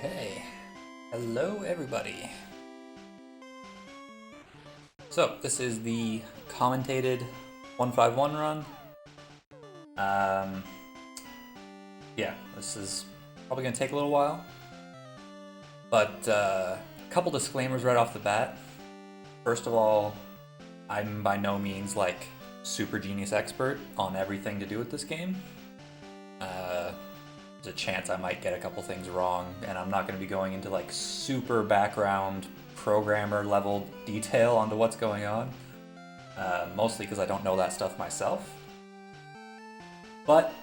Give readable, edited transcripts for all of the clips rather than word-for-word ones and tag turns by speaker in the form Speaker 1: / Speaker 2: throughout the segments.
Speaker 1: Okay, hello everybody. So this is the commentated 151 run. Yeah, this is probably gonna take a little while, but a couple disclaimers right off the bat. First of all, I'm by no means like super genius expert on everything to do with this game. There's a chance I might get a couple things wrong, and I'm not going to be going into like super background programmer level detail onto what's going on, mostly because I don't know that stuff myself. But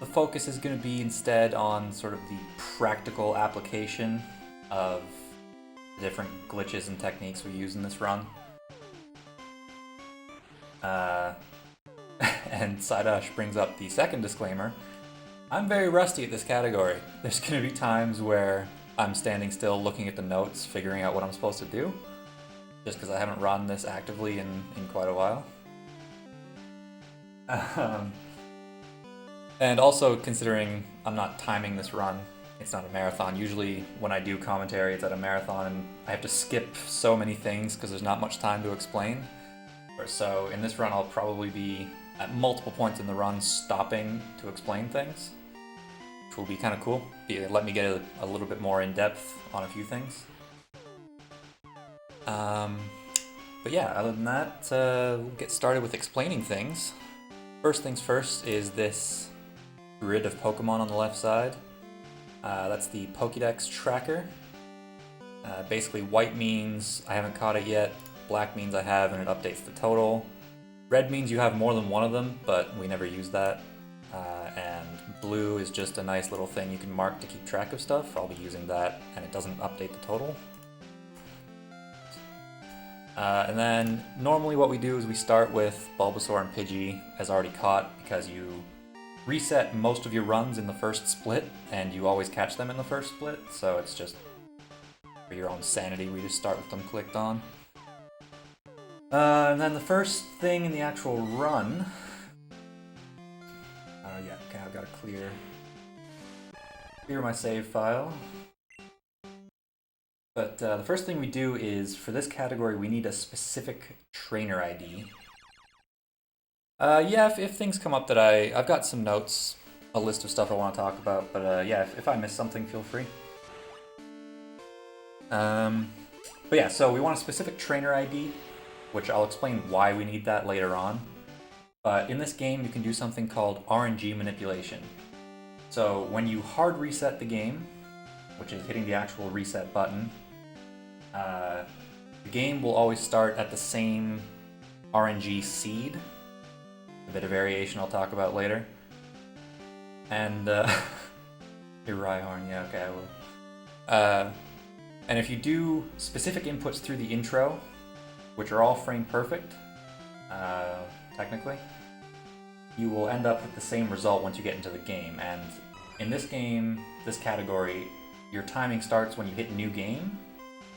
Speaker 1: the focus is going to be instead on sort of the practical application of the different glitches and techniques we use in this run. And Sidash brings up the second disclaimer. I'm very rusty at this category. There's going to be times where I'm standing still looking at the notes, figuring out what I'm supposed to do, just because I haven't run this actively in quite a while. And also considering I'm not timing this run, it's not a marathon. Usually when I do commentary, it's at a marathon and I have to skip so many things because there's not much time to explain. So in this run, I'll probably be at multiple points in the run stopping to explain things, which will be kind of cool. Let me get a little bit more in depth on a few things. But yeah, other than that, we'll get started with explaining things. First things first is this grid of Pokemon on the left side. That's the Pokédex tracker. Basically, white means I haven't caught it yet, black means I have and it updates the total. Red means you have more than one of them, but we never use that. And blue is just a nice little thing you can mark to keep track of stuff. I'll be using that, and it doesn't update the total. And then normally what we do is we start with Bulbasaur and Pidgey as already caught, because you reset most of your runs in the first split, and you always catch them in the first split, so it's just for your own sanity, we just start with them clicked on. And then the first thing in the actual run... yeah, okay, I've got to clear my save file. But the first thing we do is, for this category, we need a specific trainer ID. Yeah, if things come up that I've got some notes, a list of stuff I want to talk about, but yeah, if I miss something, feel free. But yeah, so we want a specific trainer ID, which I'll explain why we need that later on. But in this game, you can do something called RNG manipulation. So when you hard reset the game, which is hitting the actual reset button, the game will always start at the same RNG seed, a bit of variation I'll talk about later. And, Rhyhorn, yeah, okay, I will. And if you do specific inputs through the intro, which are all frame perfect, technically, you will end up with the same result once you get into the game. And in this game, this category, your timing starts when you hit new game,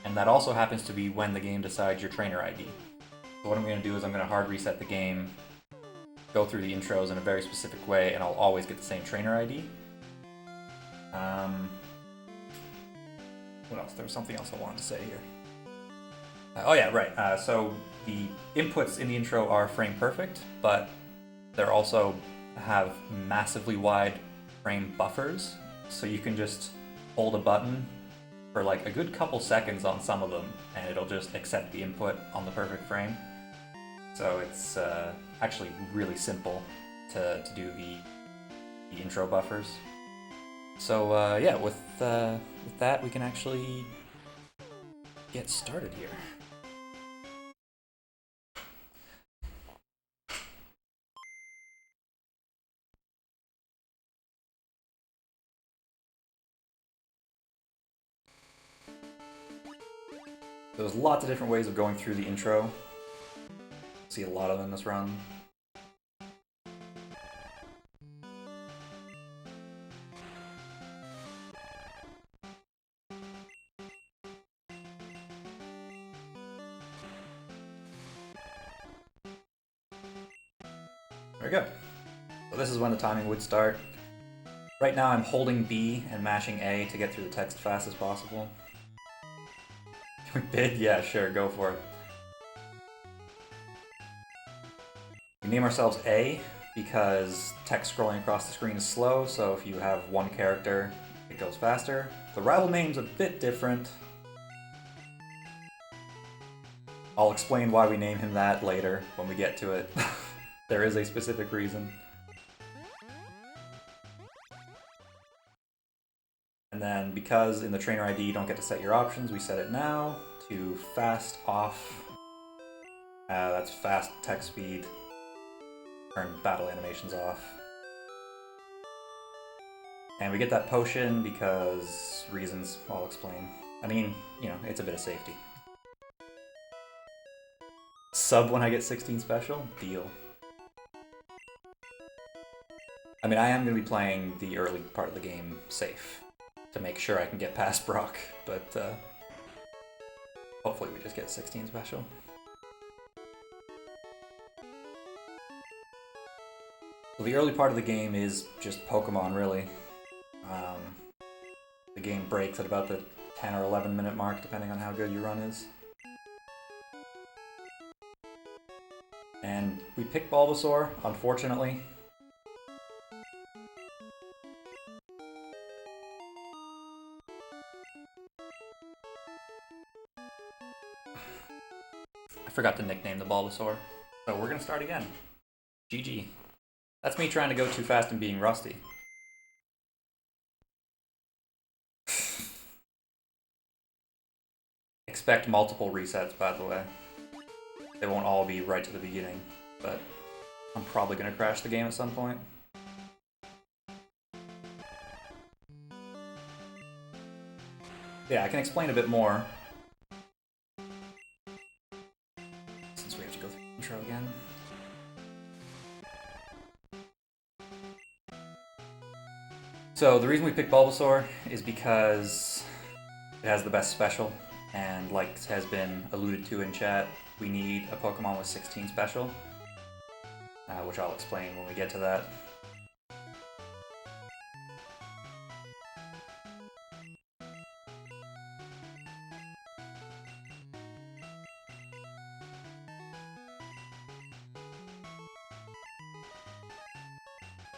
Speaker 1: and that also happens to be when the game decides your trainer ID. So what I'm going to do is I'm going to hard reset the game, go through the intros in a very specific way, and I'll always get the same trainer ID. What else? There was something else I wanted to say here. Oh yeah, right. So the inputs in the intro are frame perfect, but they also have massively wide frame buffers, so you can just hold a button for like a good couple seconds on some of them, and it'll just accept the input on the perfect frame. So it's actually really simple to do the intro buffers. So yeah, with that we can actually get started here. There's lots of different ways of going through the intro. See a lot of them in this run. There we go. So this is when the timing would start. Right now I'm holding B and mashing A to get through the text as fast as possible. Can we bid? Yeah, sure, go for it. We name ourselves A because text scrolling across the screen is slow, so if you have one character, it goes faster. The rival name's a bit different. I'll explain why we name him that later when we get to it. There is a specific reason. And then because in the trainer ID you don't get to set your options, we set it now to fast off. That's fast text speed. Turn battle animations off. And we get that potion because reasons I'll explain. I mean, you know, it's a bit of safety. Sub when I get 16 special? Deal. I mean, I am going to be playing the early part of the game safe to make sure I can get past Brock, but hopefully we just get 16 special. So the early part of the game is just Pokemon, really. The game breaks at about the 10 or 11 minute mark, depending on how good your run is. And we pick Bulbasaur, unfortunately. I forgot to nickname the Bulbasaur, so we're gonna start again. GG. That's me trying to go too fast and being rusty. Expect multiple resets, by the way. They won't all be right to the beginning, but I'm probably gonna crash the game at some point. Yeah, I can explain a bit more. Since we have to go through the intro again. So the reason we picked Bulbasaur is because it has the best special, and like has been alluded to in chat, we need a Pokemon with 16 special, which I'll explain when we get to that.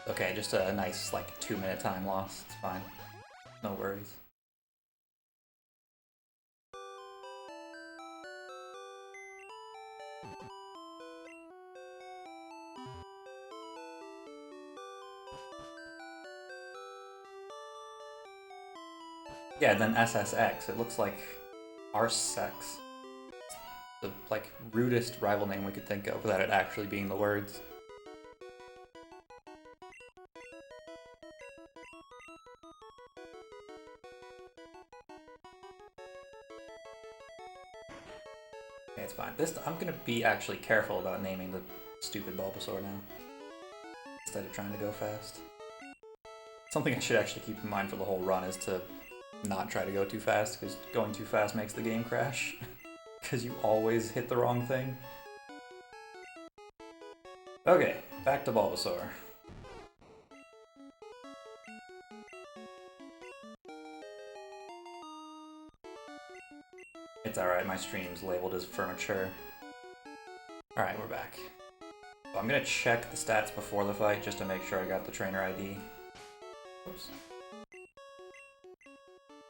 Speaker 1: Okay, just a nice, like, 2-minute time loss. It's fine. No worries. Yeah, then SSX. It looks like Arsex. The, like, rudest rival name we could think of without it actually being the words. It's fine. I'm gonna be actually careful about naming the stupid Bulbasaur now, instead of trying to go fast. Something I should actually keep in mind for the whole run is to not try to go too fast, because going too fast makes the game crash, because you always hit the wrong thing. Okay, back to Bulbasaur. It's alright, my stream's labeled as for mature. Alright, we're back. So I'm gonna check the stats before the fight just to make sure I got the trainer ID. Oops.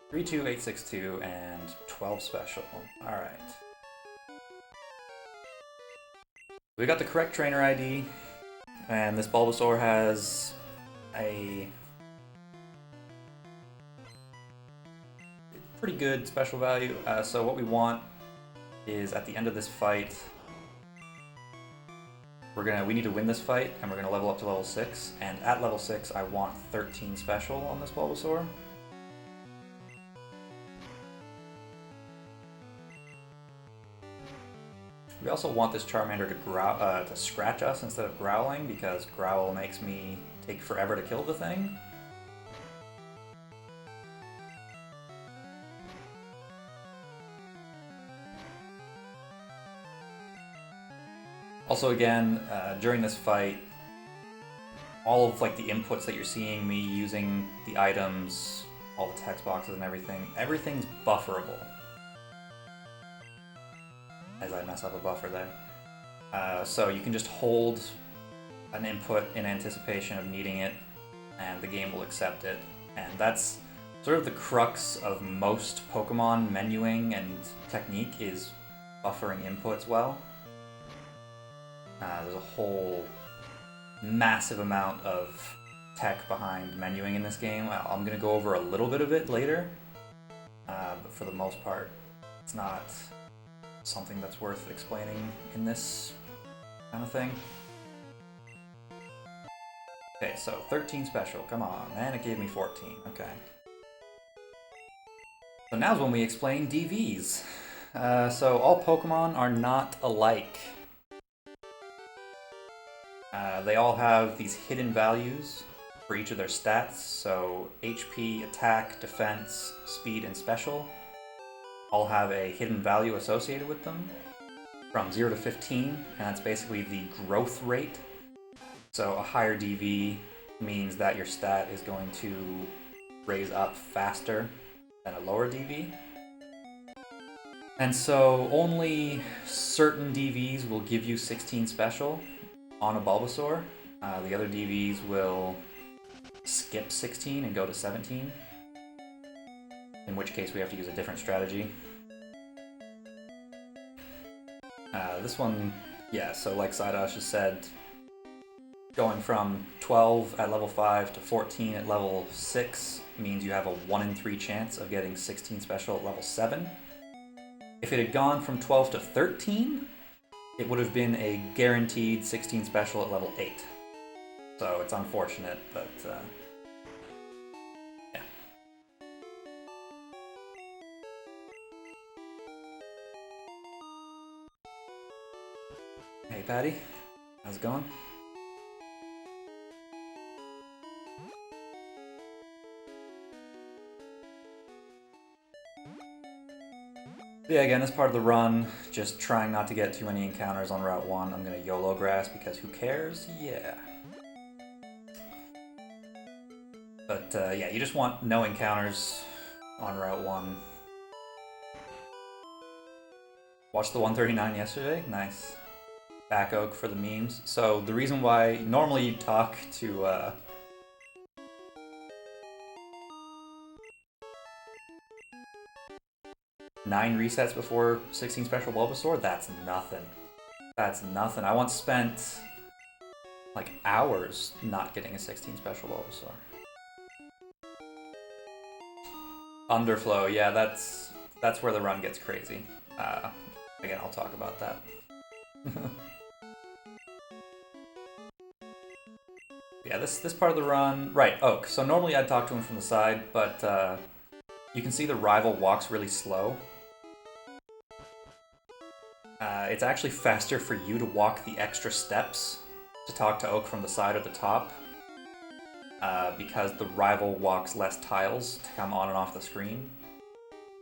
Speaker 1: 32862 and 12 special. Alright. We got the correct trainer ID, and this Bulbasaur has a pretty good special value. So what we want is at the end of this fight, we need to win this fight, and we're gonna level up to level 6. And at level 6, I want 13 special on this Bulbasaur. We also want this Charmander to scratch us instead of growling, because growl makes me take forever to kill the thing. Also, again, during this fight, all of like the inputs that you're seeing me using, the items, all the text boxes and everything's bufferable. As I mess up a buffer there. So you can just hold an input in anticipation of needing it, and the game will accept it. And that's sort of the crux of most Pokemon menuing and technique, is buffering inputs well. There's a whole massive amount of tech behind menuing in this game. I'm going to go over a little bit of it later, but for the most part, it's not something that's worth explaining in this kind of thing. Okay, so 13 special, come on, and it gave me 14, okay. So now's when we explain DVs. So all Pokemon are not alike. They all have these hidden values for each of their stats, so HP, attack, defense, speed, and special all have a hidden value associated with them from 0 to 15, and that's basically the growth rate. So a higher DV means that your stat is going to raise up faster than a lower DV. And so only certain DVs will give you 16 special on a Bulbasaur. The other DVs will skip 16 and go to 17, in which case we have to use a different strategy. This one, yeah, so like Sidash just said, going from 12 at level 5 to 14 at level 6 means you have a 1 in 3 chance of getting 16 special at level 7. If it had gone from 12 to 13, it would have been a guaranteed 16 special at level 8. So it's unfortunate, but yeah. Hey Patty, how's it going? Yeah, again, as part of the run, just trying not to get too many encounters on Route 1. I'm gonna YOLO grass because who cares? Yeah. But yeah, you just want no encounters on Route 1. Watched the 139 yesterday? Nice. Back oak for the memes. So the reason why normally you talk to 9 resets before 16 special Bulbasaur, that's nothing. That's nothing. I once spent like hours not getting a 16 special Bulbasaur. Underflow, yeah, that's where the run gets crazy. Again, I'll talk about that. Yeah, this part of the run, right, Oak. So normally I'd talk to him from the side, but you can see the rival walks really slow. It's actually faster for you to walk the extra steps to talk to Oak from the side or the top, because the rival walks less tiles to come on and off the screen,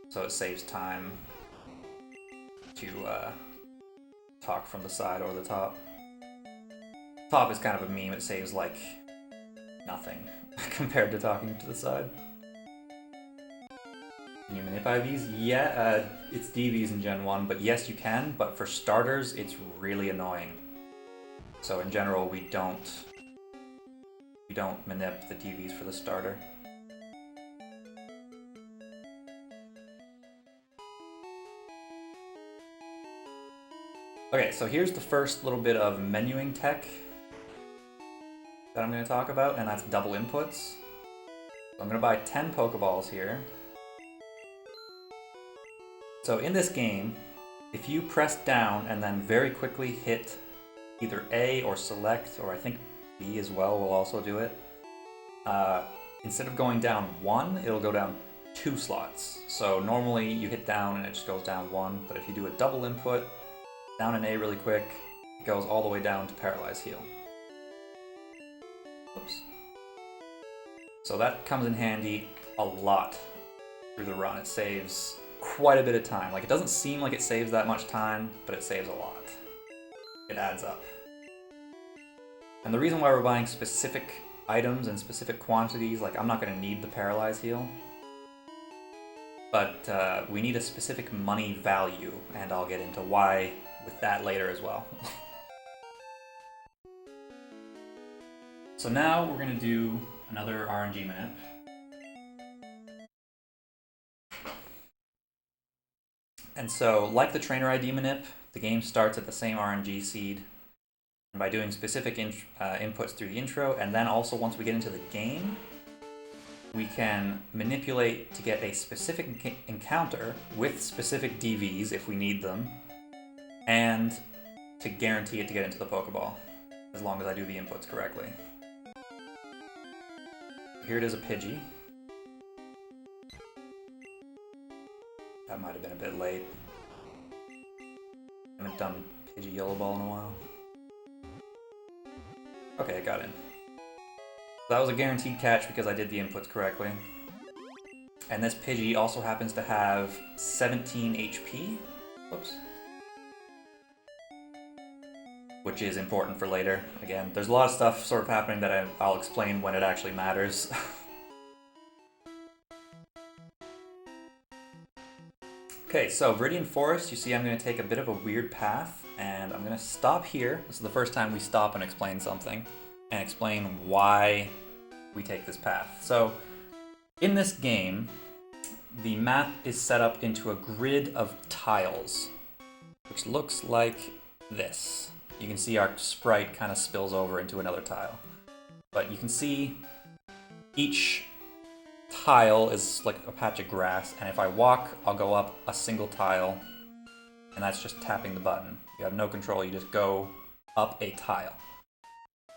Speaker 1: so it saves time to talk from the side or the top. Top is kind of a meme, it saves like nothing compared to talking to the side. Can you manipulate these? Yeah, it's DVs in Gen 1, but yes you can, but for starters it's really annoying. So in general we don't manip the DVs for the starter. Okay, so here's the first little bit of menuing tech that I'm going to talk about, and that's double inputs. So I'm going to buy 10 Pokeballs here. So in this game, if you press down and then very quickly hit either A or select, or I think B as well will also do it, instead of going down 1, it'll go down 2 slots. So normally you hit down and it just goes down 1, but if you do a double input, down an A really quick, it goes all the way down to Paralyze Heal. Oops. So that comes in handy a lot through the run. It saves quite a bit of time. Like, it doesn't seem like it saves that much time, but it saves a lot. It adds up. And the reason why we're buying specific items and specific quantities, like I'm not going to need the Paralyze heal, but we need a specific money value, and I'll get into why with that later as well. So now we're going to do another RNG minute. And so, like the trainer ID manip, the game starts at the same RNG seed, and by doing specific inputs through the intro, and then also once we get into the game, we can manipulate to get a specific encounter with specific DVs if we need them, and to guarantee it to get into the Pokeball, as long as I do the inputs correctly. Here it is, a Pidgey. That might have been a bit late. I haven't done Pidgey Yellow Ball in a while. Okay, it got in. That was a guaranteed catch because I did the inputs correctly. And this Pidgey also happens to have 17 HP. Whoops. Which is important for later. Again, there's a lot of stuff sort of happening that I'll explain when it actually matters. Okay, so Viridian Forest, you see I'm going to take a bit of a weird path, and I'm going to stop here. This is the first time we stop and explain something, and explain why we take this path. So, in this game, the map is set up into a grid of tiles, which looks like this. You can see our sprite kind of spills over into another tile. But you can see each tile is like a patch of grass, and if I walk, I'll go up a single tile, and that's just tapping the button. You have no control, you just go up a tile.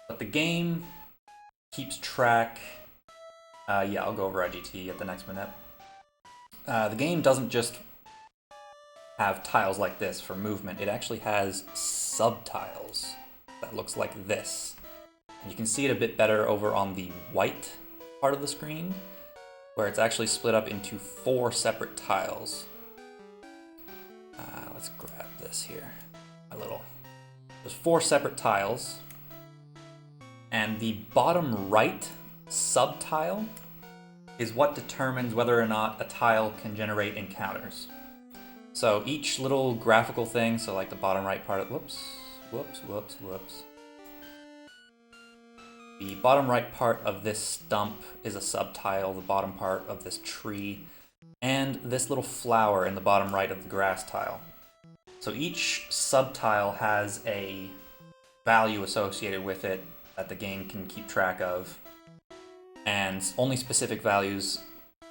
Speaker 1: But the game keeps track... yeah, I'll go over IGT at the next minute. The game doesn't just have tiles like this for movement, it actually has subtiles that looks like this. And you can see it a bit better over on the white part of the screen, where it's actually split up into 4 separate tiles. Let's grab this here, There's 4 separate tiles, and the bottom right subtile is what determines whether or not a tile can generate encounters. So each little graphical thing, so like the bottom right part of, whoops. The bottom right part of this stump is a subtile, the bottom part of this tree, and this little flower in the bottom right of the grass tile. So each subtile has a value associated with it that the game can keep track of, and only specific values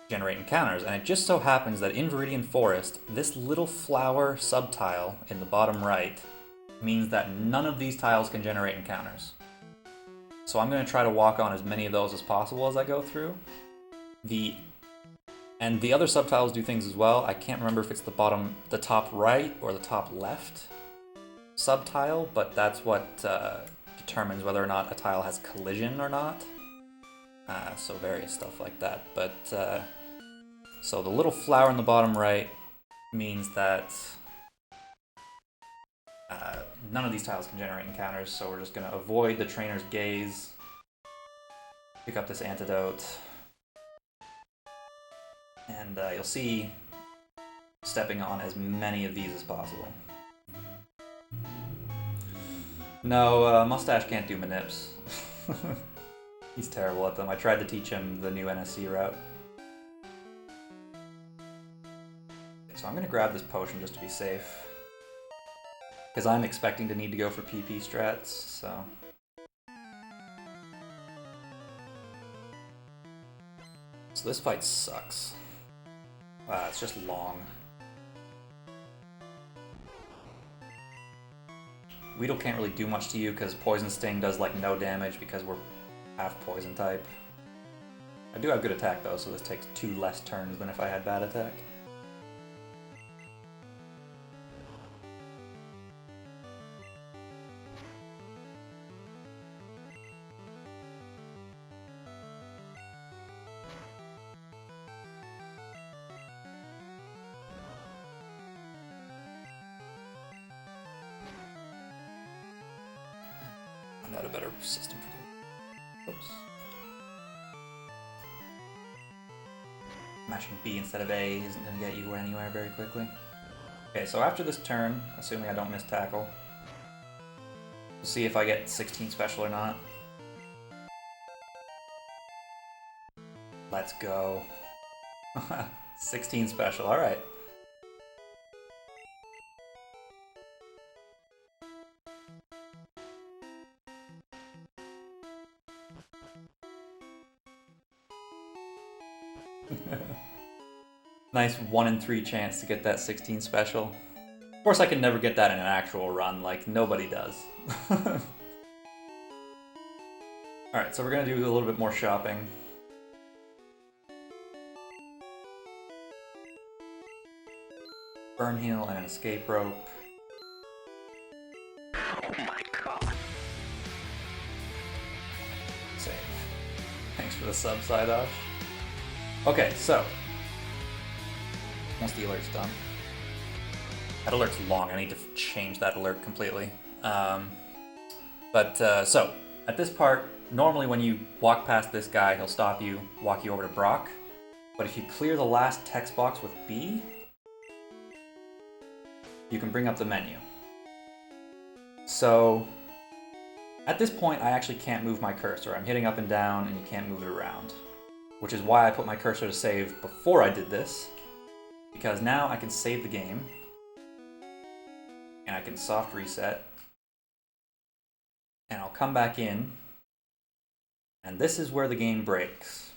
Speaker 1: generate encounters. And it just so happens that in Viridian Forest, this little flower subtile in the bottom right means that none of these tiles can generate encounters. So I'm going to try to walk on as many of those as possible as I go through. And the other subtiles do things as well. I can't remember if it's the top right or the top left subtile, but that's what determines whether or not a tile has collision or not. So various stuff like that. But so the little flower in the bottom right means that none of these tiles can generate encounters, so we're just going to avoid the trainer's gaze, pick up this antidote, and you'll see stepping on as many of these as possible. No, Mustache can't do manips. He's terrible at them. I tried to teach him the new NSC route. So I'm going to grab this potion just to be safe, because I'm expecting to need to go for PP strats, so... So this fight sucks. Wow, it's just long. Weedle can't really do much to you because Poison Sting does like no damage because we're half poison type. I do have good attack though, so this takes 2 less turns than if I had bad attack. a better system for doing. Oops. Mashing B instead of A isn't going to get you anywhere very quickly. Okay, so after this turn, assuming I don't miss tackle, we'll see if I get 16 special or not. Let's go. 16 special, alright. Nice 1 in 3 chance to get that 16 special. Of course I can never get that in an actual run, like nobody does. Alright, so we're gonna do a little bit more shopping. Burn heal and an escape rope.
Speaker 2: Oh my god.
Speaker 1: Save. Thanks for the sub, Psydosh. Okay, so. Once the alert's done. That alert's long, I need to change that alert completely. So, at this part, normally when you walk past this guy, he'll stop you, walk you over to Brock. But if you clear the last text box with B, you can bring up the menu. So, at this point, I actually can't move my cursor. I'm hitting up and down, and you can't move it around. Which is why I put my cursor to save before I did this. Because now I can save the game, and I can soft reset, and I'll come back in, and this is where the game breaks.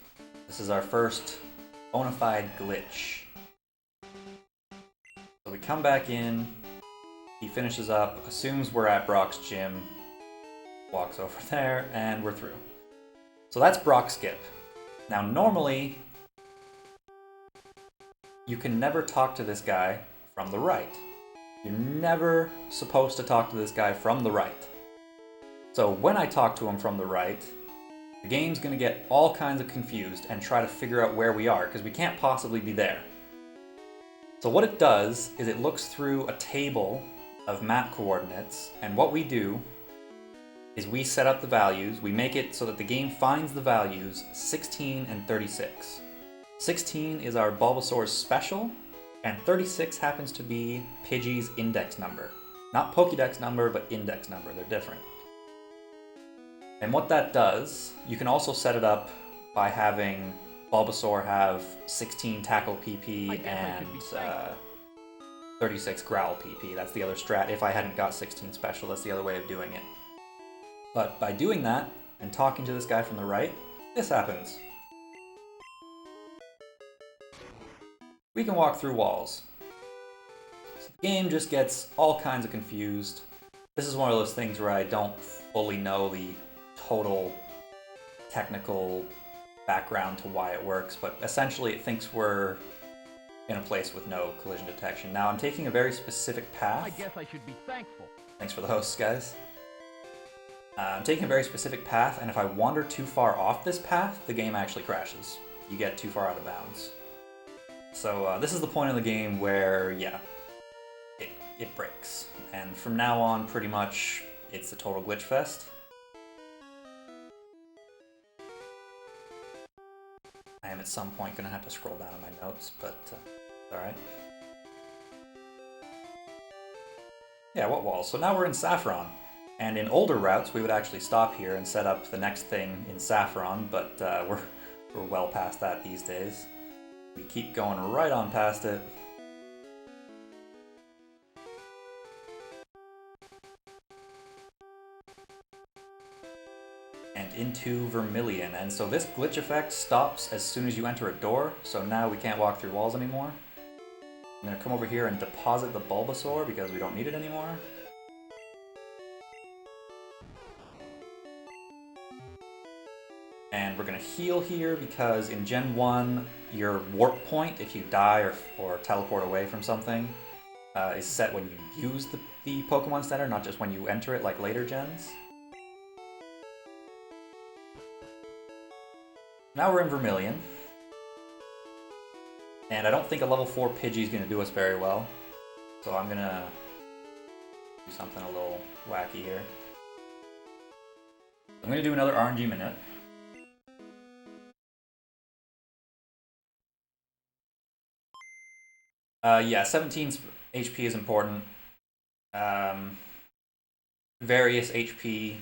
Speaker 1: This is our first bona fide glitch. So we come back in, he finishes up, assumes we're at Brock's gym, walks over there, and we're through. So that's Brock skip. Now normally, you can never talk to this guy from the right. You're never supposed to talk to this guy from the right. So when I talk to him from the right, the game's gonna get all kinds of confused and try to figure out where we are, because we can't possibly be there. So what it does is it looks through a table of map coordinates, and what we do is we set up the values, we make it so that the game finds the values 16 and 36. 16 is our Bulbasaur's special, and 36 happens to be Pidgey's index number. Not Pokédex number, but index number, they're different. And what that does, you can also set it up by having Bulbasaur have 16 tackle PP and 36 growl PP. That's the other strat. If I hadn't got 16 special, that's the other way of doing it. But by doing that, and talking to this guy from the right, this happens. We can walk through walls. So the game just gets all kinds of confused. This is one of those things where I don't fully know the total technical background to why it works, but essentially it thinks we're in a place with no collision detection. Now I'm taking a very specific path.
Speaker 2: I guess I should be thankful.
Speaker 1: Thanks for the hosts, guys. I'm taking a very specific path, and if I wander too far off this path, the game actually crashes. You get too far out of bounds. So this is the point of the game where, yeah, it breaks. And from now on, pretty much, it's a total glitch fest. I am at some point going to have to scroll down in my notes, but alright. Yeah, what walls? So now we're in Saffron. And in older routes, we would actually stop here and set up the next thing in Saffron, but we're well past that these days. We keep going right on past it. And into Vermilion. And so this glitch effect stops as soon as you enter a door, so now we can't walk through walls anymore. I'm going to come over here and deposit the Bulbasaur because we don't need it anymore. And we're going to heal here because in Gen 1, your warp point, if you die or teleport away from something, is set when you use the Pokemon Center, not just when you enter it like later gens. Now we're in Vermilion. And I don't think a level 4 Pidgey is going to do us very well. So I'm going to do something a little wacky here. I'm gonna do another RNG minute. Yeah, 17 HP is important. Various HP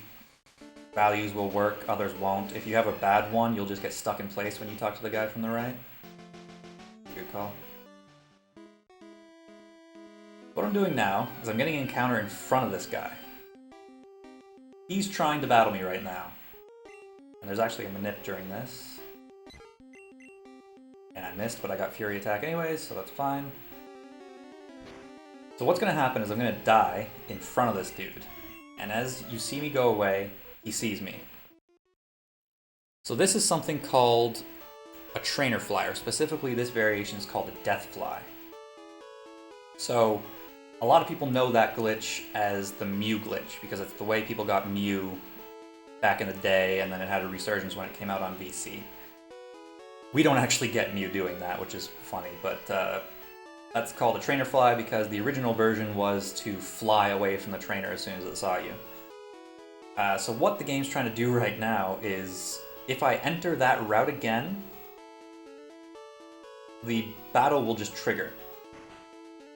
Speaker 1: values will work, others won't. If you have a bad one, you'll just get stuck in place when you talk to the guy from the right. Good call. What I'm doing now is I'm getting an encounter in front of this guy. He's trying to battle me right now. And there's actually a manip during this. And I missed, but I got Fury Attack anyways, so that's fine. So what's going to happen is I'm going to die in front of this dude. And as you see me go away, he sees me. So this is something called a trainer fly, or specifically this variation is called a death fly. So a lot of people know that glitch as the Mew glitch, because it's the way people got Mew back in the day, and then it had a resurgence when it came out on VC. We don't actually get Mew doing that, which is funny, but that's called a trainer fly because the original version was to fly away from the trainer as soon as it saw you. So what the game's trying to do right now is, if I enter that route again, the battle will just trigger.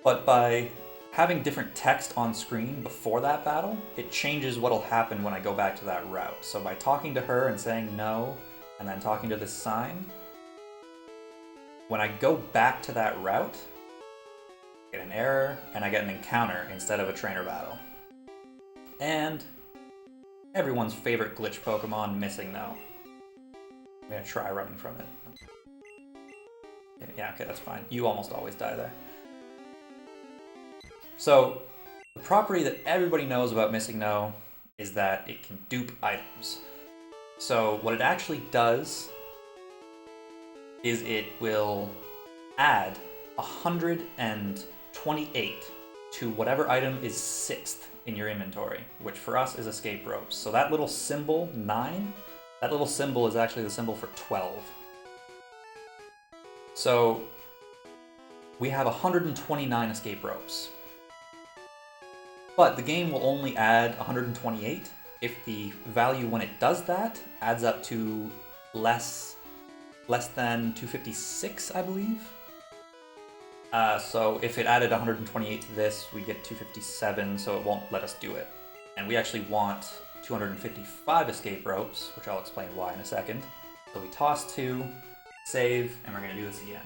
Speaker 1: But by having different text on screen before that battle, it changes what'll happen when I go back to that route. So by talking to her and saying no, and then talking to this sign, when I go back to that route, I get an error, and I get an encounter instead of a trainer battle. And everyone's favorite glitch Pokemon, Missing No. I'm gonna try running from it. Yeah, okay, that's fine. You almost always die there. So, the property that everybody knows about Missing No is that it can dupe items. So, what it actually does is it will add 128 to whatever item is 6th in your inventory, which for us is escape ropes. So that little symbol, 9, that little symbol is actually the symbol for 12. So we have 129 escape ropes. But the game will only add 128 if the value when it does that adds up to less than 256, I believe. So if it added 128 to this, we get 257, so it won't let us do it. And we actually want 255 escape ropes, which I'll explain why in a second. So we toss 2, save, and we're going to do this again.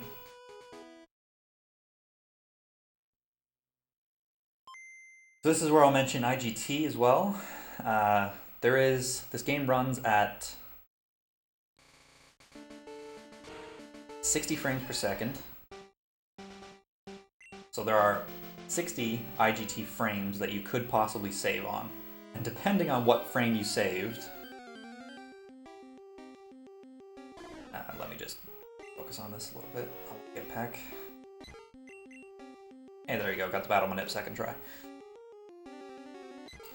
Speaker 1: So this is where I'll mention IGT as well. This game runs at 60 frames per second. So there are 60 IGT frames that you could possibly save on. And depending on what frame you saved... let me just focus on this a little bit. I'll get Peck. Hey, there you go. Got the Battle Manip second try.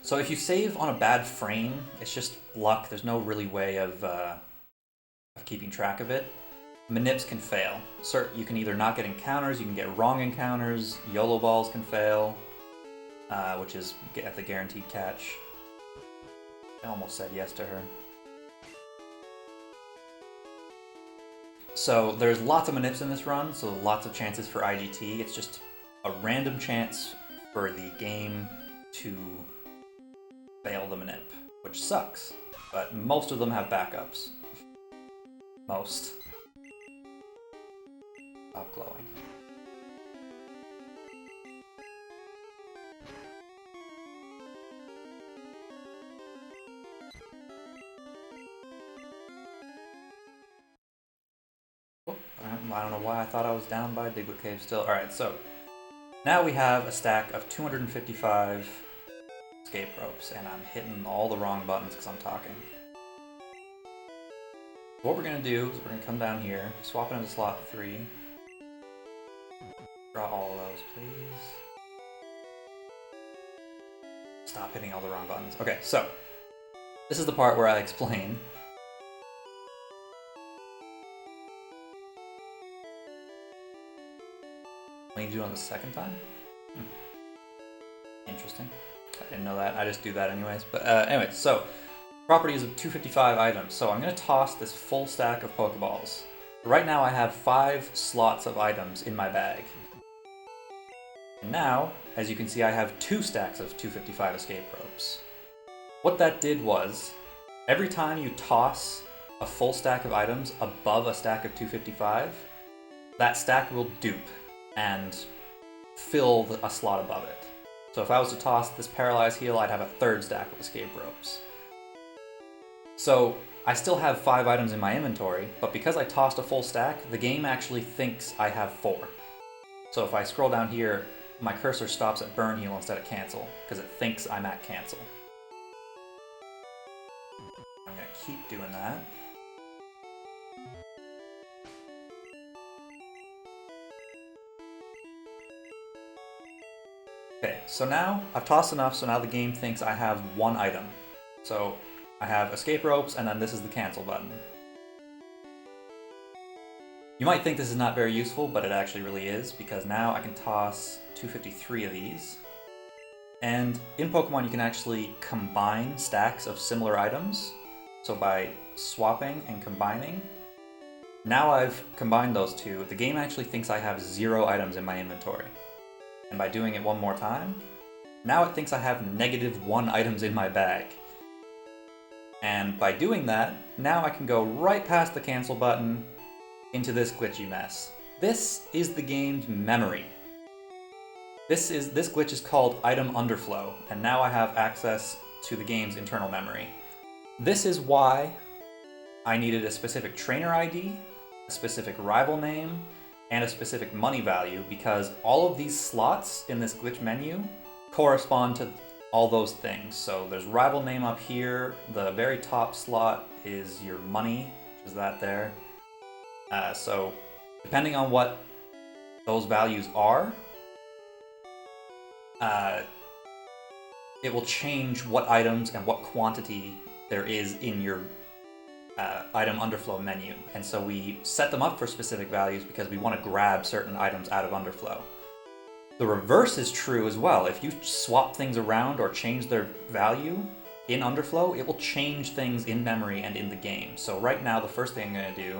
Speaker 1: So if you save on a bad frame, it's just luck. There's no really way of keeping track of it. Manips can fail. You can either not get encounters, you can get wrong encounters, YOLO balls can fail, which is the guaranteed catch. I almost said yes to her. So there's lots of manips in this run, so lots of chances for IGT. It's just a random chance for the game to fail the manip, which sucks, but most of them have backups. Most. Stop glowing. Oh, I don't know why I thought I was down by Diglet Cave still. Alright, so now we have a stack of 255 escape ropes, and I'm hitting all the wrong buttons because I'm talking. What we're going to do is we're going to come down here, swap into slot 3. Draw all of those, please. Stop hitting all the wrong buttons. Okay, so this is the part where I explain. When you do it on the second time? Interesting. I didn't know that. I just do that anyways. But anyway, so Properties of 255 items. So I'm going to toss this full stack of Pokeballs. Right now I have 5 slots of items in my bag. And now, as you can see, I have 2 stacks of 255 escape ropes. What that did was, every time you toss a full stack of items above a stack of 255, that stack will dupe and fill a slot above it. So if I was to toss this Paralyzed Heal, I'd have a 3rd stack of escape ropes. So I still have 5 items in my inventory, but because I tossed a full stack, the game actually thinks I have 4. So if I scroll down here, my cursor stops at Burn Heal instead of Cancel, because it thinks I'm at Cancel. I'm going to keep doing that. Okay, so now I've tossed enough, so now the game thinks I have 1 item. So I have escape ropes, and then this is the cancel button. You might think this is not very useful, but it actually really is, because now I can toss 253 of these. And in Pokemon, you can actually combine stacks of similar items. So by swapping and combining, now I've combined those two, the game actually thinks I have 0 items in my inventory. And by doing it one more time, now it thinks I have -1 items in my bag. And by doing that, now I can go right past the cancel button into this glitchy mess. This is the game's memory. This glitch is called item underflow, and now I have access to the game's internal memory. This is why I needed a specific trainer ID, a specific rival name, and a specific money value, because all of these slots in this glitch menu correspond to all those things. So there's rival name up here, the very top slot is your money, which is that there. So depending on what those values are, it will change what items and what quantity there is in your item underflow menu. And so we set them up for specific values because we want to grab certain items out of underflow. The reverse is true as well. If you swap things around or change their value in underflow, it will change things in memory and in the game. So right now, the first thing I'm going to do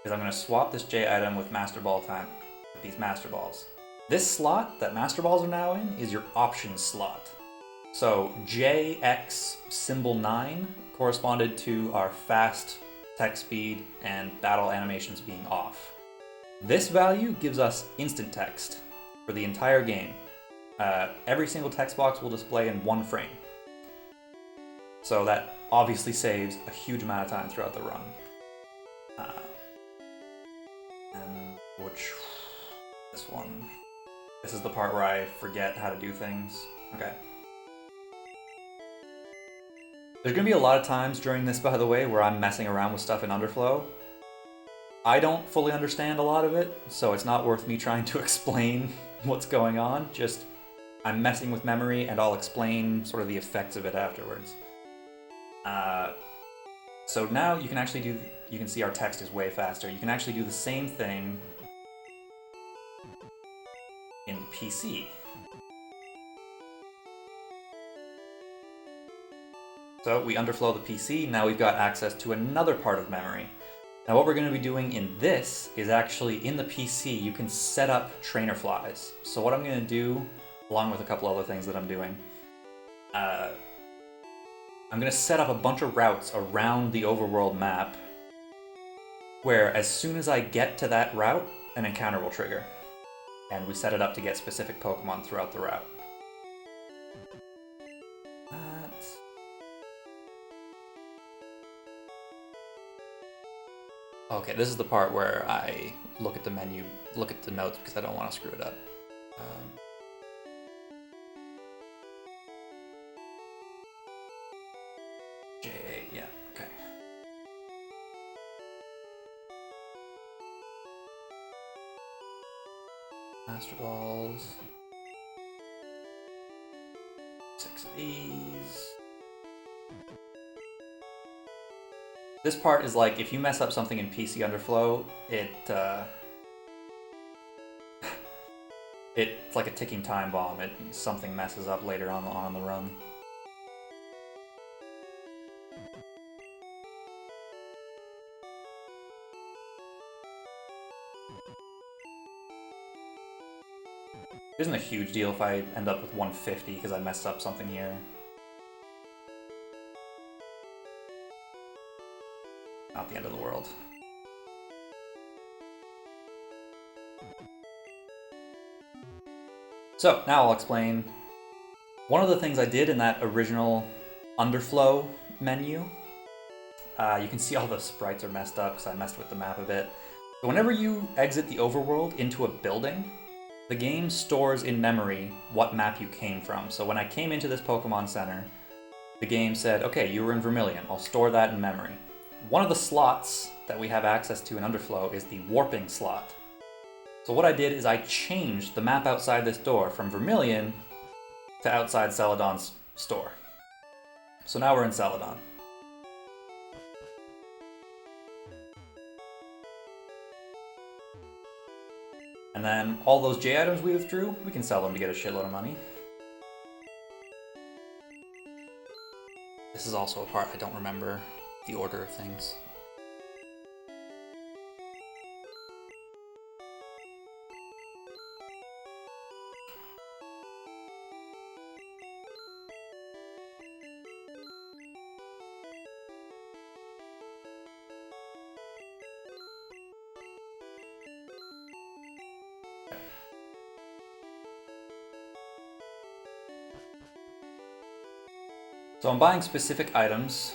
Speaker 1: is I'm going to swap this J item with Master Ball time, with these Master Balls. This slot that Master Balls are now in is your options slot. So JX symbol 9 corresponded to our fast, text speed, and battle animations being off. This value gives us instant text for the entire game. Every single text box will display in 1 frame. So that obviously saves a huge amount of time throughout the run. This one. This is the part where I forget how to do things. Okay. There's gonna be a lot of times during this, by the way, where I'm messing around with stuff in underflow. I don't fully understand a lot of it, so it's not worth me trying to explain what's going on. Just, I'm messing with memory, and I'll explain sort of the effects of it afterwards. So now you can actually do, you can see our text is way faster. You can actually do the same thing in the PC. So we underflow the PC, now we've got access to another part of memory. Now what we're going to be doing in this is actually in the PC you can set up trainer flies. So what I'm going to do, along with a couple other things that I'm doing, I'm going to set up a bunch of routes around the overworld map where as soon as I get to that route, an encounter will trigger. And we set it up to get specific Pokemon throughout the route. Okay, this is the part where I look at the menu, look at the notes because I don't want to screw it up. J8, yeah, okay. Master Balls. 6 of these. This part is like, if you mess up something in PC Underflow, it's like a ticking time bomb. Something messes up later on the run. It isn't a huge deal if I end up with 150 because I messed up something here. Not the end of the world. So, now I'll explain. One of the things I did in that original underflow menu, you can see all the sprites are messed up because I messed with the map a bit. So whenever you exit the overworld into a building, the game stores in memory what map you came from. So when I came into this Pokemon Center, the game said, okay, you were in Vermilion, I'll store that in memory. One of the slots that we have access to in Underflow is the warping slot. So what I did is I changed the map outside this door from Vermilion to outside Celadon's store. So now we're in Celadon. And then all those J items we withdrew, we can sell them to get a shitload of money. This is also a part I don't remember the order of things. So I'm buying specific items.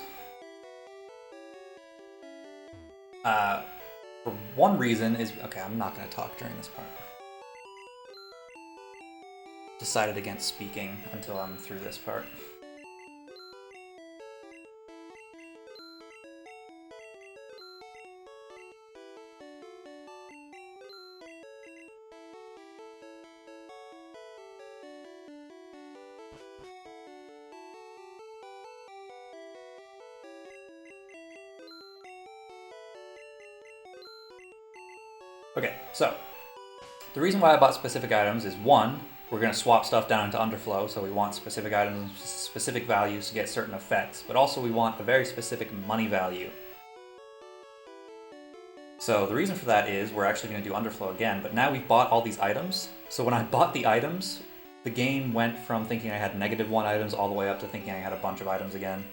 Speaker 1: For one reason is, okay, I'm not going to talk during this part. Decided against speaking until I'm through this part. Okay, so the reason why I bought specific items is one, we're going to swap stuff down into Underflow, so we want specific items and specific values to get certain effects, but also we want a very specific money value. So the reason for that is we're actually going to do Underflow again, but now we've bought all these items. So when I bought the items, the game went from thinking I had -1 items all the way up to thinking I had a bunch of items again.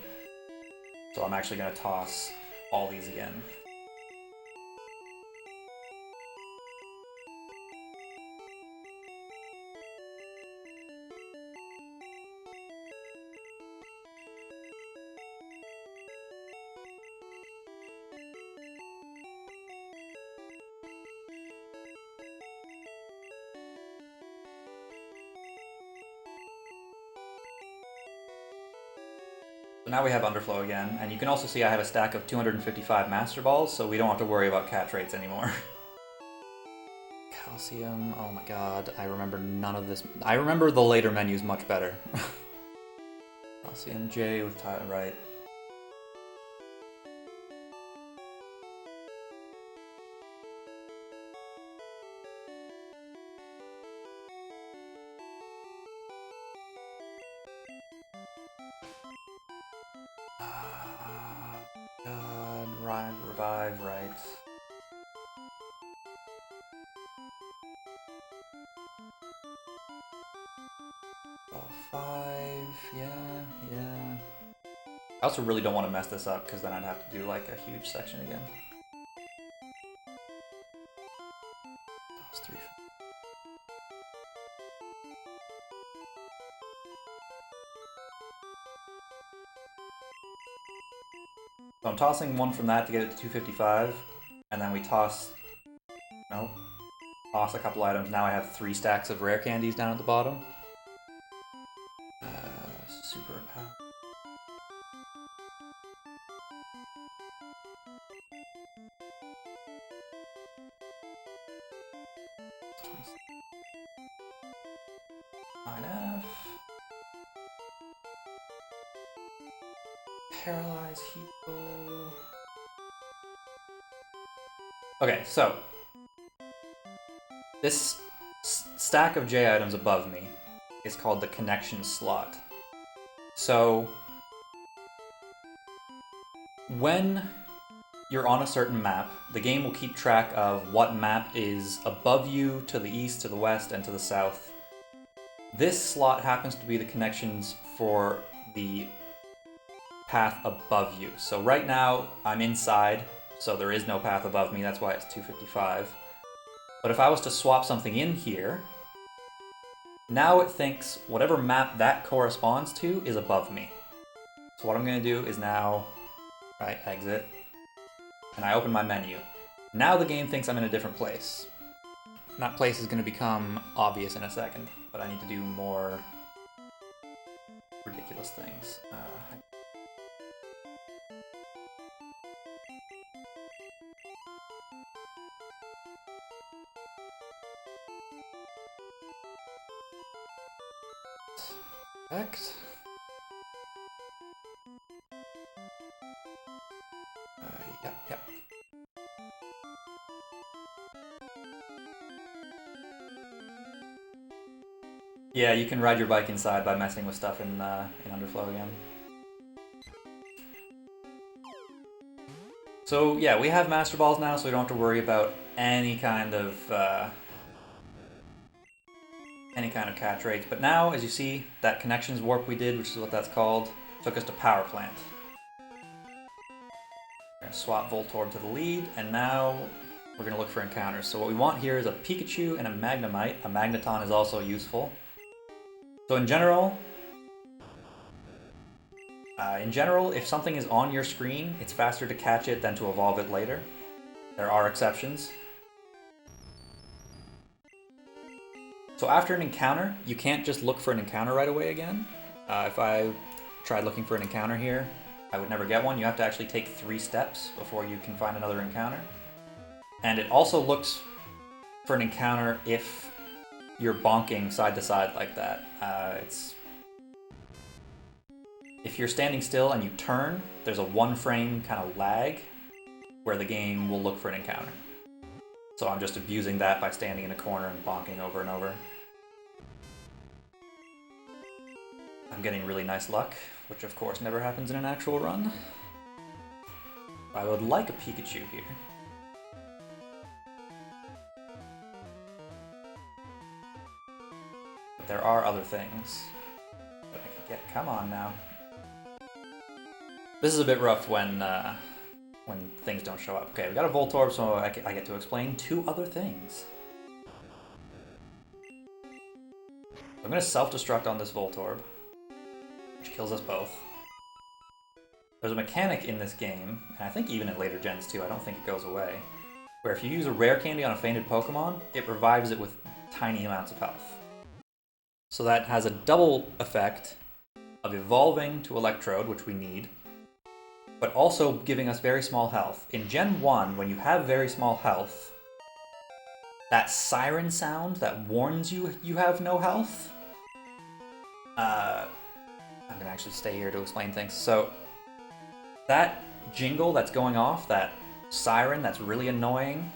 Speaker 1: So I'm actually going to toss all these again. So now we have Underflow again, and you can also see I have a stack of 255 Master Balls, so we don't have to worry about catch rates anymore. Calcium, oh my god, I remember none of this. I remember the later menus much better. Calcium J with tile, right. God, revive, right. Oh, 5, yeah. I also really don't want to mess this up, because then I'd have to do like a huge section again. That's 3. So I'm tossing one from that to get it to 255, and then we toss a couple items. Now I have 3 stacks of rare candies down at the bottom. Super pack. INF. Paralyze Heal. Okay, so this stack of J items above me is called the connection slot. So when you're on a certain map, the game will keep track of what map is above you, to the east, to the west, and to the south, This slot happens to be the connections for the path above you. So right now I'm inside, so there is no path above me, that's why it's 255. But if I was to swap something in here, now it thinks whatever map that corresponds to is above me. So what I'm going to do is now, right, exit, and I open my menu. Now the game thinks I'm in a different place. And that place is going to become obvious in a second, but I need to do more ridiculous things. Effect. Yep. Yeah, you can ride your bike inside by messing with stuff in Underflow again. So yeah, we have Master Balls now, so we don't have to worry about any kind of catch rates. But now, as you see, that connections warp we did, which is what that's called, took us to Power Plant. We're gonna swap Voltorb to the lead, and now we're gonna look for encounters. So what we want here is a Pikachu and a Magnemite. A Magneton is also useful. So in general, if something is on your screen, it's faster to catch it than to evolve it later. There are exceptions. So after an encounter, you can't just look for an encounter right away again. If I tried looking for an encounter here, I would never get one. You have to actually take 3 steps before you can find another encounter. And it also looks for an encounter if you're bonking side to side like that. If you're standing still and you turn, there's a 1 frame kind of lag where the game will look for an encounter. So I'm just abusing that by standing in a corner and bonking over and over. I'm getting really nice luck, which of course never happens in an actual run. I would like a Pikachu here. But there are other things that I could get. Come on now. This is a bit rough when things don't show up. Okay, we got a Voltorb, so I get to explain 2 other things. I'm going to self-destruct on this Voltorb, which kills us both. There's a mechanic in this game, and I think even in later gens too, I don't think it goes away, where if you use a rare candy on a fainted Pokemon, it revives it with tiny amounts of health. So that has a double effect of evolving to Electrode, which we need, but also giving us very small health. In Gen 1, when you have very small health, that siren sound that warns you you have no health, I'm going to actually stay here to explain things. So that jingle that's going off, that siren that's really annoying,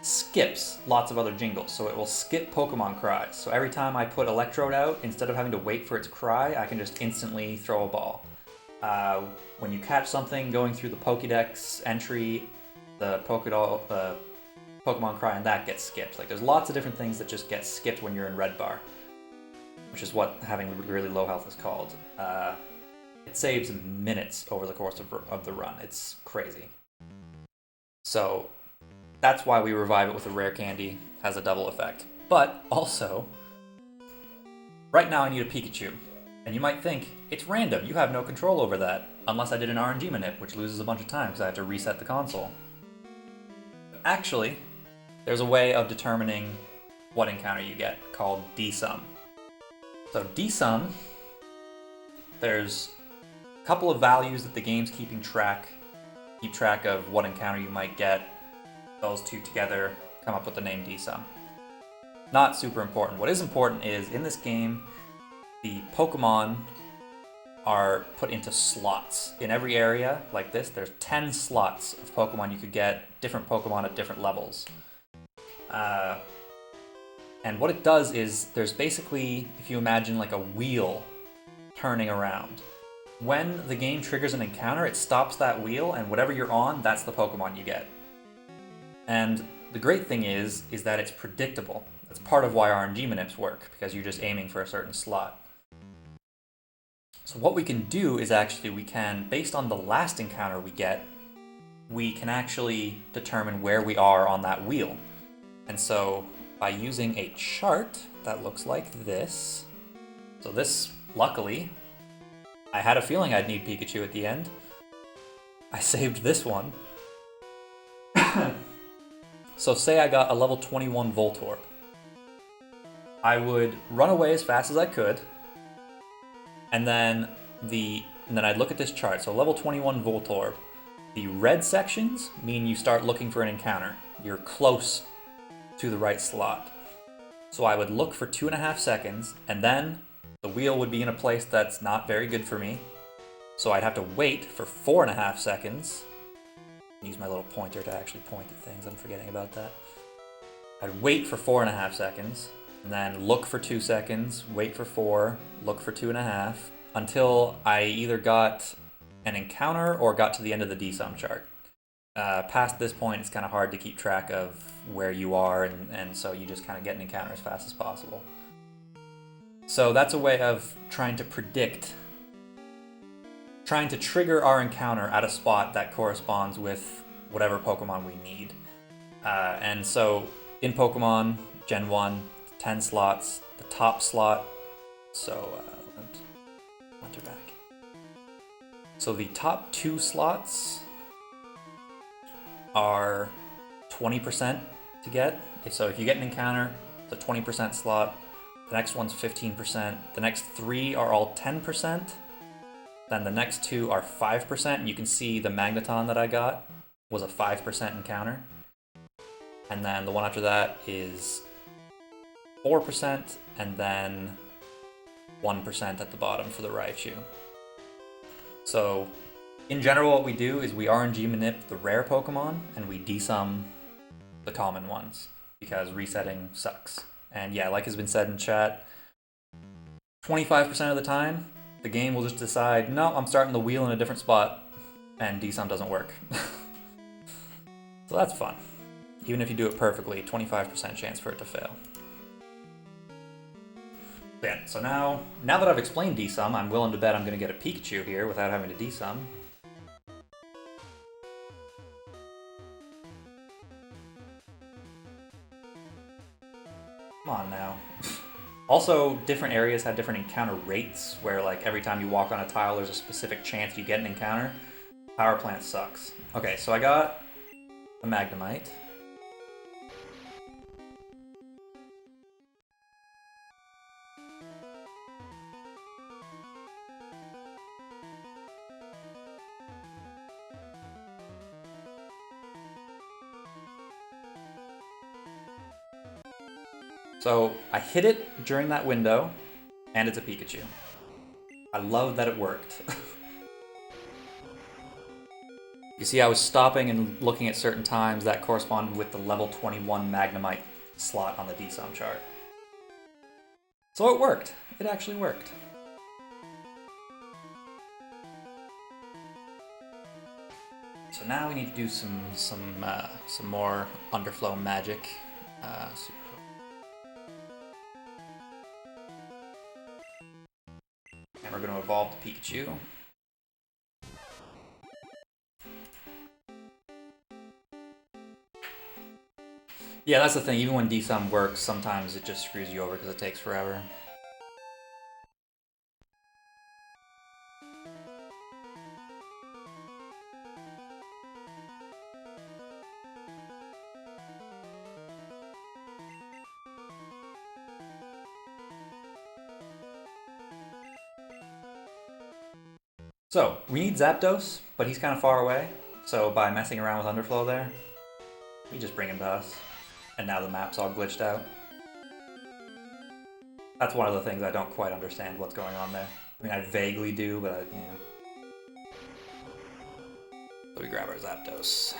Speaker 1: skips lots of other jingles. So it will skip Pokemon cries. So every time I put Electrode out, instead of having to wait for its cry, I can just instantly throw a ball. When you catch something going through the Pokédex entry, the Pokemon cry and that gets skipped. Like there's lots of different things that just get skipped when you're in Red Bar, which is what having really low health is called. It saves minutes over the course of the run. It's crazy. So that's why we revive it with a rare candy, has a double effect. But also, right now I need a Pikachu. And you might think, it's random, you have no control over that, unless I did an RNG manip, which loses a bunch of time because I have to reset the console. But actually, there's a way of determining what encounter you get, called dsum. So dsum, there's a couple of values that the game's keep track of what encounter you might get. Those 2 together come up with the name dsum. Not super important. What is important is, in this game, the Pokemon are put into slots. In every area, like this, there's 10 slots of Pokemon you could get, different Pokemon at different levels. And what it does is, there's basically, if you imagine like a wheel turning around. When the game triggers an encounter, it stops that wheel, and whatever you're on, that's the Pokemon you get. And the great thing is that it's predictable. That's part of why RNG manips work, because you're just aiming for a certain slot. So what we can do is actually we can, based on the last encounter we get, we can actually determine where we are on that wheel. And so by using a chart that looks like this, so this, luckily, I had a feeling I'd need Pikachu at the end. I saved this one. So say I got a level 21 Voltorb. I would run away as fast as I could, and then I'd look at this chart. So level 21 Voltorb. The red sections mean you start looking for an encounter. You're close to the right slot. So I would look for 2.5 seconds, and then the wheel would be in a place that's not very good for me. So I'd have to wait for 4.5 seconds. Use my little pointer to actually point at things, I'm forgetting about that. I'd wait for 4.5 seconds, and then look for 2 seconds, wait for 4, look for 2.5, until I either got an encounter or got to the end of the D-sum chart. Past this point, it's kind of hard to keep track of where you are, and so you just kind of get an encounter as fast as possible. So that's a way of trying to trigger our encounter at a spot that corresponds with whatever Pokemon we need. And so in Pokemon Gen 1, 10 slots, the top slot, so Winter back. So the top 2 slots are 20% to get. So if you get an encounter, it's a 20% slot. The next one's 15%. The next 3 are all 10%. Then the next 2 are 5%. And you can see the Magneton that I got was a 5% encounter. And then the one after that is 4%, and then 1% at the bottom for the Raichu. So, in general, what we do is we RNG manip the rare Pokemon, and we desum the common ones, because resetting sucks. And yeah, like has been said in chat, 25% of the time, the game will just decide, no, I'm starting the wheel in a different spot, and desum doesn't work. So that's fun. Even if you do it perfectly, 25% chance for it to fail. Yeah, so now that I've explained desum, I'm willing to bet I'm going to get a Pikachu here without having to desum. Come on now. Also, different areas have different encounter rates, where like every time you walk on a tile, there's a specific chance you get an encounter. Power plant sucks. Okay, so I got a Magnemite. So I hit it during that window, and it's a Pikachu. I love that it worked. You see, I was stopping and looking at certain times that corresponded with the level 21 Magnemite slot on the desum chart. So it worked. It actually worked. So now we need to do some more underflow magic. And we're going to evolve the Pikachu. Yeah, that's the thing. Even when desum works, sometimes it just screws you over because it takes forever. So, we need Zapdos, but he's kind of far away. So by messing around with Underflow there, we just bring him to us. And now the map's all glitched out. That's one of the things I don't quite understand what's going on there. I mean, I vaguely do, but you know. So we grab our Zapdos.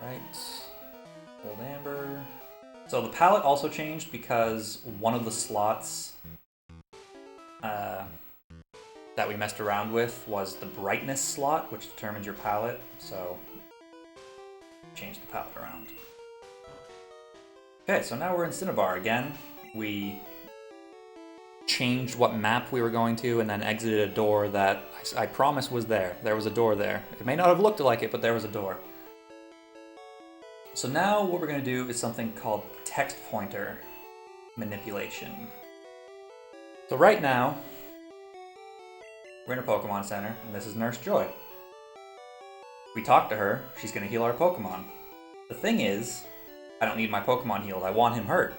Speaker 1: Right. So the palette also changed because one of the slots that we messed around with was the brightness slot, which determines your palette. So change the palette around. Okay, so now we're in Cinnabar again. We changed what map we were going to and then exited a door that I promise was there. There was a door there. It may not have looked like it, but there was a door. So now what we're going to do is something called text pointer manipulation. So right now, we're in a Pokemon Center, and this is Nurse Joy. We talk to her, she's going to heal our Pokemon. The thing is, I don't need my Pokemon healed, I want him hurt.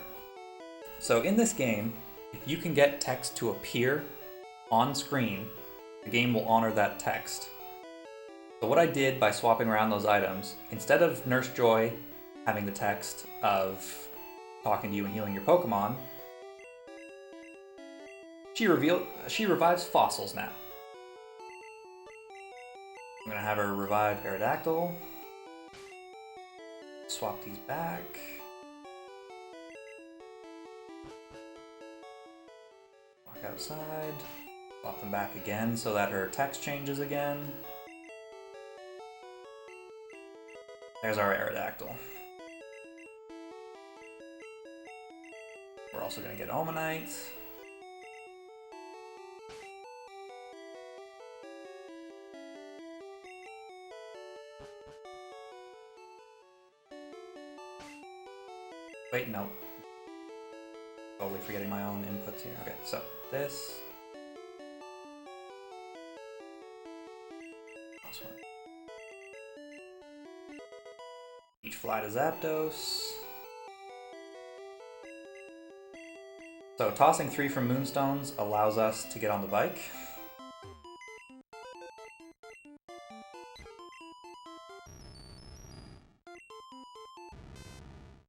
Speaker 1: So in this game, if you can get text to appear on screen, the game will honor that text. So what I did by swapping around those items, instead of Nurse Joy having the text of talking to you and healing your Pokemon, she revives fossils now. I'm gonna have her revive Aerodactyl. Swap these back. Walk outside. Swap them back again so that her text changes again. There's our Aerodactyl. We're also gonna get Omanite. Wait, no. Totally forgetting my own inputs here. Okay, so this. This one. Each fly to Zapdos. So tossing 3 from Moonstones allows us to get on the bike.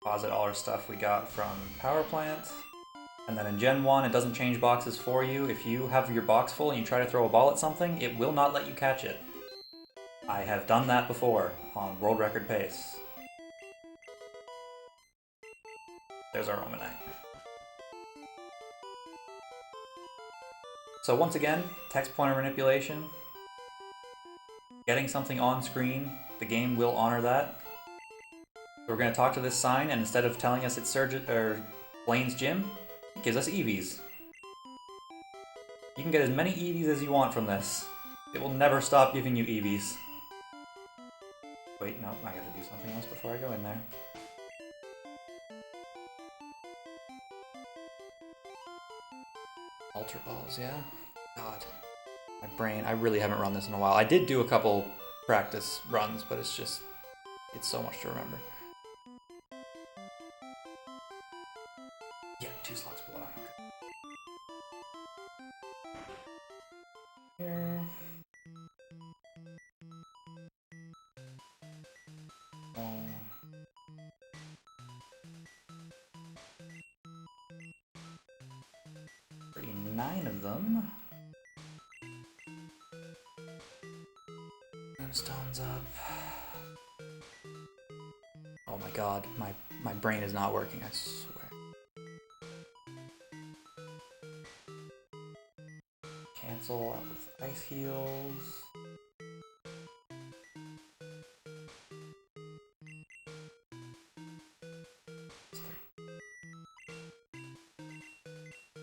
Speaker 1: Deposit all our stuff we got from Power Plant. And then in Gen 1, it doesn't change boxes for you. If you have your box full and you try to throw a ball at something, it will not let you catch it. I have done that before on world record pace. There's our Omanite. So once again, text pointer manipulation. Getting something on screen, the game will honor that. We're going to talk to this sign, and instead of telling us it's Blaine's gym, it gives us EVs. You can get as many EVs as you want from this. It will never stop giving you EVs. Wait, no, I gotta do something else before I go in there. Ultra Balls, yeah? God. My brain, I really haven't run this in a while. I did do a couple practice runs, but it's so much to remember. Yeah, 2 slots below. Okay. Here. Oh. 39 of them. Stones up. Oh my god, my brain is not working, I swear. Cancel up with Ice Heals.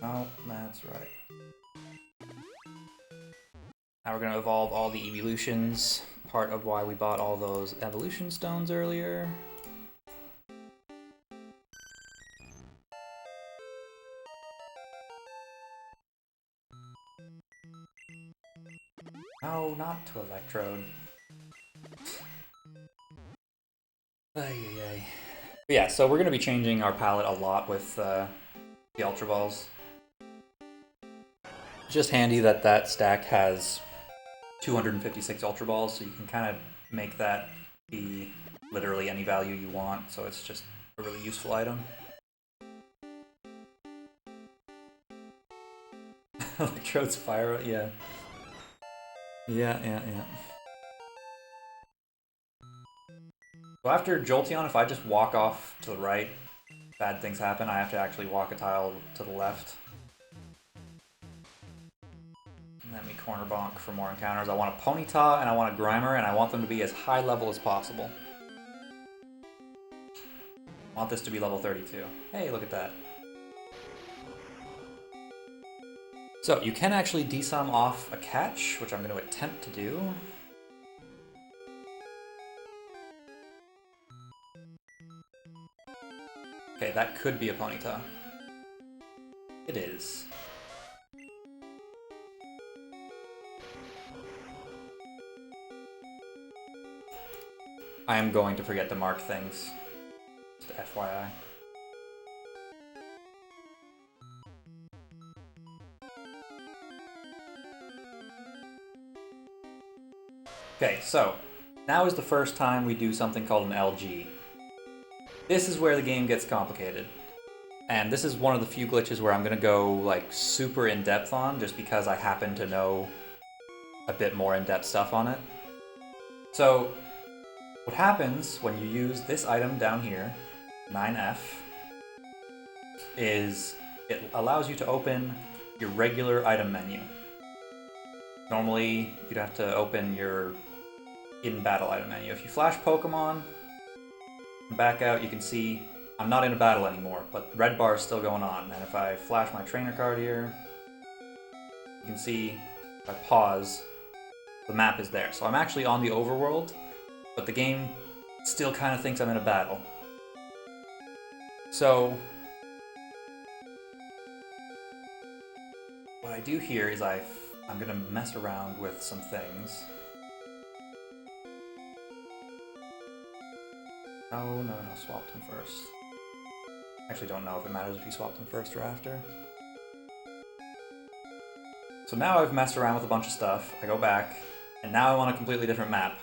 Speaker 1: Oh, that's right. Now we're going to evolve all the evolutions, part of why we bought all those evolution stones earlier. No, not to Electrode. Ay. But yeah, so we're going to be changing our palette a lot with the Ultra Balls. It's just handy that that stack has 256 Ultra Balls, so you can kind of make that be literally any value you want, so it's just a really useful item. Electrode's fire, yeah. Yeah. So after Jolteon, if I just walk off to the right, bad things happen, I have to actually walk a tile to the left. And let me corner bonk for more encounters. I want a Ponyta and I want a Grimer, and I want them to be as high level as possible. I want this to be level 32. Hey, look at that. So you can actually desum off a catch, which I'm going to attempt to do. Okay, that could be a Ponyta. It is. I am going to forget to mark things. Just FYI. Okay, so now is the first time we do something called an LG. This is where the game gets complicated. And this is one of the few glitches where I'm gonna go like super in-depth on, just because I happen to know a bit more in-depth stuff on it. So what happens when you use this item down here, 9F, is it allows you to open your regular item menu. Normally, you'd have to open your in-battle item menu. If you flash Pokemon, back out, you can see I'm not in a battle anymore, but red bar is still going on. And if I flash my trainer card here, you can see if I pause, the map is there. So I'm actually on the overworld, but the game still kind of thinks I'm in a battle. So what I do here is I'm gonna mess around with some things. No, swapped them first. Actually don't know if it matters if you swap them first or after. So now I've messed around with a bunch of stuff, I go back, and now I'm on a completely different map.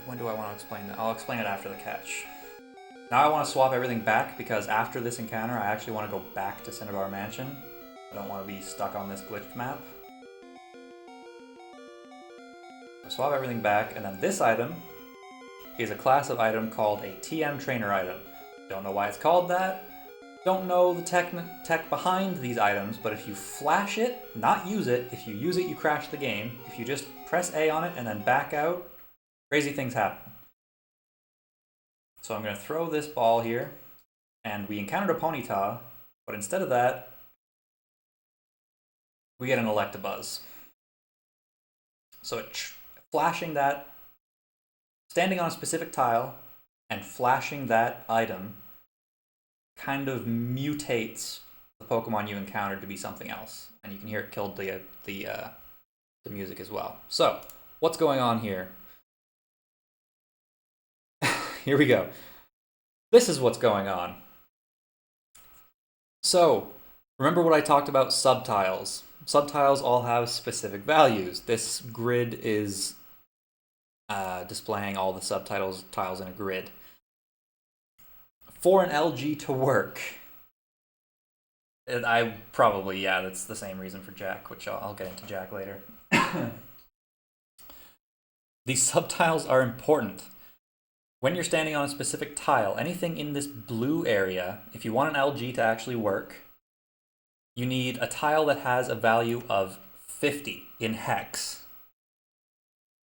Speaker 1: When do I want to explain that? I'll explain it after the catch. Now I want to swap everything back, because after this encounter I actually want to go back to Cinnabar Mansion. I don't want to be stuck on this glitched map. Swap everything back, and then this item is a class of item called a TM Trainer item. Don't know why it's called that. Don't know the tech behind these items, but if you flash it, not use it, if you use it you crash the game. If you just press A on it and then back out, crazy things happen. So I'm going to throw this ball here, and we encountered a Ponyta, but instead of that, we get an Electabuzz. So flashing that, standing on a specific tile, and flashing that item kind of mutates the Pokemon you encountered to be something else. And you can hear it killed the music as well. So, what's going on here? Here we go. This is what's going on. So, remember what I talked about subtiles. Subtiles all have specific values. This grid is displaying all the tiles in a grid. For an LG to work, that's the same reason for Jack, which I'll get into Jack later. These subtiles are important. When you're standing on a specific tile, anything in this blue area, if you want an LG to actually work, you need a tile that has a value of 50 in hex.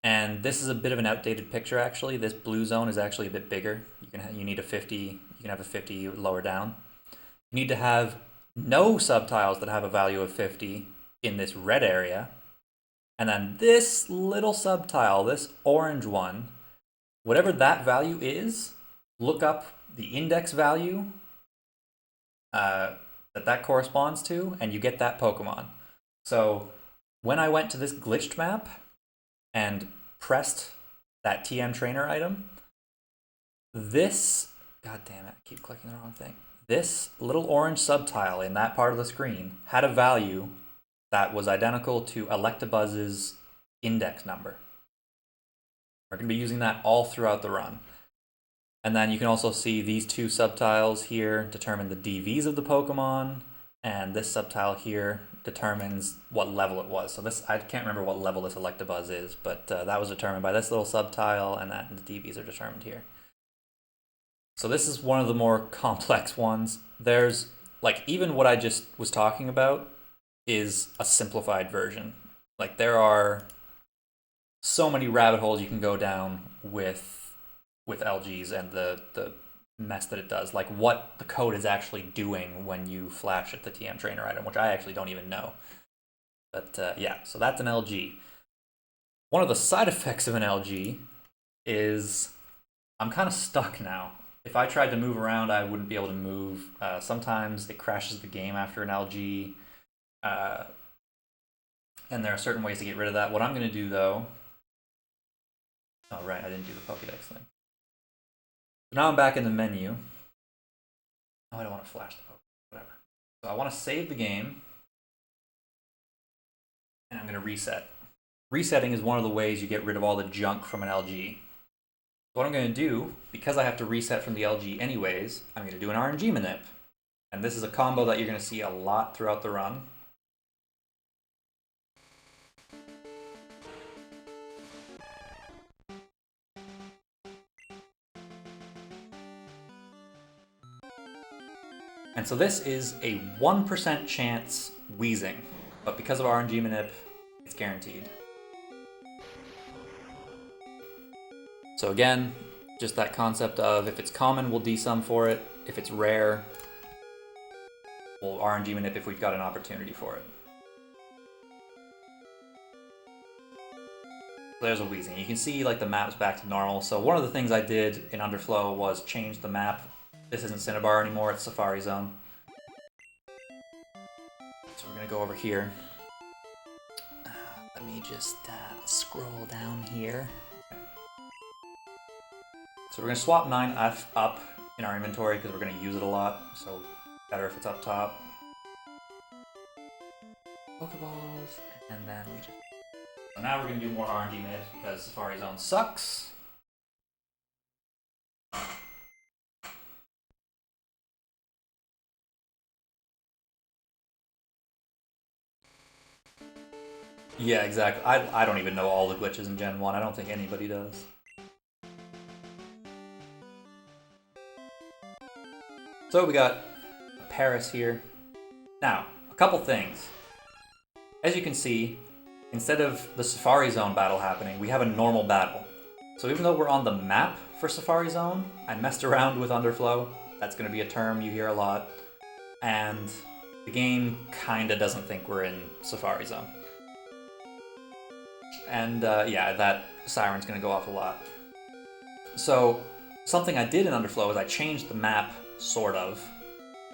Speaker 1: And this is a bit of an outdated picture, actually. This blue zone is actually a bit bigger. You need a 50. You can have a 50 lower down. You need to have no subtiles that have a value of 50 in this red area. And then this little subtile, this orange one, whatever that value is, look up the index value that corresponds to, and you get that Pokemon. So when I went to this glitched map and pressed that TM Trainer item, this, god damn it, I keep clicking the wrong thing. This little orange subtile in that part of the screen had a value that was identical to Electabuzz's index number. We're going to be using that all throughout the run. And then you can also see these two subtiles here determine the DVs of the Pokemon, and this subtile here determines what level it was. So this, I can't remember what level this Electabuzz is, but that was determined by this little subtile, and that the DBs are determined here. So this is one of the more complex ones. There's, like, even what I just was talking about is a simplified version. Like, there are so many rabbit holes you can go down with LGs and the mess that it does. Like, what the code is actually doing when you flash at the TM trainer item, which I actually don't even know. But yeah, so that's an LG. One of the side effects of an LG is I'm kind of stuck now. If I tried to move around, I wouldn't be able to move. Sometimes it crashes the game after an LG. And there are certain ways to get rid of that. What I'm going to do, though... Oh, right, I didn't do the Pokédex thing. So now I'm back in the menu. Oh, I don't want to flash the Pokédex. Whatever. So I want to save the game. And I'm going to reset. Resetting is one of the ways you get rid of all the junk from an LG. So what I'm going to do, because I have to reset from the LG anyways, I'm going to do an RNG manip. And this is a combo that you're going to see a lot throughout the run. And so this is a 1% chance wheezing, but because of RNG manip, it's guaranteed. So again, just that concept of if it's common, we'll desum for it. If it's rare, we'll RNG manip if we've got an opportunity for it. There's a wheezing. You can see like the map's back to normal. So one of the things I did in Underflow was change the map. This isn't Cinnabar anymore, it's Safari Zone. So we're gonna go over here. Let me just scroll down here. So we're gonna swap 9F up in our inventory because we're gonna use it a lot. So better if it's up top. Pokeballs, and then we just... So now we're gonna do more RNG mid because Safari Zone sucks. Yeah, exactly. I don't even know all the glitches in Gen 1. I don't think anybody does. So we got Paris here. Now, a couple things. As you can see, instead of the Safari Zone battle happening, we have a normal battle. So even though we're on the map for Safari Zone, I messed around with Underflow. That's going to be a term you hear a lot. And the game kinda doesn't think we're in Safari Zone. And yeah, that siren's gonna go off a lot. So something I did in Underflow is I changed the map, sort of.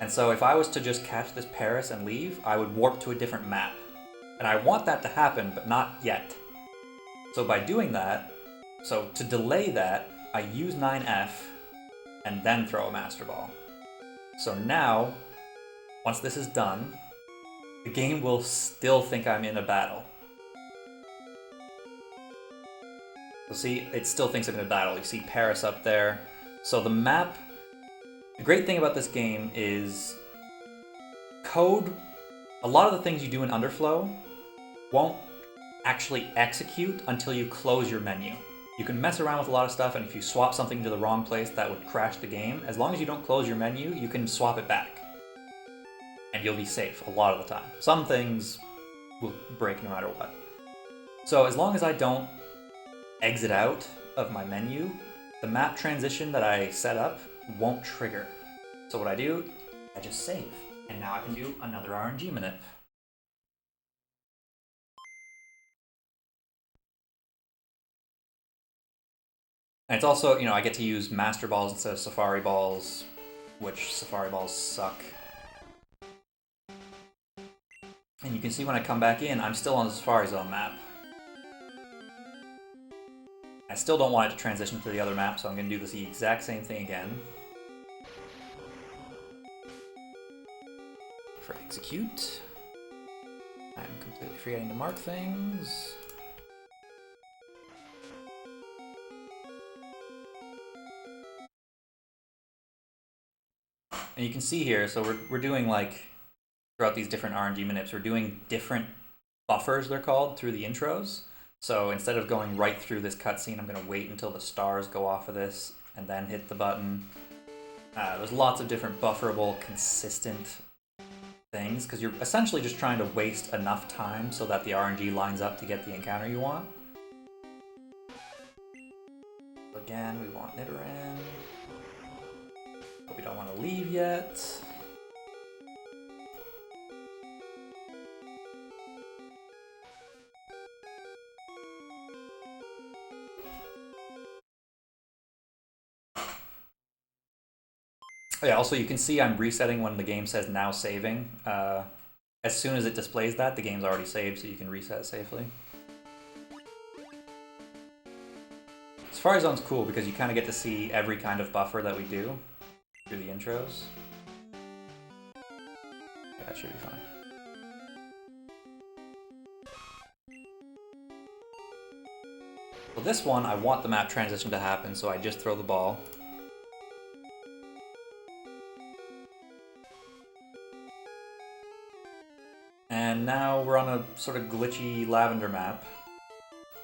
Speaker 1: And so if I was to just catch this Paris and leave, I would warp to a different map. And I want that to happen, but not yet. So by doing that, so to delay that, I use 9F and then throw a Master Ball. So now, once this is done, the game will still think I'm in a battle. So see, it still thinks I'm in a battle. You see Paris up there. So the map, the great thing about this game is code, a lot of the things you do in Underflow won't actually execute until you close your menu. You can mess around with a lot of stuff, and if you swap something to the wrong place, that would crash the game. As long as you don't close your menu, you can swap it back. And you'll be safe a lot of the time. Some things will break no matter what. So as long as I don't exit out of my menu, the map transition that I set up won't trigger. So what I do, I just save. And now I can do another RNG manip. And it's also, you know, I get to use Master Balls instead of Safari Balls, which Safari Balls suck. And you can see when I come back in, I'm still on the Safari Zone map. I still don't want it to transition to the other map, so I'm going to do the exact same thing again. For execute. I'm completely forgetting to mark things. And you can see here, so we're doing like throughout these different RNG manips, we're doing different buffers, they're called, through the intros. So instead of going right through this cutscene, I'm going to wait until the stars go off of this and then hit the button. There's lots of different bufferable, consistent things, because you're essentially just trying to waste enough time so that the RNG lines up to get the encounter you want. Again, we want Nidoran, but we don't want to leave yet. Yeah, also you can see I'm resetting when the game says now saving. As soon as it displays that, the game's already saved, so you can reset safely. Fire Zone's cool because you kind of get to see every kind of buffer that we do through the intros. Yeah, that should be fine. Well, this one, I want the map transition to happen, so I just throw the ball. And now we're on a sort of glitchy lavender map.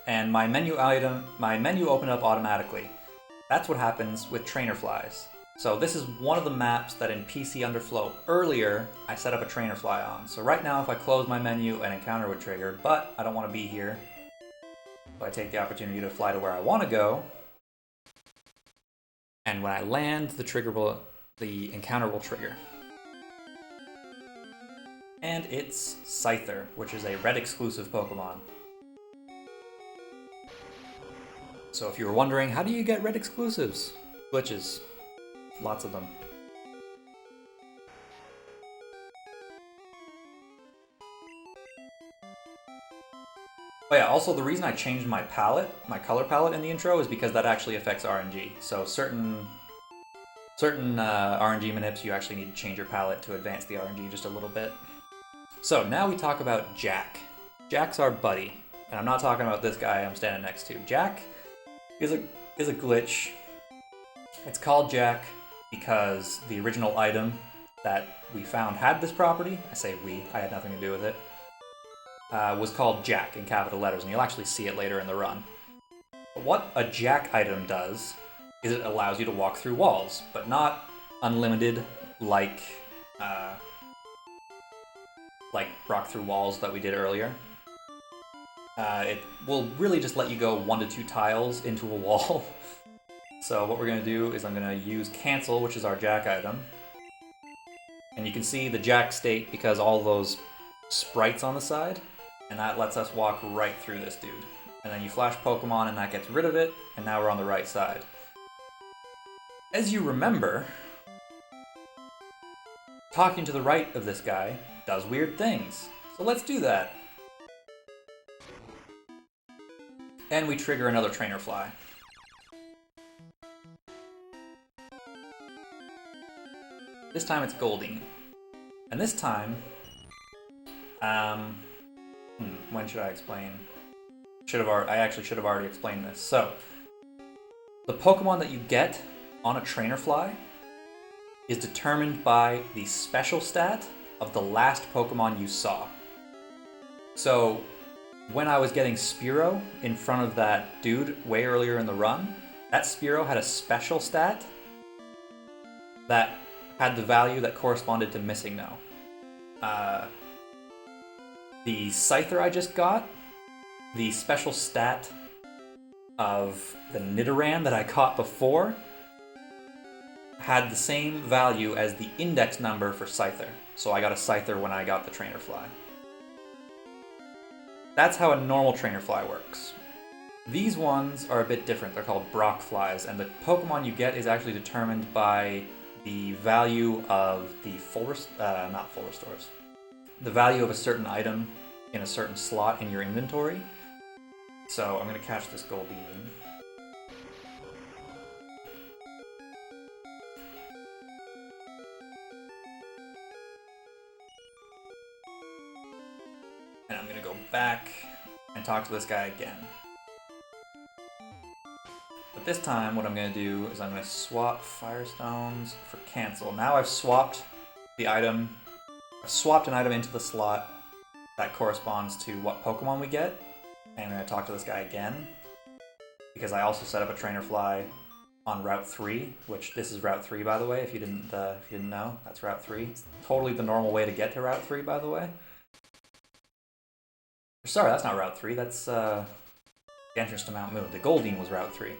Speaker 1: And my menu opened up automatically. That's what happens with trainer flies. So this is one of the maps that in PC Underflow earlier, I set up a trainer fly on. So right now, if I close my menu, an encounter would trigger, but I don't want to be here. So I take the opportunity to fly to where I want to go. And when I land, the encounter will trigger. And it's Scyther, which is a red exclusive Pokemon. So if you were wondering, how do you get red exclusives? Glitches. Lots of them. Oh yeah, also the reason I changed my palette, my color palette in the intro, is because that actually affects RNG. So certain RNG manips, you actually need to change your palette to advance the RNG just a little bit. So now we talk about Jack. Jack's our buddy, and I'm not talking about this guy I'm standing next to. Jack is a glitch. It's called Jack because the original item that we found had this property. I say we, I had nothing to do with it. Was called Jack in capital letters, and you'll actually see it later in the run. But what a Jack item does is it allows you to walk through walls, but not unlimited like rock through walls that we did earlier. It will really just let you go 1 to 2 tiles into a wall. So what we're going to do is I'm going to use Cancel, which is our Jack item. And you can see the Jack state because all those sprites on the side, and that lets us walk right through this dude. And then you flash Pokemon and that gets rid of it, and now we're on the right side. As you remember, talking to the right of this guy does weird things. So let's do that. And we trigger another trainer fly. This time it's Golding. And this time, when should I explain? I actually should have already explained this. So, the Pokemon that you get on a trainer fly is determined by the special stat of the last Pokemon you saw. So, when I was getting Spearow in front of that dude way earlier in the run, that Spearow had a special stat that had the value that corresponded to Missing No. The Scyther I just got, the special stat of the Nidoran that I caught before, had the same value as the index number for Scyther. So I got a Scyther when I got the trainer fly. That's how a normal trainer fly works. These ones are a bit different. They're called Brock flies, and the Pokemon you get is actually determined by the value of the the value of a certain item in a certain slot in your inventory. So I'm going to catch this Goldeen. And I'm going to go back and talk to this guy again. But this time, what I'm going to do is I'm going to swap Firestones for Cancel. Now I've swapped the item I've swapped an item into the slot that corresponds to what Pokemon we get. And I'm going to talk to this guy again, because I also set up a trainer fly on Route 3, which this is Route 3, by the way, if you didn't know. That's Route 3. It's totally the normal way to get to Route 3, by the way. Sorry, that's not Route 3, that's the entrance to Mount Moon. The Goldeen was Route 3.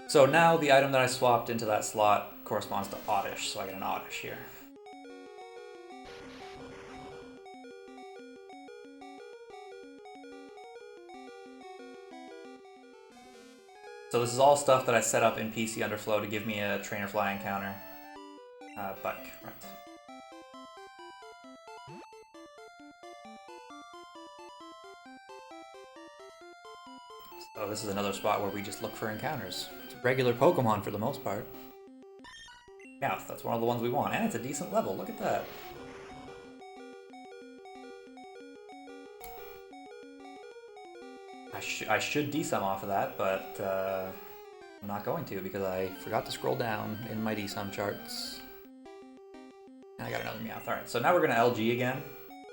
Speaker 1: So now the item that I swapped into that slot corresponds to Oddish, so I get an Oddish here. So this is all stuff that I set up in PC Underflow to give me a trainer fly encounter. Bike, right. So this is another spot where we just look for encounters. It's regular Pokemon for the most part. Yeah, that's one of the ones we want, and it's a decent level, look at that. I should desum off of that, but I'm not going to because I forgot to scroll down in my desum charts. And I got another Meowth. Alright, so now we're going to LG again,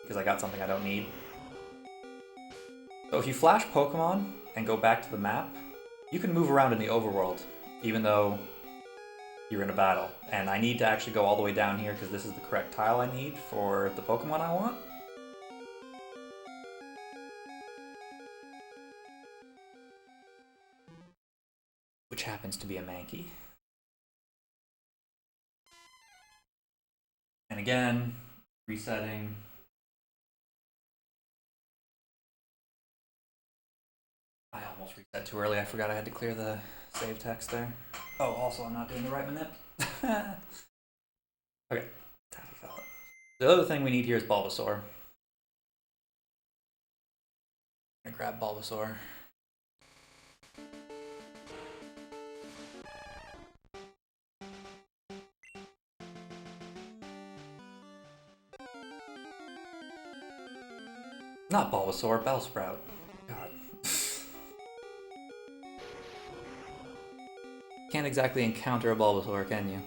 Speaker 1: because I got something I don't need. So if you flash Pokemon and go back to the map, you can move around in the overworld, even though you're in a battle. And I need to actually go all the way down here because this is the correct tile I need for the Pokemon I want. Which happens to be a Mankey. And again, resetting. I almost reset too early. I forgot I had to clear the save text there. Oh, also I'm not doing the right manip. Okay, Taffy Fella. The other thing we need here is Bulbasaur. I'm gonna grab Bulbasaur. Not Bulbasaur, Bellsprout. God. Can't exactly encounter a Bulbasaur, can you?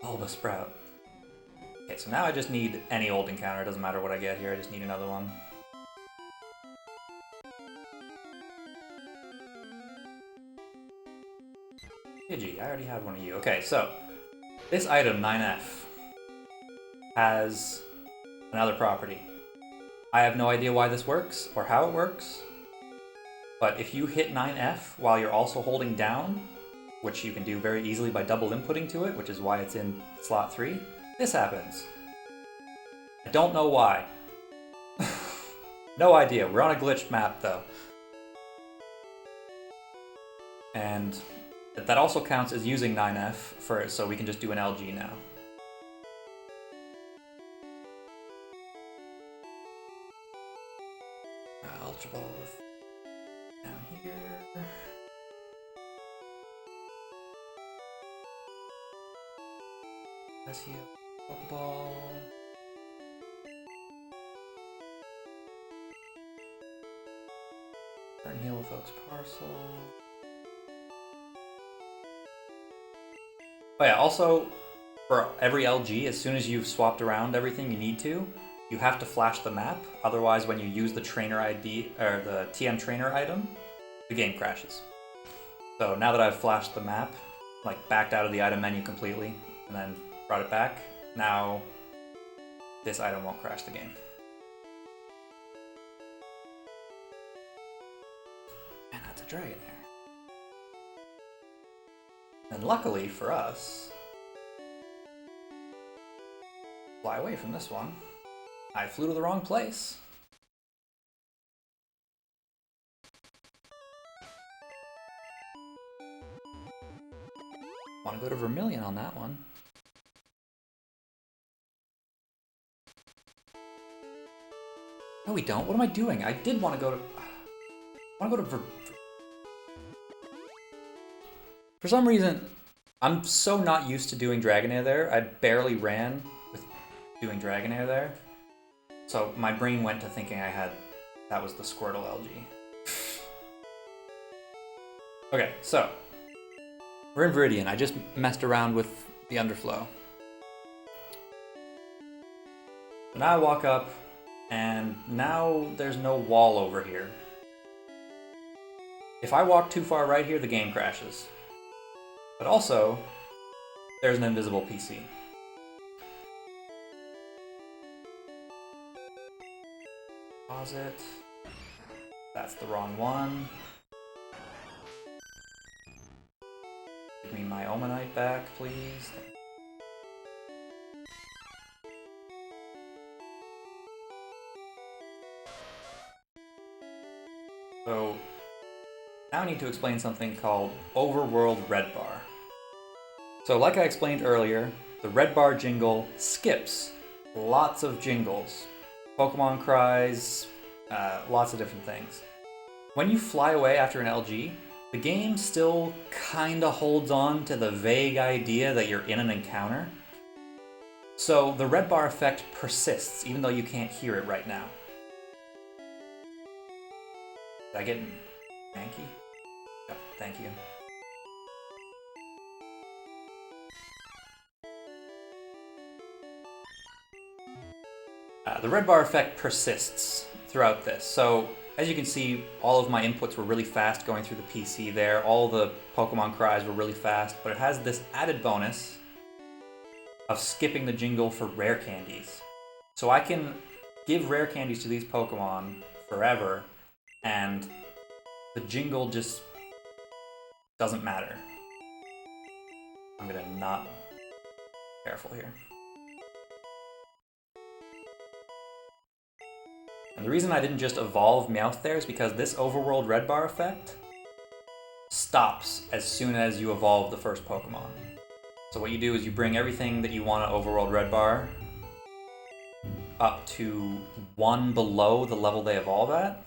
Speaker 1: Bulbasprout. Okay, so now I just need any old encounter. It doesn't matter what I get here, I just need another one. Pidgey, I already had one of you. Okay, so this item, 9F, has another property. I have no idea why this works or how it works, but if you hit 9F while you're also holding down, which you can do very easily by double inputting to it, which is why it's in slot 3, this happens. I don't know why. No idea. We're on a glitched map though. And that also counts as using 9F for, so we can just do an LG now. Ultra Ball down here. Let's see a Pokeball. Turn heal with Oak's Parcel. Oh yeah, also for every LG, as soon as you've swapped around everything you need to, you have to flash the map, otherwise when you use the trainer ID, or the TM trainer item, the game crashes. So now that I've flashed the map, like backed out of the item menu completely, and then brought it back, now this item won't crash the game. And that's a Dragonair. And luckily for us, fly away from this one. I flew to the wrong place. Want to go to Vermilion on that one. No, we don't. What am I doing? I did want to go to... I want to go to For some reason, I'm so not used to doing Dragonair there. I barely ran with doing Dragonair there. So my brain went to thinking that was the Squirtle LG. Okay, so we're in Viridian. I just messed around with the underflow. Now I walk up, and now there's no wall over here. If I walk too far right here, the game crashes. But also, there's an invisible PC. Pause it. That's the wrong one. Give me my Omanite back, please. So, now I need to explain something called Overworld Red Bar. So like I explained earlier, the red bar jingle skips lots of jingles. Pokemon cries, lots of different things. When you fly away after an LG, the game still kinda holds on to the vague idea that you're in an encounter. So the red bar effect persists even though you can't hear it right now. Did I get Yankee? Yep, thank you. The red bar effect persists throughout this. So as you can see, all of my inputs were really fast going through the PC there. All the Pokemon cries were really fast, but it has this added bonus of skipping the jingle for rare candies. So I can give rare candies to these Pokemon forever, and the jingle just doesn't matter. I'm gonna not be careful here. And the reason I didn't just evolve Meowth there is because this overworld red bar effect stops as soon as you evolve the first Pokemon. So what you do is you bring everything that you want to overworld red bar up to 1 below the level they evolve at,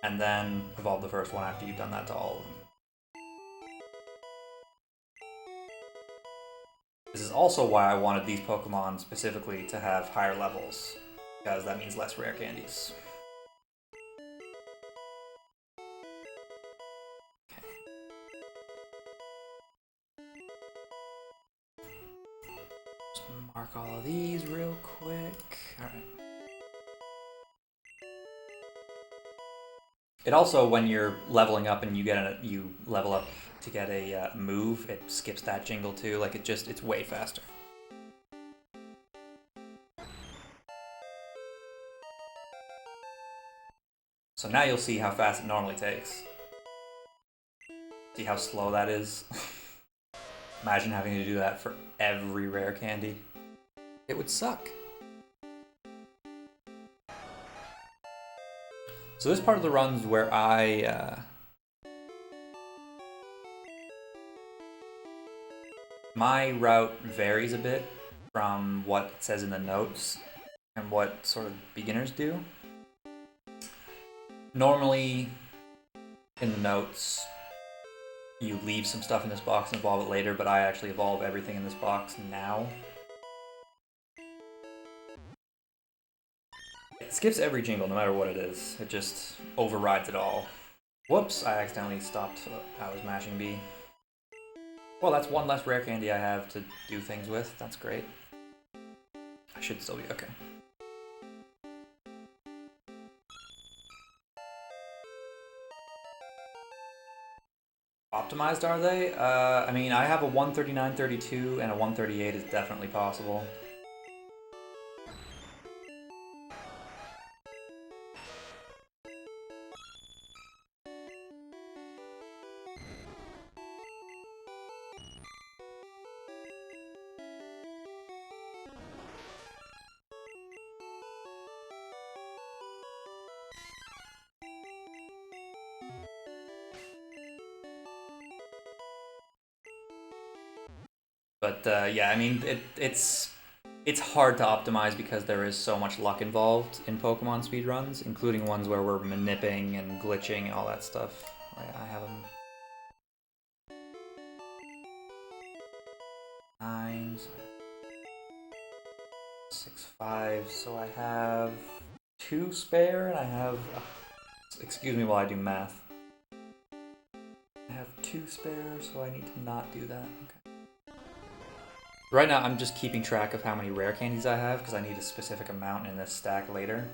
Speaker 1: and then evolve the first one after you've done that to all of them. This is also why I wanted these Pokemon specifically to have higher levels, because that means less rare candies. Okay. Just mark all of these real quick. Alright. It also, when you're leveling up and you level up to get a move, it skips that jingle too. Like it's way faster. So now you'll see how fast it normally takes. See how slow that is? Imagine having to do that for every rare candy. It would suck. So this part of the run's where my route varies a bit from what it says in the notes and what sort of beginners do. Normally, in the notes, you leave some stuff in this box and evolve it later, but I actually evolve everything in this box now. It skips every jingle, no matter what it is. It just overrides it all. Whoops, I accidentally stopped. I was mashing B. Well, that's one less rare candy I have to do things with. That's great. I should still be okay. Optimized, are they? I mean, I have a 139.32 and a 138 is definitely possible. But yeah, I mean, it's hard to optimize because there is so much luck involved in Pokemon speedruns, including ones where we're manipping and glitching and all that stuff. I have them. 9, 6, 5, so I have 2 spare, and I have... excuse me while I do math. I have 2 spare, so I need to not do that. Okay. Right now, I'm just keeping track of how many rare candies I have, because I need a specific amount in this stack later.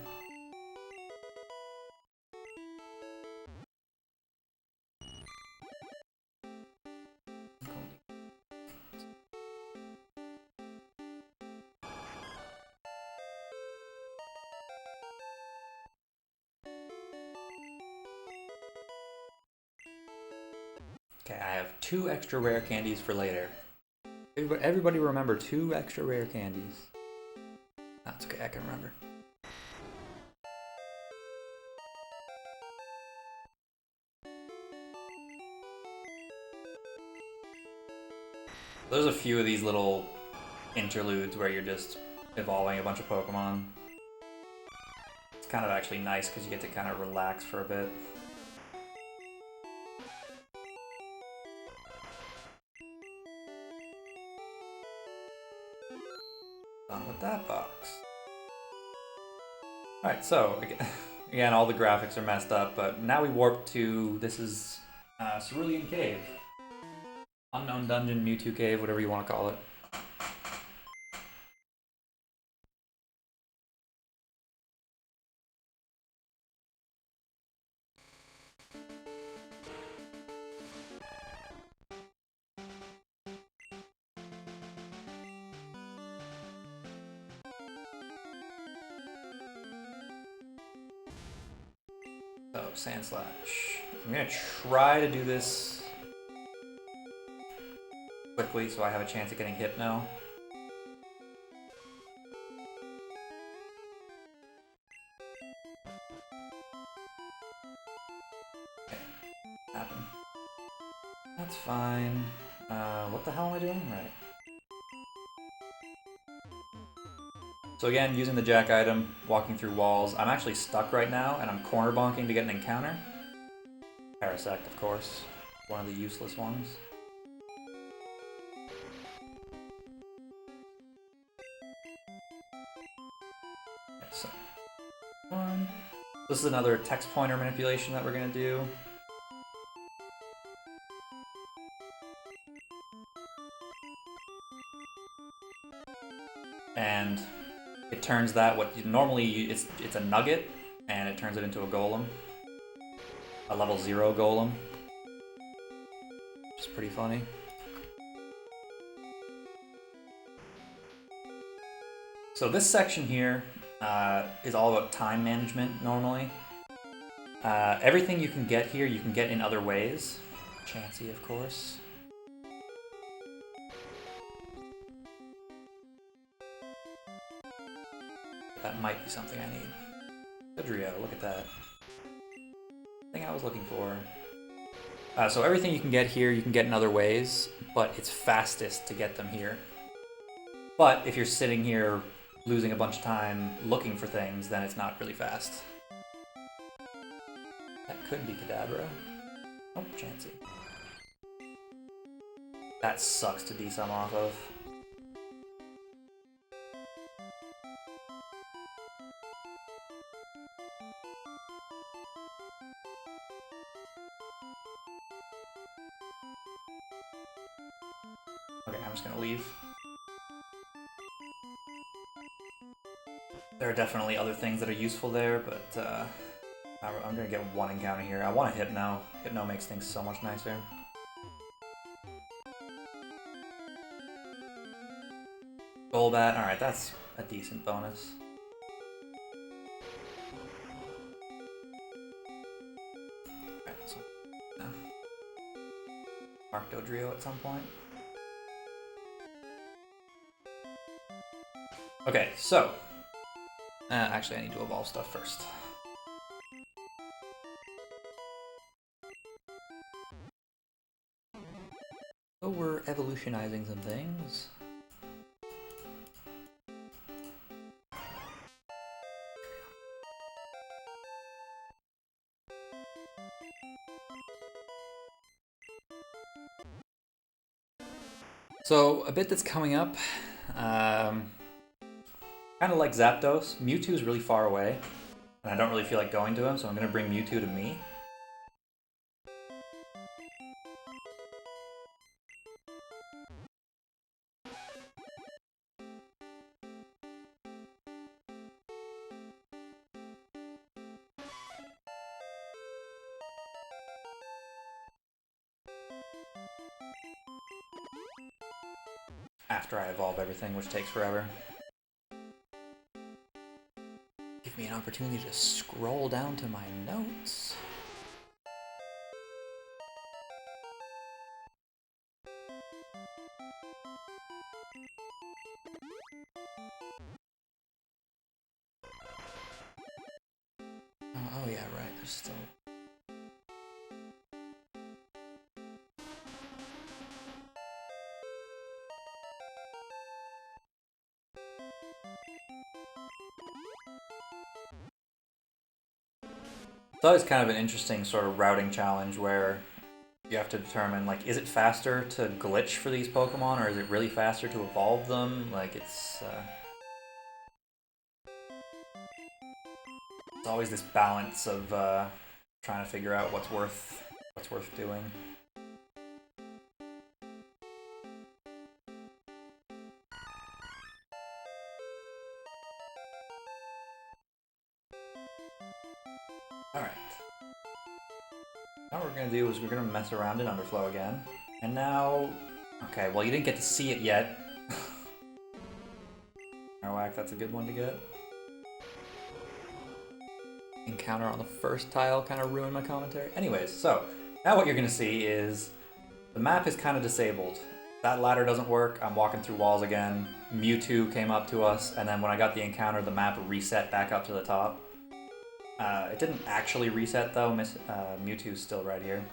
Speaker 1: Okay, I have 2 extra rare candies for later. Everybody remember 2 extra rare candies. That's okay, I can remember. There's a few of these little interludes where you're just evolving a bunch of Pokemon. It's kind of actually nice because you get to kind of relax for a bit. Done with that box. Alright, so again, all the graphics are messed up, but now we warp to, this is Cerulean Cave. Unknown Dungeon, Mewtwo Cave, whatever you want to call it. So, Sand Slash. I'm gonna try to do this quickly so I have a chance at getting Hypno. Okay, happen. That's fine. What the hell am I doing? Right. So again, using the Jack item, walking through walls. I'm actually stuck right now, and I'm corner bonking to get an encounter. Parasect, of course. One of the useless ones. Okay, so, one. This is another text pointer manipulation that we're going to do. And it turns that it's a nugget, and it turns it into a golem. A level 0 golem. Which is pretty funny. So this section here is all about time management normally. Everything you can get here, you can get in other ways. Chansey, of course. That might be something I need. Dodrio, look at that. Thing I was looking for. So everything you can get here, you can get in other ways, but it's fastest to get them here. But if you're sitting here losing a bunch of time looking for things, then it's not really fast. That could be Kadabra. Oh, Chansey. That sucks to desum off of. Okay, I'm just gonna leave. There are definitely other things that are useful there, but I'm gonna get one encounter here. I want a Hypno. Hypno makes things so much nicer. Golbat, alright, that's a decent bonus. Alright, so Mark Dodrio at some point. Okay, so actually I need to evolve stuff first. So we're evolutionizing some things. So a bit that's coming up, kind of like Zapdos, Mewtwo is really far away, and I don't really feel like going to him, so I'm going to bring Mewtwo to me. after I evolve everything, which takes forever. Give me an opportunity to scroll down to my notes. Oh yeah, right, there's still... It's always kind of an interesting sort of routing challenge where you have to determine, like, is it faster to glitch for these Pokemon, or is it really faster to evolve them? Like, it's always this balance of trying to figure out what's worth doing. Alright. Now what we're going to do is we're going to mess around in Underflow again. And now... Okay, well you didn't get to see it yet. Marowak, that's a good one to get. Encounter on the first tile kind of ruined my commentary. Anyways, so now what you're going to see is the map is kind of disabled. That ladder doesn't work, I'm walking through walls again. Mewtwo came up to us, and then when I got the encounter, the map reset back up to the top. It didn't actually reset though, Mewtwo's still right here.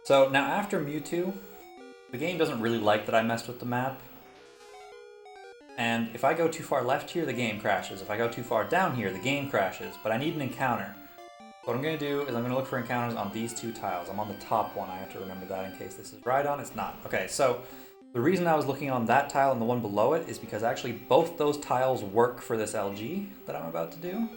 Speaker 1: So now after Mewtwo, the game doesn't really like that I messed with the map. And if I go too far left here, the game crashes. If I go too far down here, the game crashes. But I need an encounter. What I'm going to do is I'm going to look for encounters on these two tiles. I'm on the top one, I have to remember that in case this is right on, it's not. Okay, so the reason I was looking on that tile and the one below it is because actually both those tiles work for this LG that I'm about to do.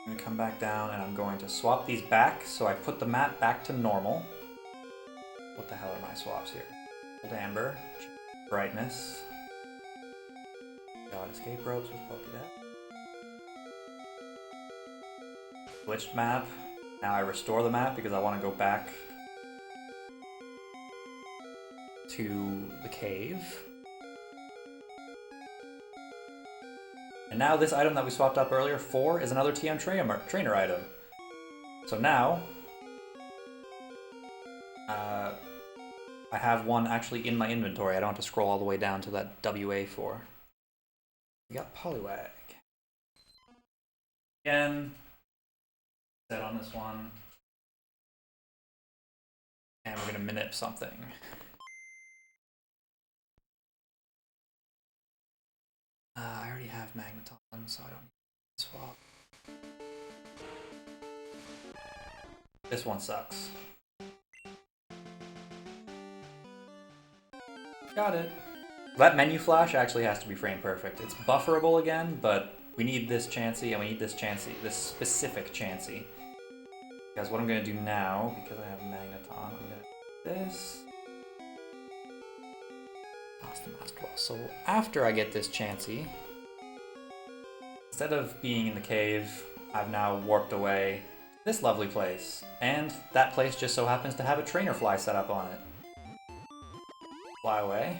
Speaker 1: I'm going to come back down and I'm going to swap these back, so I put the map back to normal. What the hell are my swaps here? Old Amber, brightness. Escape ropes with Pokédex. Glitched map. Now I restore the map because I want to go back to the cave. And now this item that we swapped up earlier, 4, is another TM trainer item. So now I have one actually in my inventory. I don't have to scroll all the way down to that WA4. We got Poliwag. Again, set on this one. And we're going to minip something. I already have Magneton, so I don't need to swap. This one sucks. Got it. That menu flash actually has to be frame perfect. It's bufferable again, but we need this Chansey and we need this Chansey, this specific Chansey. Because what I'm going to do now, because I have Magneton, I'm going to do this. Toss the Master Ball. So after I get this Chansey, instead of being in the cave, I've now warped away to this lovely place. And that place just so happens to have a trainer fly set up on it. Fly away.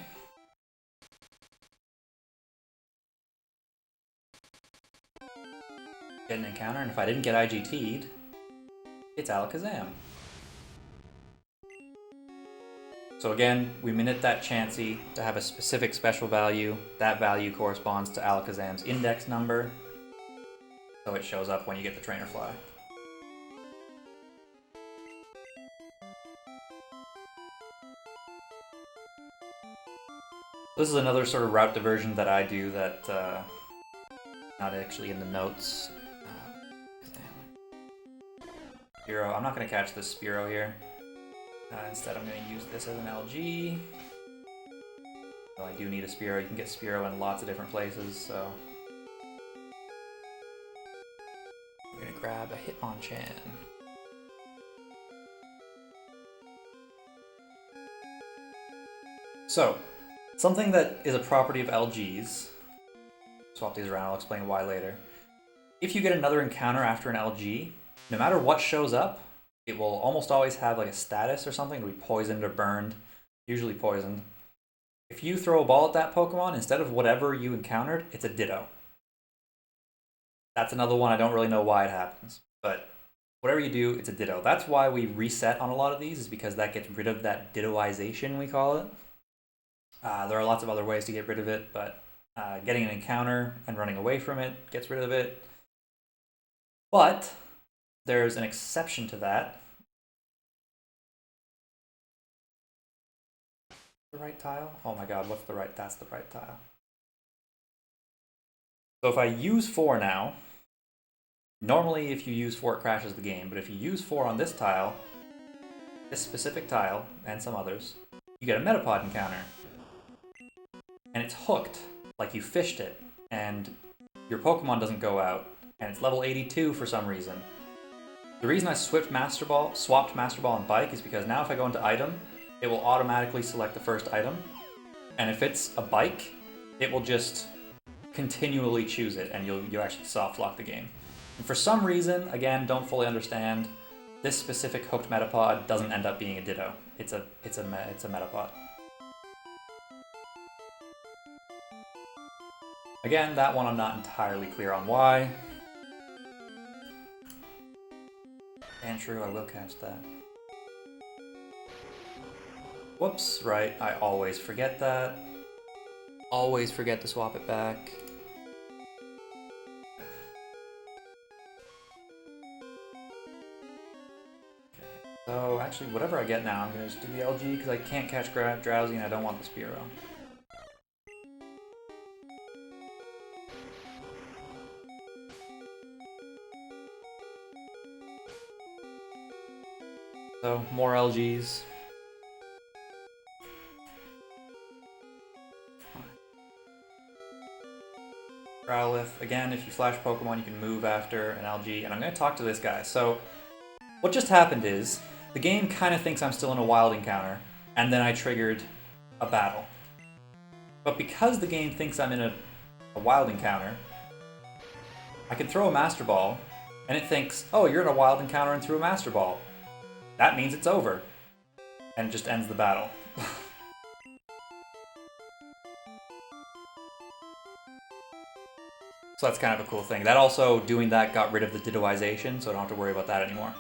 Speaker 1: Get an encounter, and if I didn't get IGT'd, it's Alakazam. So again, we minute that Chansey to have a specific special value. That value corresponds to Alakazam's index number, so it shows up when you get the trainer fly. This is another sort of route diversion that I do that not actually in the notes. Spearow. I'm not going to catch this Spearow here. Instead, I'm going to use this as an LG. Well, I do need a Spearow. You can get Spearow in lots of different places, so... I'm going to grab a Hitmonchan. So, something that is a property of LGs, swap these around, I'll explain why later. If you get another encounter after an LG, no matter what shows up, it will almost always have like a status or something. It'll be poisoned or burned, usually poisoned. If you throw a ball at that Pokemon, instead of whatever you encountered, it's a Ditto. That's another one, I don't really know why it happens, but whatever you do, it's a Ditto. That's why we reset on a lot of these, is because that gets rid of that Dittoization, we call it. There are lots of other ways to get rid of it, but getting an encounter and running away from it gets rid of it. But there's an exception to that. The right tile? Oh my god, what's the right? That's the right tile. So if I use 4 now, normally if you use 4 it crashes the game, but if you use 4 on this tile, this specific tile, and some others, you get a Metapod encounter. And it's hooked, like you fished it, and your Pokemon doesn't go out, and it's level 82 for some reason. The reason I swapped Master Ball and Bike is because now if I go into item, it will automatically select the first item, and if it's a Bike, it will just continually choose it, and you actually soft lock the game. And for some reason, again, don't fully understand, this specific hooked Metapod doesn't end up being a Ditto. It's a Metapod. Again, that one I'm not entirely clear on why. And true, I will catch that. Whoops, right, I always forget that. Always forget to swap it back. So actually, whatever I get now, I'm going to just do the LG because I can't catch Drowsy and I don't want the Spearow. So, more LGs. Growlithe. Again, if you flash Pokemon, you can move after an LG, and I'm going to talk to this guy. So, what just happened is, the game kind of thinks I'm still in a wild encounter, and then I triggered a battle. But because the game thinks I'm in a wild encounter, I can throw a Master Ball, and it thinks, oh, you're in a wild encounter and threw a Master Ball. That means it's over. And it just ends the battle. So that's kind of a cool thing. That also, doing that got rid of the Dittoization, so I don't have to worry about that anymore.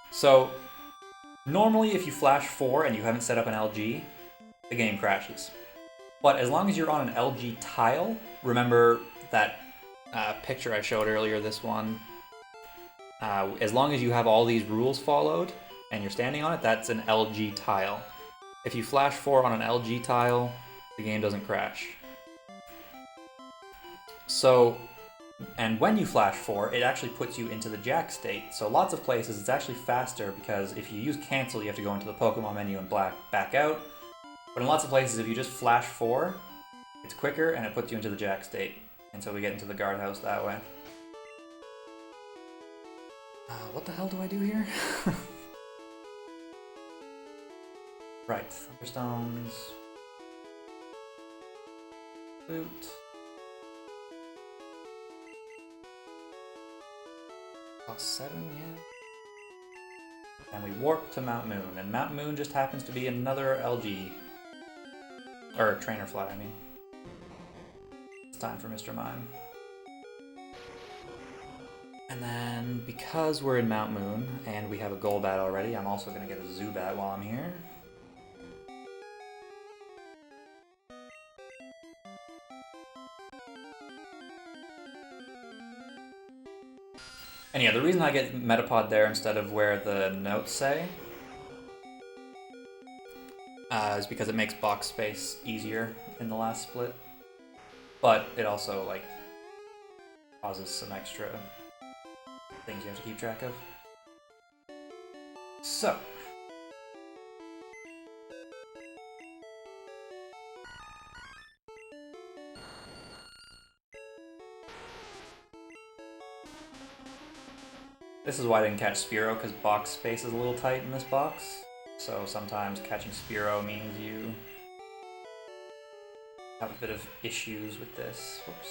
Speaker 1: So, normally if you flash 4 and you haven't set up an LG, the game crashes. But as long as you're on an LG tile, remember that picture I showed earlier, this one, as long as you have all these rules followed, and you're standing on it, that's an LG tile. If you flash 4 on an LG tile, the game doesn't crash. So, and when you flash 4, it actually puts you into the Jack state. So lots of places it's actually faster because if you use cancel, you have to go into the Pokemon menu and back out. But in lots of places, if you just flash 4, it's quicker and it puts you into the Jack state. And so we get into the guardhouse that way. What the hell do I do here? Right, Thunderstones. Boot. Cost 7, yeah. And we warp to Mount Moon, and Mount Moon just happens to be another LG. Or Trainer Fly, I mean. It's time for Mr. Mime. And then, because we're in Mount Moon, and we have a Golbat already, I'm also going to get a Zubat while I'm here. And yeah, the reason I get Metapod there instead of where the notes say is because it makes box space easier in the last split. But it also, like, causes some extra things you have to keep track of. So. This is why I didn't catch Spearow, because box space is a little tight in this box. So sometimes catching Spearow means you have a bit of issues with this. Whoops.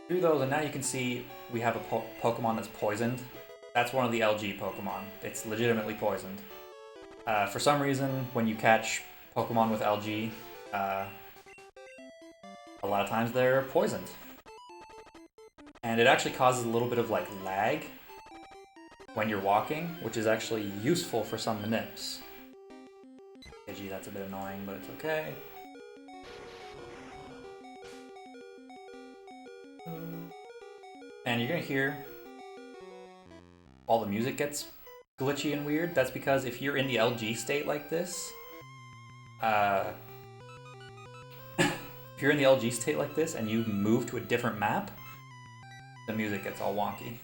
Speaker 1: Through those, and now you can see we have a Pokemon that's poisoned. That's one of the LG Pokemon. It's legitimately poisoned. For some reason, when you catch Pokemon with LG, a lot of times they're poisoned. And it actually causes a little bit of like lag when you're walking, which is actually useful for some manips. Okay, gee, that's a bit annoying, but it's okay. And you're gonna hear all the music gets glitchy and weird. That's because if you're in the LG state like this, if you're in the LG state like this and you move to a different map, the music gets all wonky.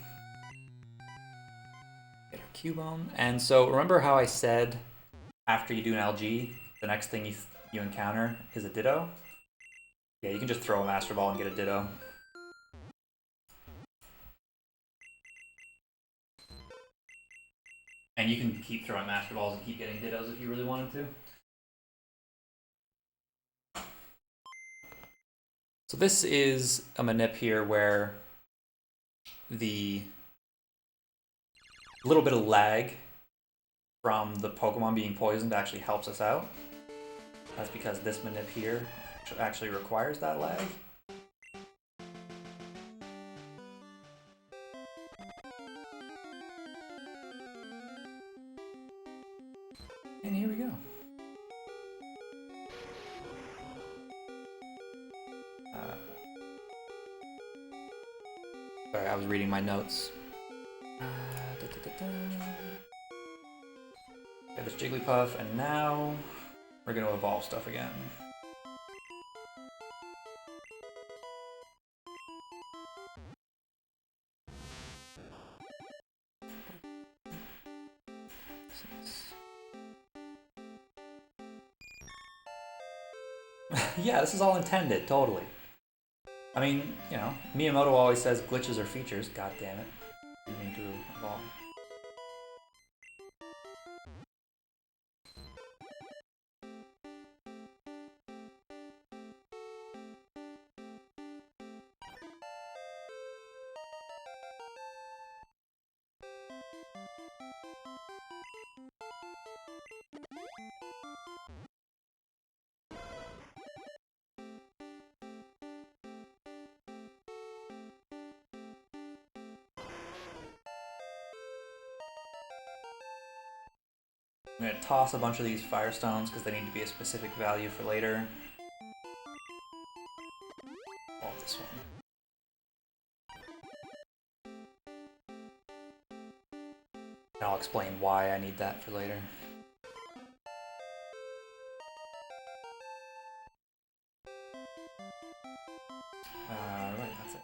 Speaker 1: Get our Cubone. And so remember how I said after you do an LG, the next thing you encounter is a Ditto? Yeah, you can just throw a Master Ball and get a Ditto. And you can keep throwing Master Balls and keep getting Dittos if you really wanted to. So this is a manip here where the little bit of lag from the Pokemon being poisoned actually helps us out. That's because this manip here actually requires that lag. And here we go. Sorry, I was reading my notes. Got this Jigglypuff, and now we're gonna evolve stuff again. Yeah, this is all intended, totally. I mean, you know, Miyamoto always says glitches are features. God damn it. Didn't mean to evolve. I'm gonna toss a bunch of these Firestones because they need to be a specific value for later. All this one. And I'll explain why I need that for later. Right, that's it.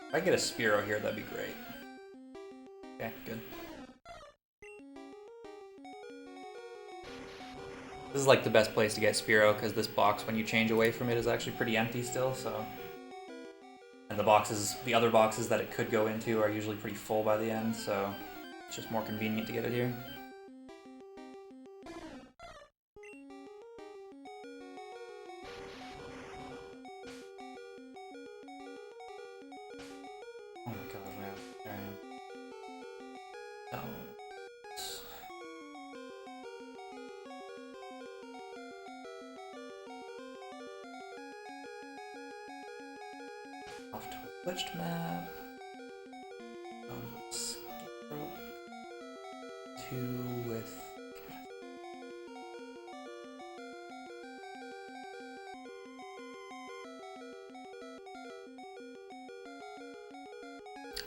Speaker 1: If I get a Spearow here, that'd be great. Okay, good. This is like the best place to get Spearow because this box, when you change away from it, is actually pretty empty still, so... And the other boxes that it could go into are usually pretty full by the end, so it's just more convenient to get it here. Oh my god, man. There I am. Off to a glitched map. 2 with...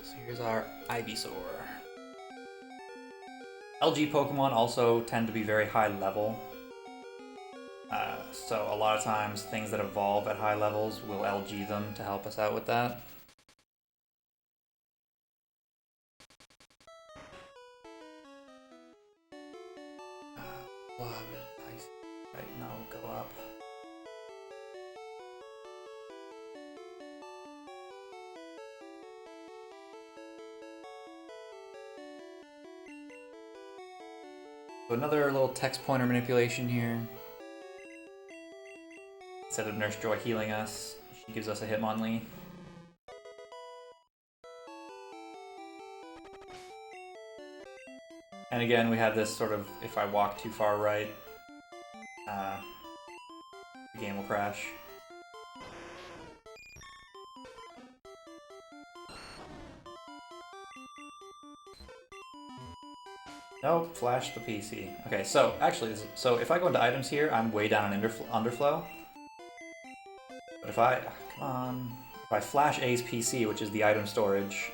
Speaker 1: So here's our Ivysaur. LG Pokemon also tend to be very high level. So a lot of times things that evolve at high levels will LG them to help us out with that. Right now go up. So another little text pointer manipulation here. Instead of Nurse Joy healing us, she gives us a Hitmonlee. And again, we have this sort of, if I walk too far right, the game will crash. Nope, flash the PC. Okay, so actually, so if I go into items here, I'm way down in underflow. But if I, come on, if I flash A's PC, which is the item storage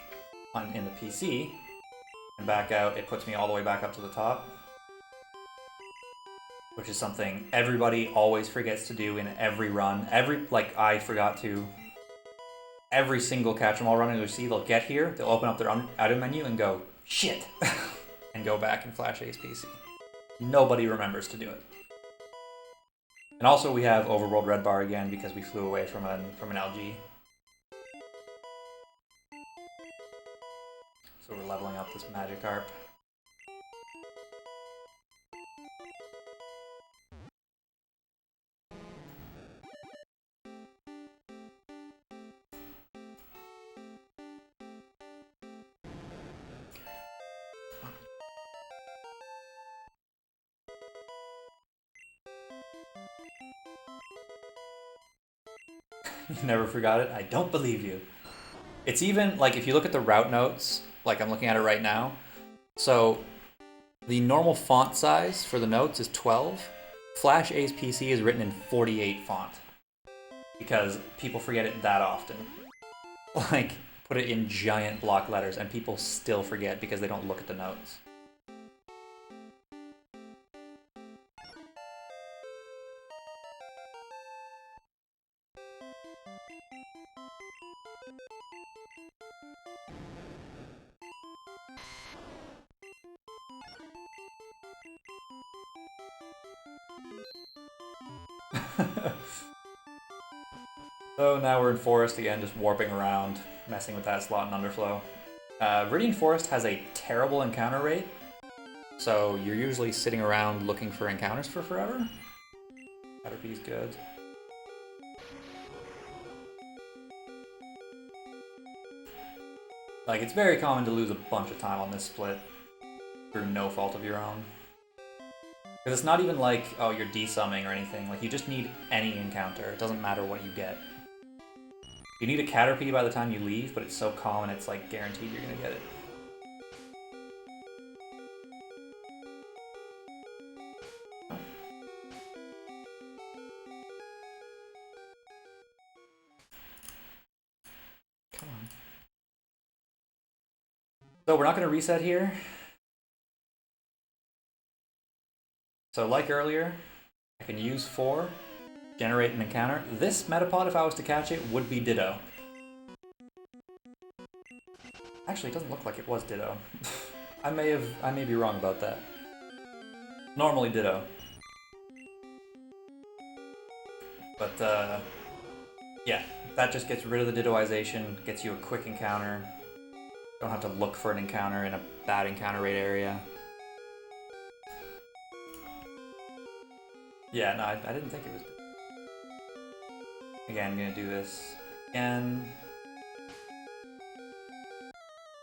Speaker 1: in the PC, and back out, it puts me all the way back up to the top. Which is something everybody always forgets to do in every run. Like I forgot to. Every single catch 'em all run in see, they'll get here, they'll open up their item menu and go, shit! And go back and flash A's PC. Nobody remembers to do it. And also we have Overworld Red Bar again because we flew away from an LG. So we're leveling up this Magikarp. You never forgot it? I don't believe you. It's even, like, if you look at the route notes, like I'm looking at it right now, so the normal font size for the notes is 12. Flash A's PC is written in 48 font. Because people forget it that often. Like, put it in giant block letters and people still forget because they don't look at the notes. So now we're in Forest again, just warping around, messing with that slot in Underflow. Viridian Forest has a terrible encounter rate, so you're usually sitting around looking for encounters for forever. Caterpie's good. Like, it's very common to lose a bunch of time on this split through no fault of your own. Because it's not even like, oh, you're desumming or anything. Like, you just need any encounter. It doesn't matter what you get. You need a Caterpie by the time you leave, but it's so common it's like guaranteed you're gonna get it. Come on. So we're not gonna reset here. So like earlier, I can use 4, generate an encounter. This Metapod, if I was to catch it, would be Ditto. Actually, it doesn't look like it was Ditto. I may be wrong about that. Normally Ditto. But yeah, that just gets rid of the Dittoization, gets you a quick encounter. Don't have to look for an encounter in a bad encounter rate area. Yeah, no, I didn't think it was. Again, I'm gonna do this again.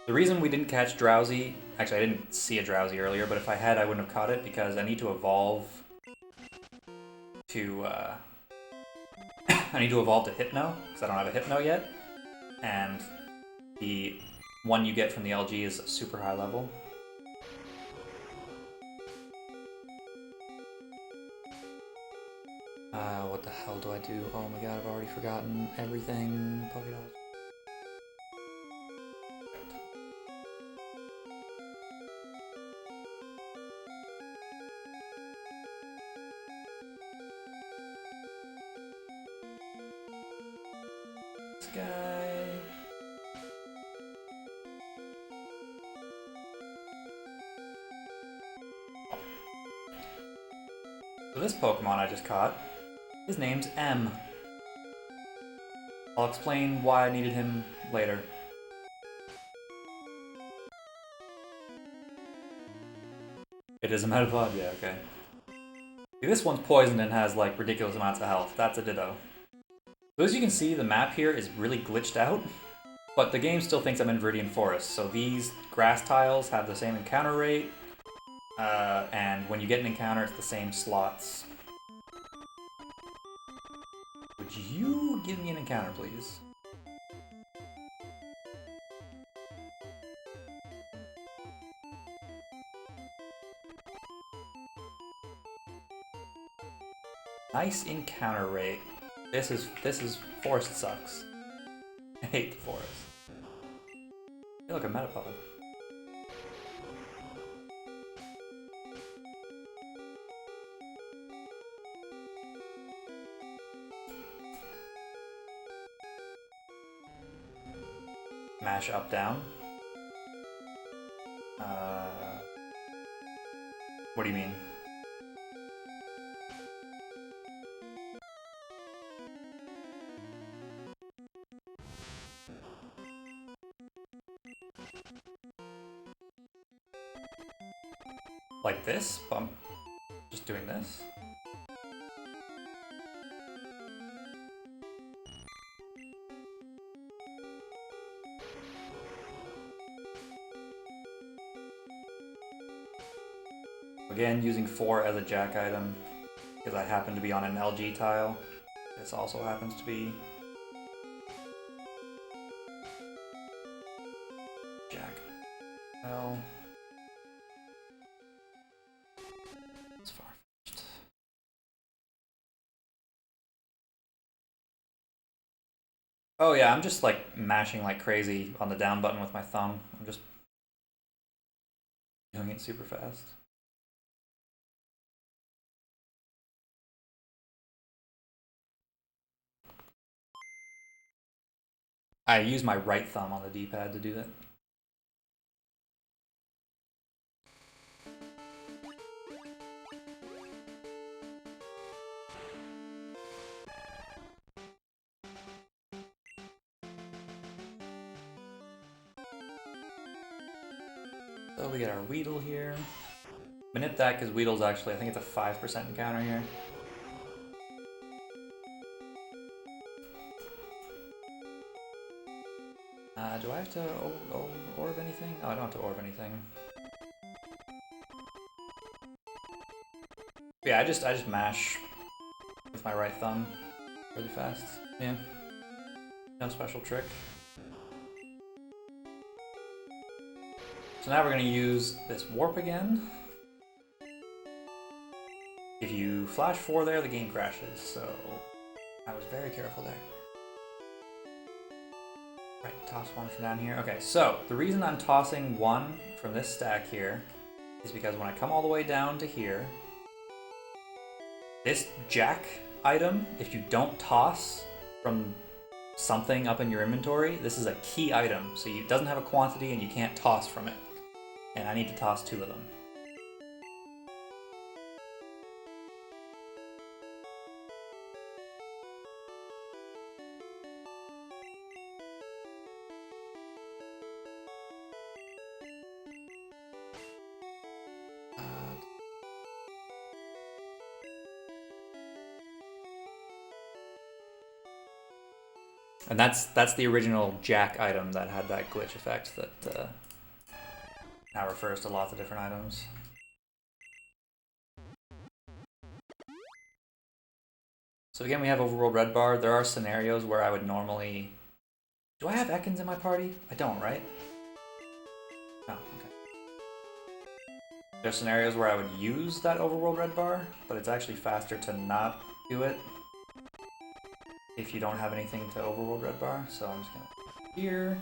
Speaker 1: The reason we didn't catch Drowsy, actually I didn't see a Drowsy earlier, but if I had I wouldn't have caught it because I need to evolve to, I need to evolve to Hypno, because I don't have a Hypno yet. And the one you get from the LG is a super high level. What the hell do I do? Oh my god, I've already forgotten everything. Pokédolls. This guy. So this Pokemon I just caught, his name's M. I'll explain why I needed him later. It is a Metapod? Yeah, okay. See, this one's poisoned and has like ridiculous amounts of health. That's a Ditto. So as you can see, the map here is really glitched out, but the game still thinks I'm in Viridian Forest. So these grass tiles have the same encounter rate, and when you get an encounter, it's the same slots. Would you give me an encounter, please? Nice encounter rate. This is forest sucks. I hate the forest. I feel like a Metapod. Mash up down. What do you mean? Like this? I'm just doing this. Again, using 4 as a jack item, because I happen to be on an LG tile. This also happens to be jack. Well, it's far first. Oh yeah, I'm just like mashing like crazy on the down button with my thumb. I'm just doing it super fast. I use my right thumb on the D-pad to do that. So we get our Weedle here. Manip that because Weedle's actually, I think it's a 5% encounter here. Do I have to orb anything? Oh, I don't have to orb anything. Yeah, I just mash with my right thumb really fast. Yeah. No special trick. So now we're going to use this warp again. If you flash 4 there, the game crashes, so I was very careful there. Right, toss 1 from down here. Okay, so the reason I'm tossing 1 from this stack here is because when I come all the way down to here, this jack item, if you don't toss from something up in your inventory, this is a key item, so it doesn't have a quantity and you can't toss from it. And I need to toss 2 of them. And that's the original jack item that had that glitch effect that now refers to lots of different items. So again, we have overworld red bar. There are scenarios where I would normally... Do I have Ekans in my party? I don't, right? Oh, okay. There's scenarios where I would use that overworld red bar, but it's actually faster to not do it if you don't have anything to overworld red bar. So I'm just gonna here.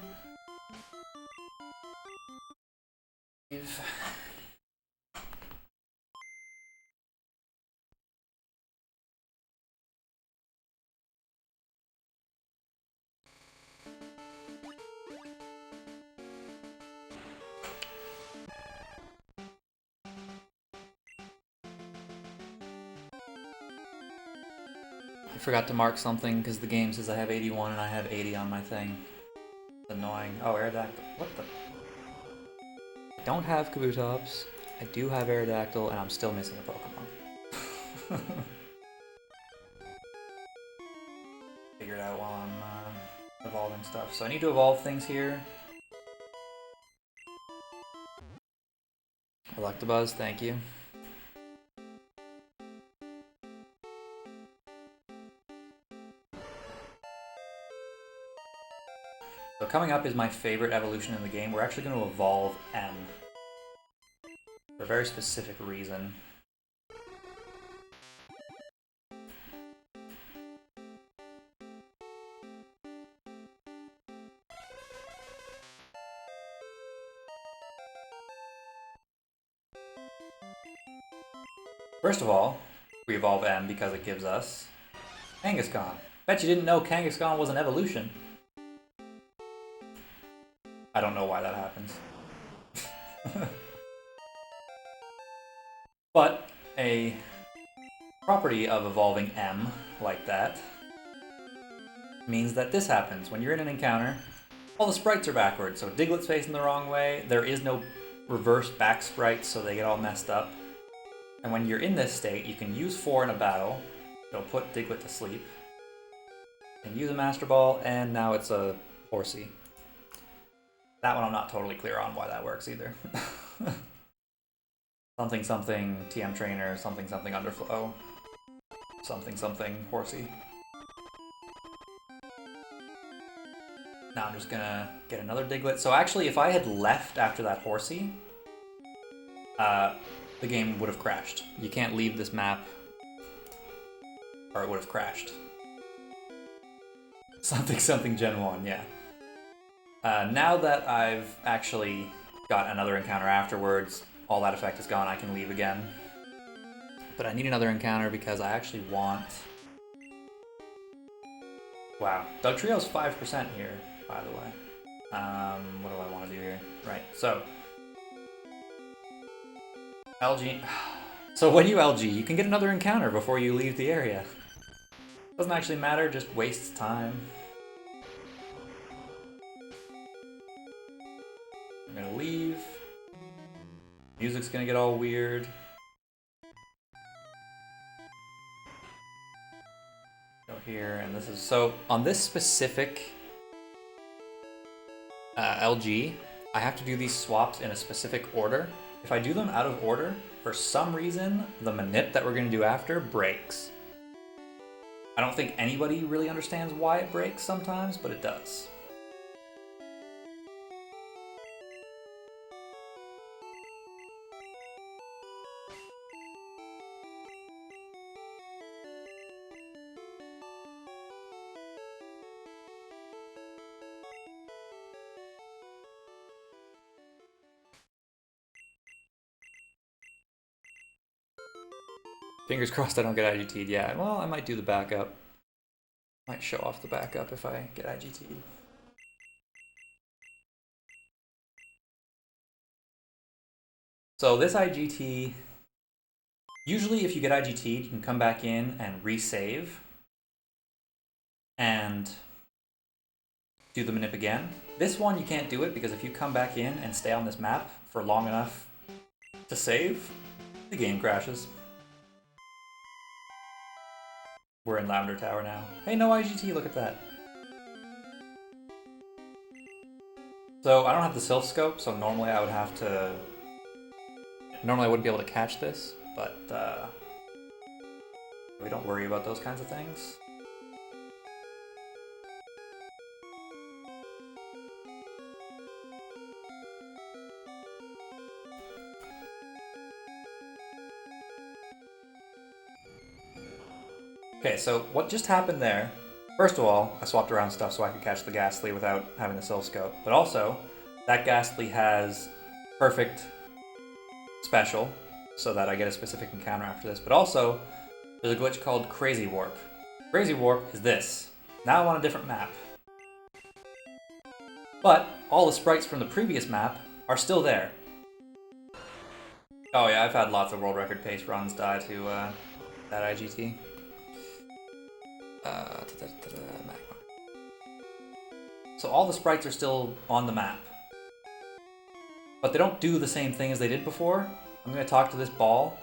Speaker 1: I forgot to mark something because the game says I have 81 and I have 80 on my thing. It's annoying. Oh, Aerodactyl. What the? I don't have Kabutops. I do have Aerodactyl, and I'm still missing a Pokemon. Figured out while I'm evolving stuff. So I need to evolve things here. Electabuzz, thank you. So coming up is my favorite evolution in the game. We're actually going to evolve M. For a very specific reason. First of all, we evolve M because it gives us Kangaskhan. Bet you didn't know Kangaskhan was an evolution. I don't know why that happens. But a property of evolving M like that means that this happens. When you're in an encounter, all the sprites are backwards. So Diglett's facing the wrong way. There is no reverse back sprites, so they get all messed up. And when you're in this state, you can use 4 in a battle. It'll put Diglett to sleep. And use a Master Ball, and now it's a Horsey. That one I'm not totally clear on why that works either. Something something TM Trainer, something something Underflow, something something Horsey. Now I'm just gonna get another Diglett. So actually, if I had left after that Horsey, the game would have crashed. You can't leave this map, or it would have crashed. Something something Gen 1, yeah. Now that I've actually got another encounter afterwards, all that effect is gone, I can leave again. But I need another encounter because I actually want... Wow, Dugtrio's 5% here, by the way. What do I want to do here? Right, so... LG... So when you LG, you can get another encounter before you leave the area. Doesn't actually matter, just wastes time. I'm gonna leave. Music's gonna get all weird. Go here, and this is... So, on this specific LG, I have to do these swaps in a specific order. If I do them out of order, for some reason, the manip that we're gonna do after breaks. I don't think anybody really understands why it breaks sometimes, but it does. Fingers crossed I don't get IGT'd. Yeah, well, I might do the backup. Might show off the backup if I get IGT'd. So this IGT, usually if you get IGT'd, you can come back in and resave and do the manip again. This one, you can't do it because if you come back in and stay on this map for long enough to save, the game crashes. We're in Lavender Tower now. Hey, no IGT, look at that. So I don't have the Sylph Scope, so normally I would have to... Normally I wouldn't be able to catch this, but we don't worry about those kinds of things. Okay, so what just happened there, first of all, I swapped around stuff so I could catch the Ghastly without having the Sylph Scope, but also, that Ghastly has perfect special, so that I get a specific encounter after this, but also, there's a glitch called Crazy Warp. Crazy Warp is this. Now I'm on a different map. But, all the sprites from the previous map are still there. Oh yeah, I've had lots of world record pace runs die to that IGT. So all the sprites are still on the map. But they don't do the same thing as they did before. I'm gonna talk to this ball.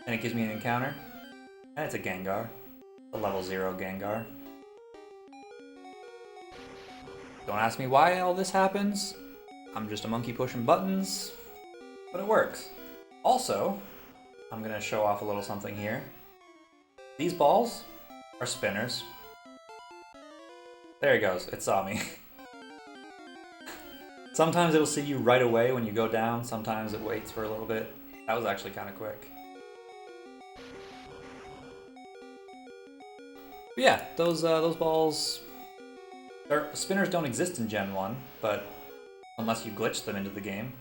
Speaker 1: And it gives me an encounter. And it's a Gengar. A level 0 Gengar. Don't ask me why all this happens. I'm just a monkey pushing buttons. But it works. Also, I'm gonna show off a little something here. These balls are spinners. There he goes, it saw me. Sometimes it'll see you right away when you go down, sometimes it waits for a little bit. That was actually kind of quick. But yeah, those balls... Spinners don't exist in Gen 1, but unless you glitch them into the game.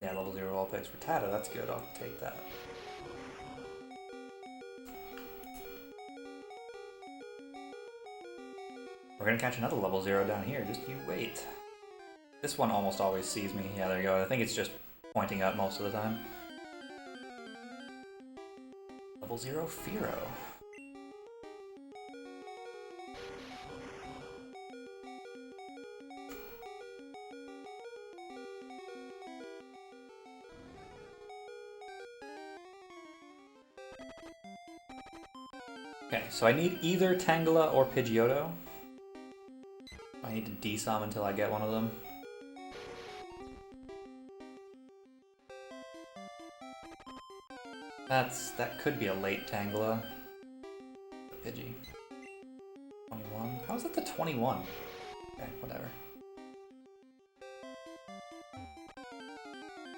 Speaker 1: Yeah, level 0 all picks for Tata, that's good, I'll take that. We're gonna catch another level 0 down here, just you wait. This one almost always sees me. Yeah, there you go. I think it's just pointing up most of the time. Level 0 Firo. Okay, so I need either Tangela or Pidgeotto. I need to desum until I get one of them. That could be a late Tangela. Pidgey. 21. How is that the 21? Okay, whatever.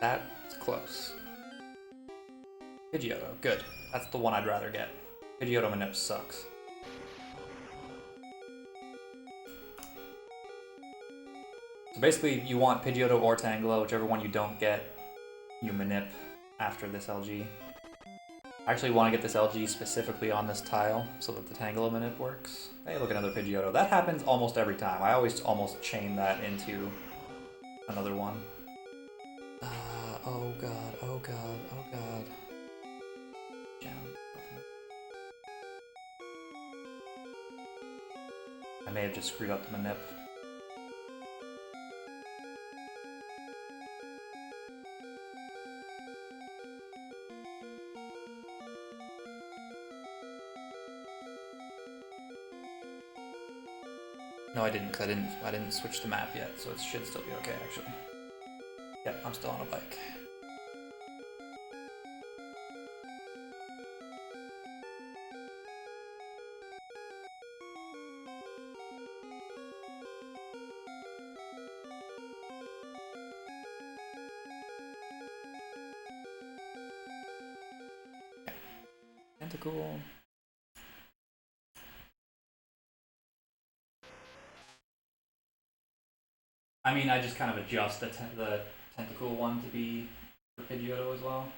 Speaker 1: That's close. Pidgeotto, good. That's the one I'd rather get. Pidgeotto Manip sucks. So basically, you want Pidgeotto or Tangela, whichever one you don't get, you Manip after this LG. I actually want to get this LG specifically on this tile so that the Tangela Manip works. Hey, look, another Pidgeotto. That happens almost every time. I always almost chain that into another one. Oh god, oh god, oh god. Gem. I may have just screwed up the Manip. No, I didn't, because I didn't switch the map yet, so it should still be okay, actually. Yep, I'm still on a bike. Okay. Tentacle. I mean, I just kind of adjust the tentacle one to be for Pidgeotto as well.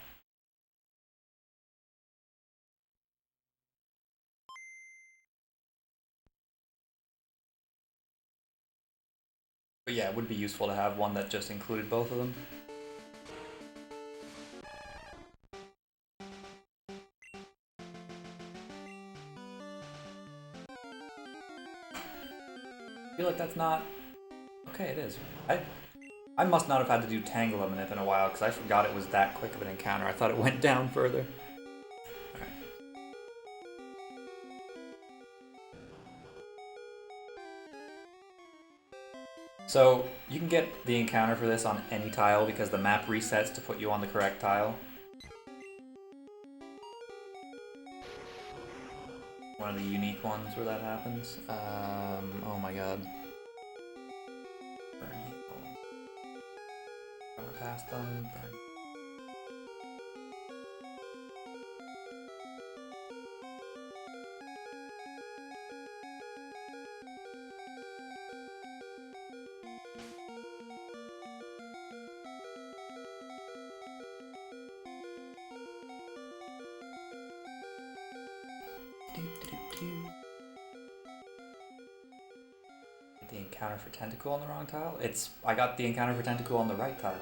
Speaker 1: But yeah, it would be useful to have one that just included both of them. I feel like that's not... Okay, it is. I must not have had to do Tangela Manip in a while, because I forgot it was that quick of an encounter. I thought it went down further. Alright. So, you can get the encounter for this on any tile, because the map resets to put you on the correct tile. One of the unique ones where that happens. Oh my god. Past them. The encounter for Tentacle on the wrong tile? I got the encounter for Tentacle on the right tile.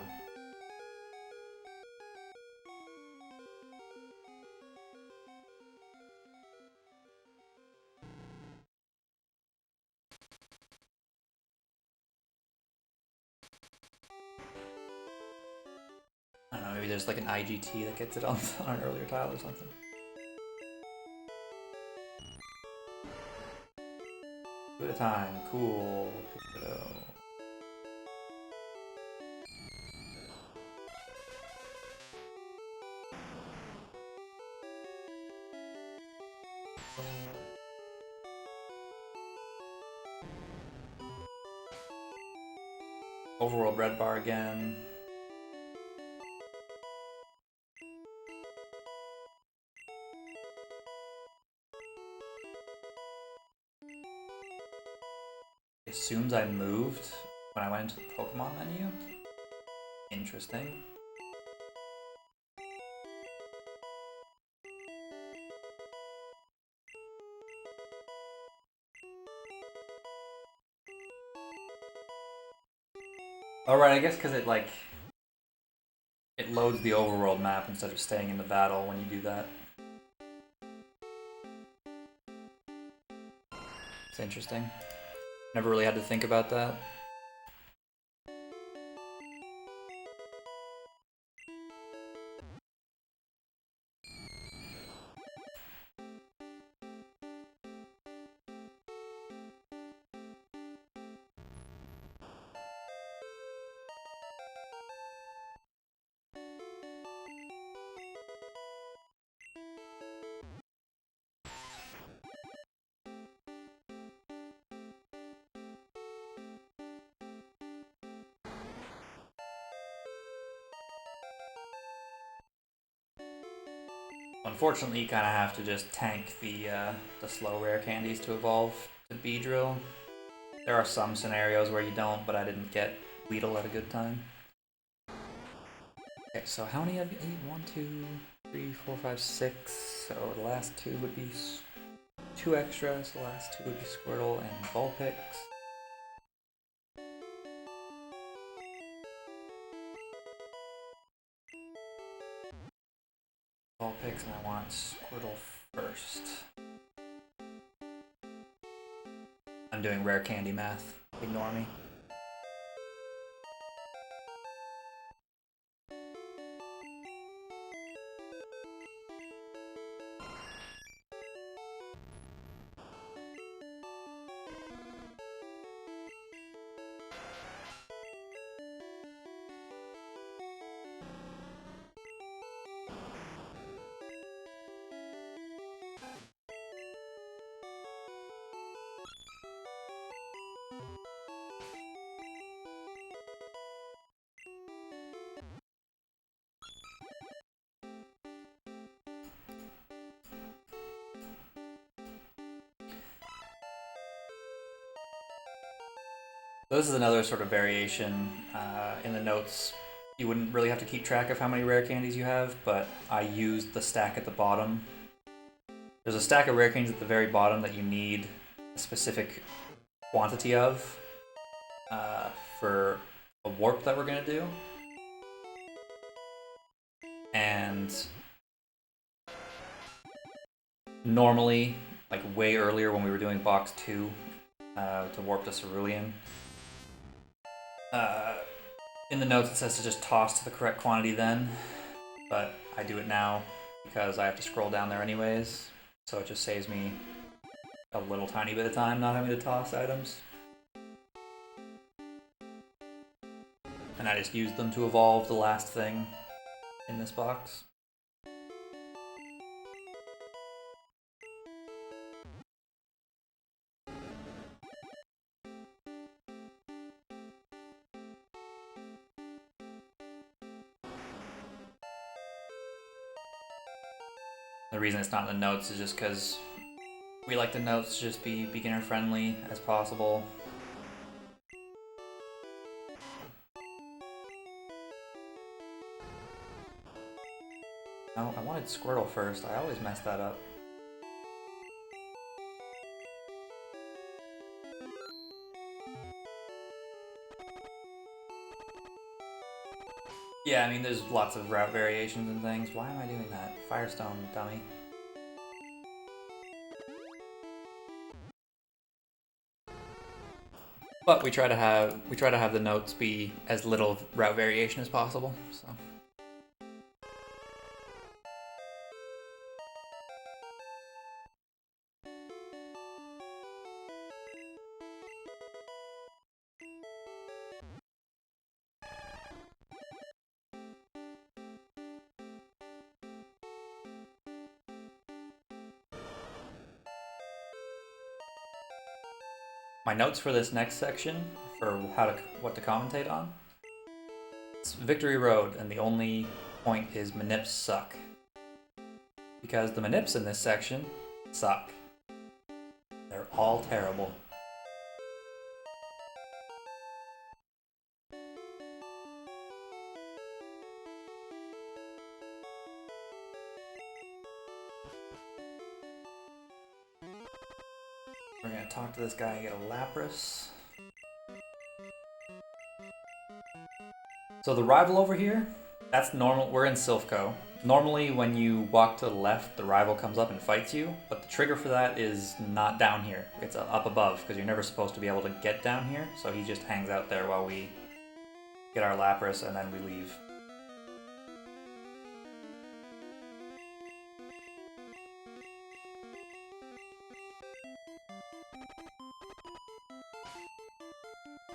Speaker 1: don't know, maybe there's like an IGT that gets it on an earlier tile or something. Two at a time, cool. Piccolo. Overworld red bar again. It assumes I moved when I went into the Pokemon menu. Interesting. Alright, I guess because it loads the overworld map instead of staying in the battle when you do that. It's interesting. Never really had to think about that. Unfortunately, you kind of have to just tank the slow rare candies to evolve to Beedrill. There are some scenarios where you don't, but I didn't get Weedle at a good time. Okay, so how many have you ate? 1, 2, 3, 4, 5, 6. So the last two would be 2 extras. The last two would be Squirtle and Vulpix. Vulpix, and I want Squirtle first. I'm doing rare candy math. Ignore me. So this is another sort of variation in the notes. You wouldn't really have to keep track of how many rare candies you have, but I used the stack at the bottom. There's a stack of rare candies at the very bottom that you need a specific quantity of for a warp that we're going to do. And normally, like way earlier when we were doing box 2 to warp to Cerulean, in the notes it says to just toss to the correct quantity then, but I do it now because I have to scroll down there anyways, so it just saves me a little tiny bit of time not having to toss items. And I just used them to evolve the last thing in this box. The reason it's not in the notes is just because we like the notes to just be beginner friendly as possible. Oh, I wanted Squirtle first. I always mess that up. Yeah, I mean, there's lots of route variations and things. Why am I doing that? Firestone, dummy. But we try to have the notes be as little route variation as possible. So my notes for this next section for what to commentate on. It's Victory Road, and the only point is manips suck. Because the manips in this section suck. They're all terrible. We're gonna talk to this guy and get a Lapras. So the rival over here, that's normal. We're in Silphco. Normally when you walk to the left, the rival comes up and fights you, but the trigger for that is not down here. It's up above, because you're never supposed to be able to get down here, so he just hangs out there while we get our Lapras and then we leave.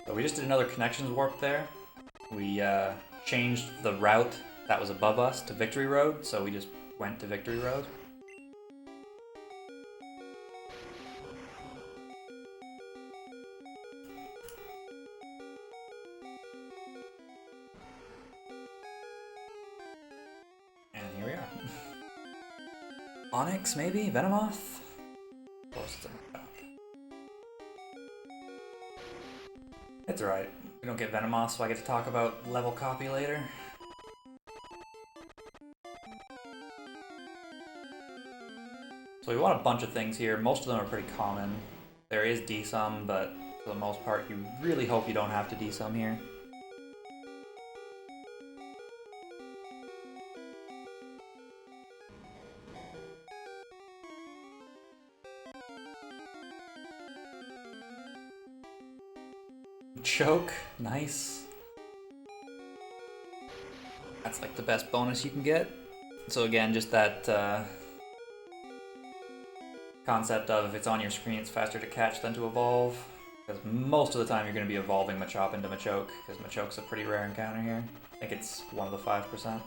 Speaker 1: So we just did another connections warp there. We changed the route that was above us to Victory Road, so we just went to Victory Road. And here we are. Onyx, maybe? Venomoth? Close to the top. It's alright. We don't get Venomoth, so I get to talk about level copy later. So we want a bunch of things here. Most of them are pretty common. There is desum, but for the most part, you really hope you don't have to desum here. Choke, nice. That's like the best bonus you can get. So again, just that concept of if it's on your screen, it's faster to catch than to evolve. Because most of the time you're going to be evolving Machop into Machoke, because Machoke's a pretty rare encounter here. I think it's one of the 5%.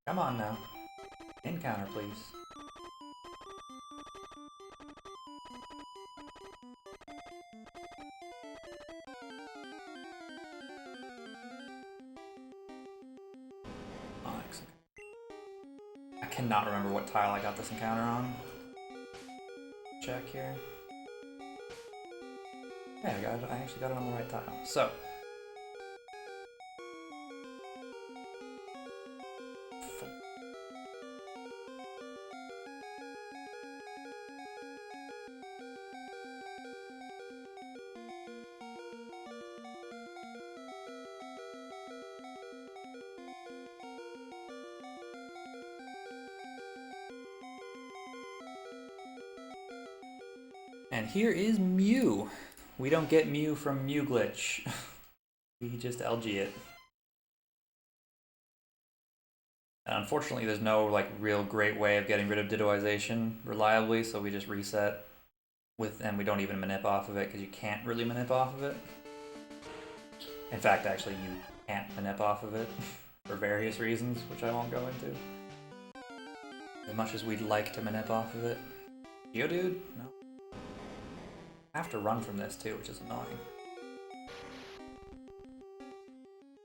Speaker 1: Come on now. Encounter, please. Onyx. I cannot remember what tile I got this encounter on. Check here. Yeah, I actually got it on the right tile. So. And here is Mew. We don't get Mew from Mew Glitch. We just LG it. And unfortunately, there's no like real great way of getting rid of Dittoization reliably, so we just reset and we don't even manip off of it because you can't really manip off of it. In fact, actually, you can't manip off of it for various reasons, which I won't go into. As much as we'd like to manip off of it. Geodude? No. I have to run from this too, which is annoying.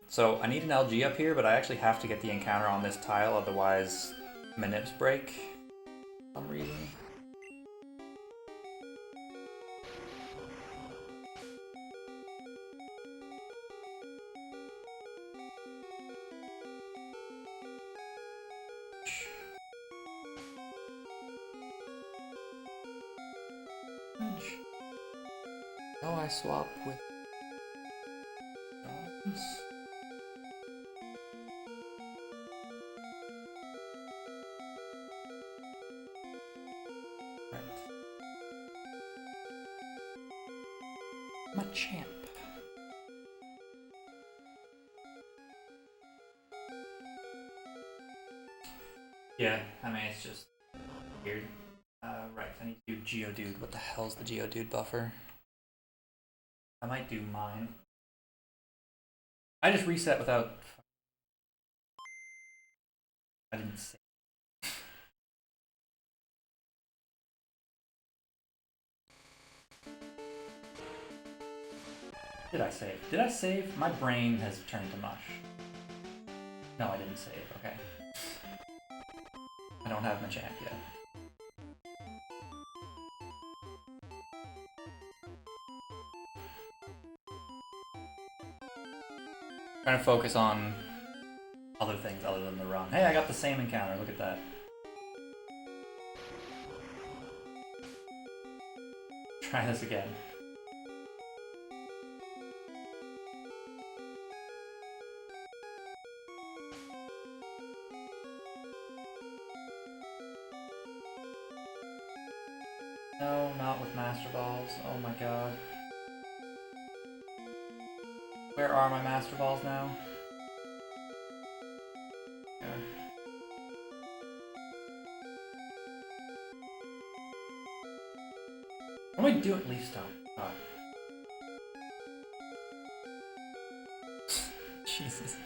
Speaker 1: So I need an LG up here, but I actually have to get the encounter on this tile, otherwise manips break for some reason. Oh, I swap with dogs. Right. Machamp. Yeah, I mean, it's just weird. Right, I need to do Geodude. What the hell's the Geodude buffer? I might do mine. I just reset without... I didn't say. Did I save? Did I save? My brain has turned to mush. No, I didn't save. Okay. I don't have my champ yet. Trying to focus on other things other than the run. Hey, I got the same encounter. Look at that. Try this again. No, not with Master Balls. Oh my god. Where are my Master Balls now? Okay. What am I doing? Leaf Stone. Oh. Jesus.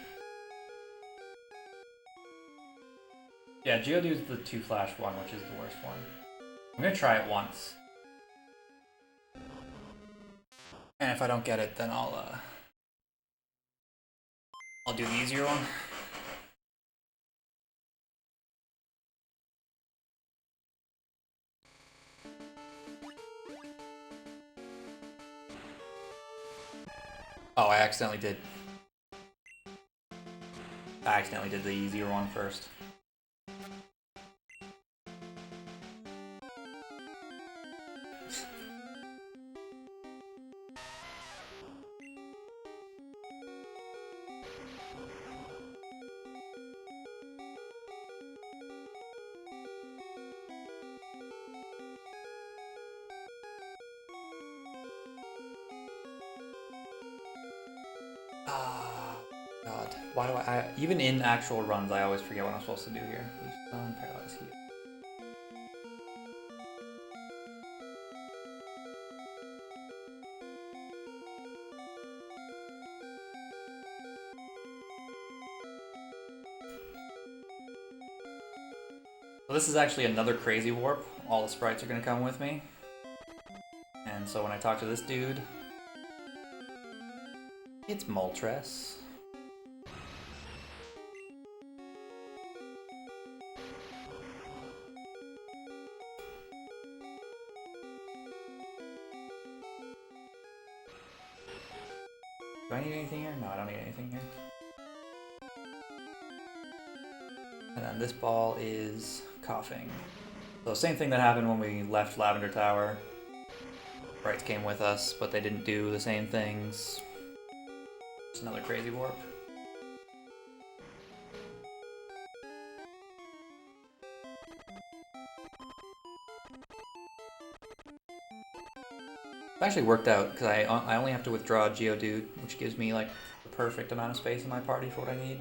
Speaker 1: Yeah, Geodude's the 2-flash one, which is the worst one. I'm gonna try it once. And if I don't get it, then I'll do the easier one. Oh, I accidentally did the easier one first. God. Why do I even in actual runs, I always forget what I'm supposed to do here. Paralyze heat. So this is actually another crazy warp. All the sprites are gonna come with me. And so when I talk to this dude, it's Moltres. Do I need anything here? No, I don't need anything here. And then this ball is coughing. So same thing that happened when we left Lavender Tower. Sprites came with us, but they didn't do the same things. It's another crazy warp. It actually worked out, because I only have to withdraw Geodude, which gives me like the perfect amount of space in my party for what I need.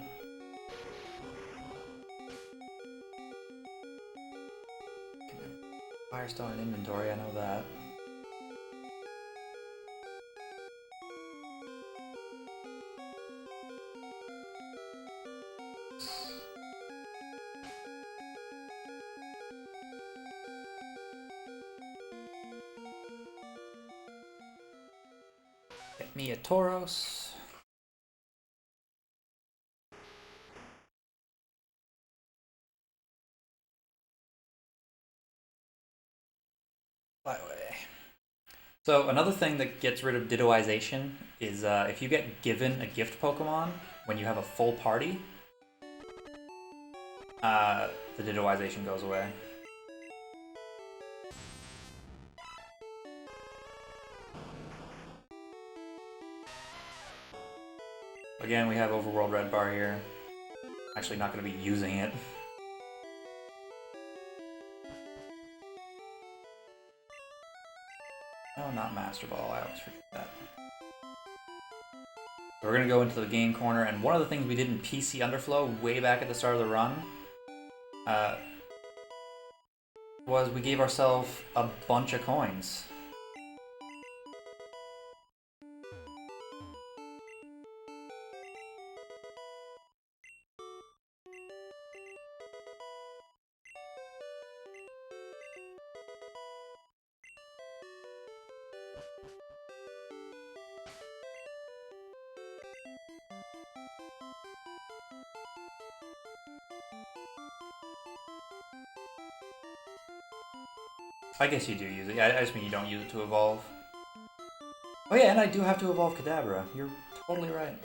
Speaker 1: Firestone in inventory, I know that. Get me a Tauros. By the way. So another thing that gets rid of Dittoization is if you get given a gift Pokemon when you have a full party, the Dittoization goes away. Again, we have Overworld Red Bar here. Actually not going to be using it. No, not Master Ball, I always forget that. So we're going to go into the game corner, and one of the things we did in PC Underflow way back at the start of the run was we gave ourselves a bunch of coins. I guess you do use it. Yeah, I just mean you don't use it to evolve. Oh yeah, and I do have to evolve Kadabra. You're totally right.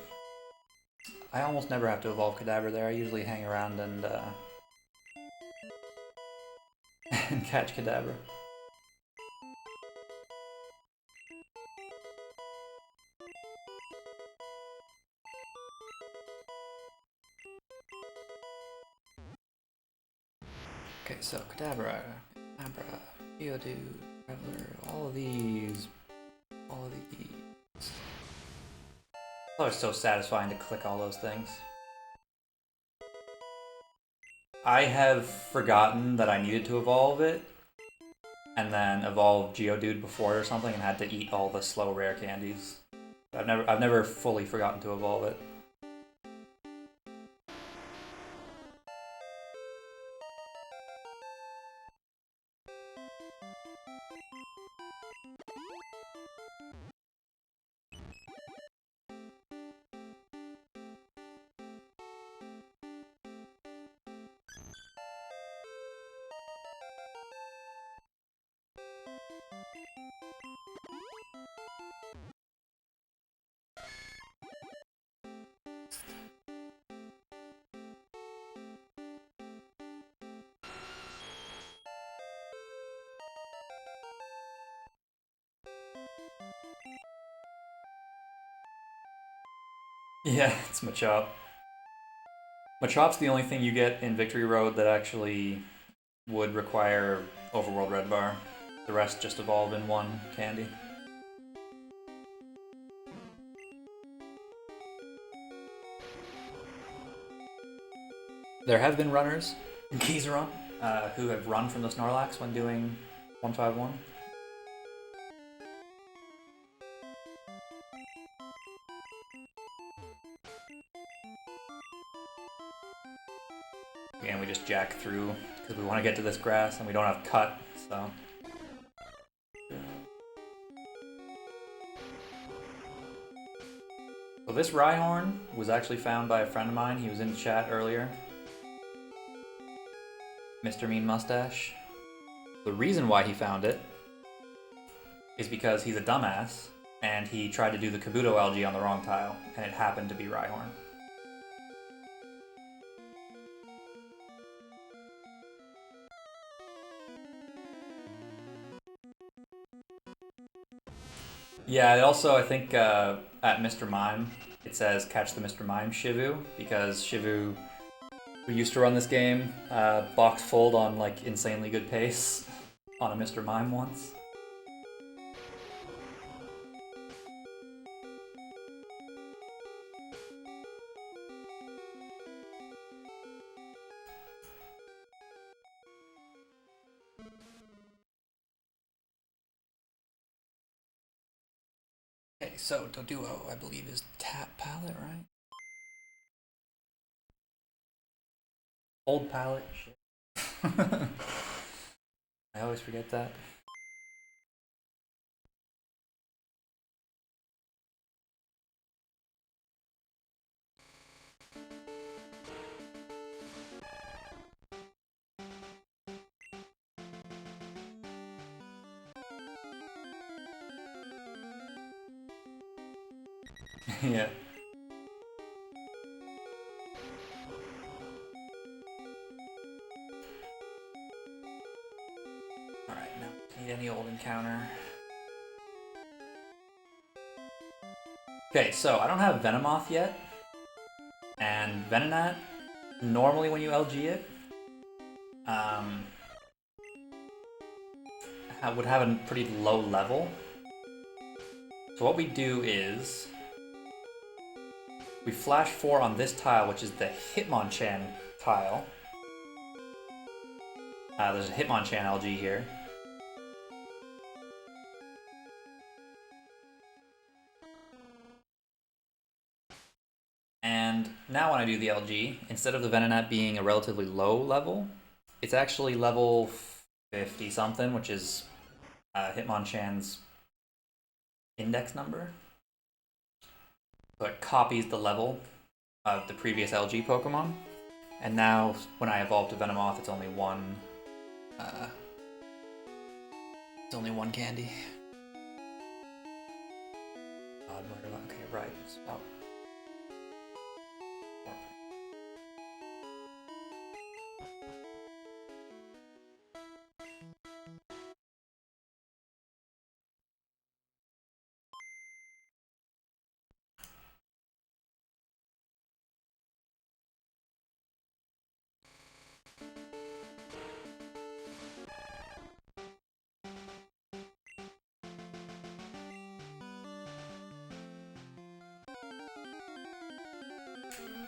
Speaker 1: I almost never have to evolve Kadabra there. I usually hang around and and catch Kadabra. Okay, so Kadabra, Geodude, Traveler, all of these. Oh, it's so satisfying to click all those things. I have forgotten that I needed to evolve it, and then evolve Geodude before it or something, and had to eat all the slow rare candies. I've never fully forgotten to evolve it. Yeah, it's Machop. Machop's the only thing you get in Victory Road that actually would require Overworld Red Bar. The rest just evolve in one candy. There have been runners in Kizaron who have run from the Snorlax when doing 151. Again, we just jack through because we want to get to this grass and we don't have cut, so. So this Rhyhorn was actually found by a friend of mine. He was in the chat earlier. Mr. Mean Mustache. The reason why he found it is because he's a dumbass and he tried to do the Kabuto algae on the wrong tile, and it happened to be Rhyhorn. Yeah, also I think at Mr. Mime it says catch the Mr. Mime Shivu, because Shivu, who used to run this game, box fulled on like insanely good pace on a Mr. Mime once. Okay, so Doduo, I believe, is tap palette, right? Old palette, shit. I always forget that. Yeah. Alright, now need any old encounter. Okay, so I don't have Venomoth yet. And Venonat, normally when you LG it, would have a pretty low level. So what we do is we flash 4 on this tile, which is the Hitmonchan tile. There's a Hitmonchan LG here. And now when I do the LG, instead of the Venonat being a relatively low level, it's actually level 50 something, which is Hitmonchan's index number. So it copies the level of the previous LG Pokemon. And now when I evolve to Venomoth, it's only one It's only one candy. Okay, right. Swap.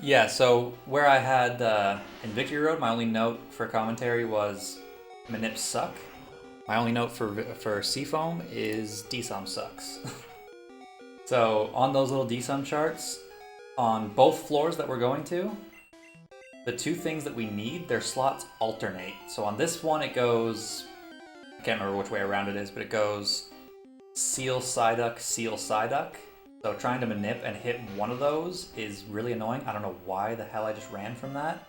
Speaker 1: Yeah, so where I had in Victory Road, my only note for commentary was Manips suck. My only note for Seafoam is DSUM sucks. So on those little DSUM charts, on both floors that we're going to, the two things that we need, their slots alternate. So on this one it goes, I can't remember which way around it is, but it goes Seal Psyduck, Seal Psyduck. So trying to manip and hit one of those is really annoying. I don't know why the hell I just ran from that.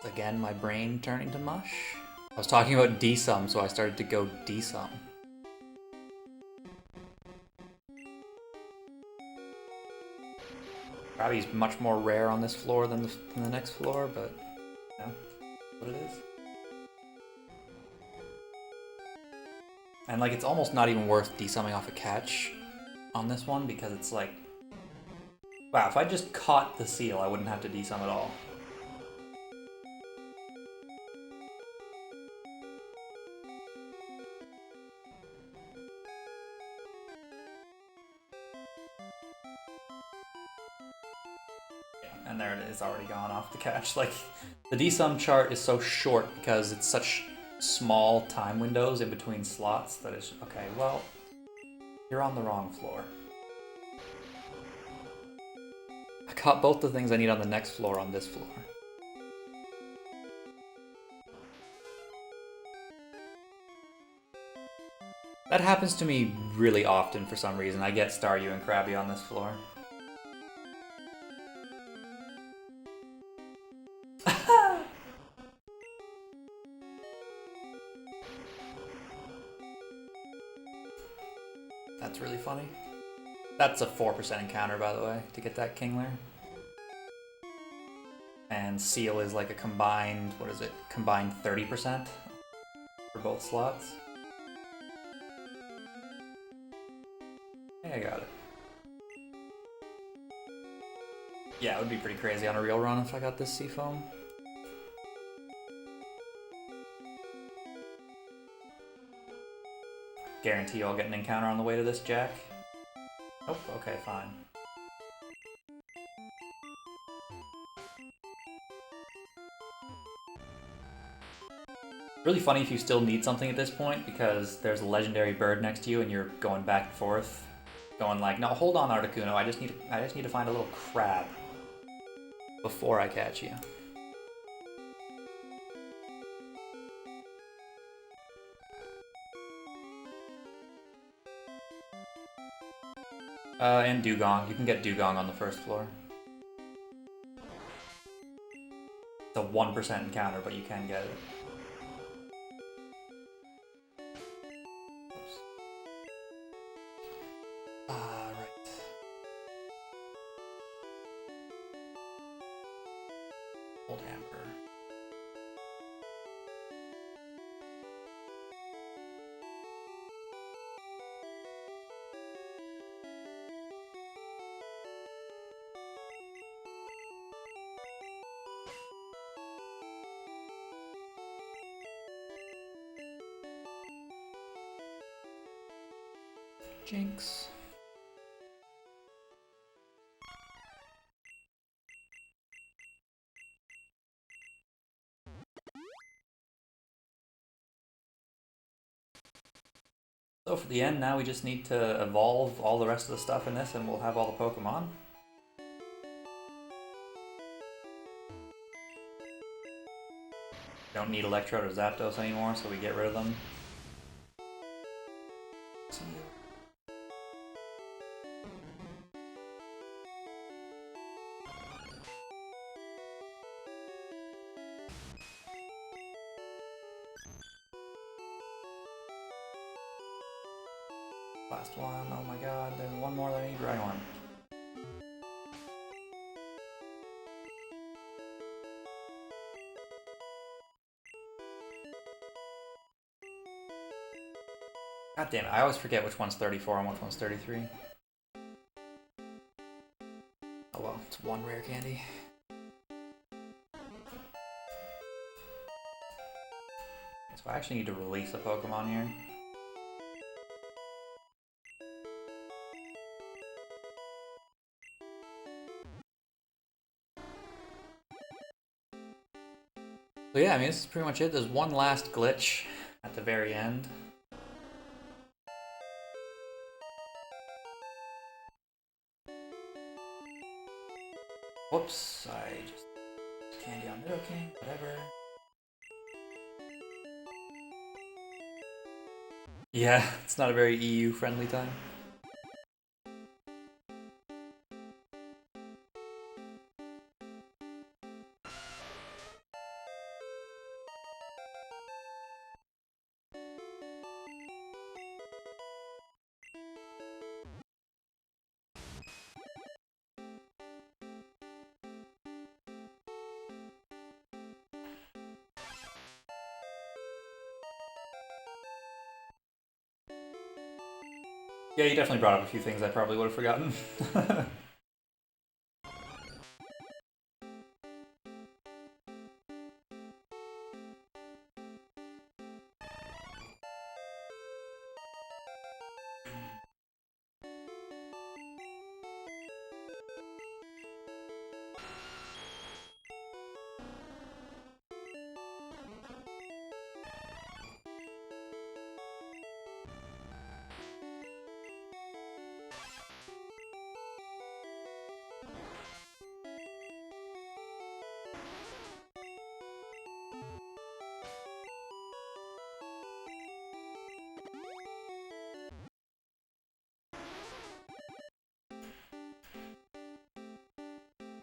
Speaker 1: Again, my brain turning to mush. I was talking about DSUM, so I started to go DSUM. Krabby's much more rare on this floor than the next floor, but yeah, what it is. And like, it's almost not even worth DSUMing off a catch on this one, because it's like, wow, if I just caught the seal, I wouldn't have to DSUM at all. And there it is, already gone off the catch. Like, the DSUM chart is so short because it's such small time windows in between slots that it's, okay, well, you're on the wrong floor. I caught both the things I need on the next floor on this floor. That happens to me really often for some reason. I get Staryu and Krabby on this floor. That's really funny. That's a 4% encounter, by the way, to get that Kingler. And Seal is like a combined, what is it? Combined 30% for both slots. I got it. Yeah, it would be pretty crazy on a real run if I got this Seafoam. Guarantee I'll get an encounter on the way to this Jack. Nope, okay, fine. Really funny if you still need something at this point, because there's a legendary bird next to you and you're going back and forth. Going like, no, hold on, Articuno, I just need to find a little crab before I catch you. And Dugong. You can get Dugong on the first floor. It's a 1% encounter, but you can get it. Right. Old Hamper. Jinx. So for the end, now we just need to evolve all the rest of the stuff in this and we'll have all the Pokemon. Don't need Electrode or Zapdos anymore, so we get rid of them. Last one. Oh my god, there's one more that I need. Right one. God damn it, I always forget which one's 34 and which one's 33. Oh well, it's one rare candy. So I actually need to release a Pokemon here. So yeah, I mean, this is pretty much it. There's one last glitch at the very end. Whoops, I just... Candy on Middle King, whatever. Yeah, it's not a very EU-friendly time. Yeah, you definitely brought up a few things I probably would have forgotten.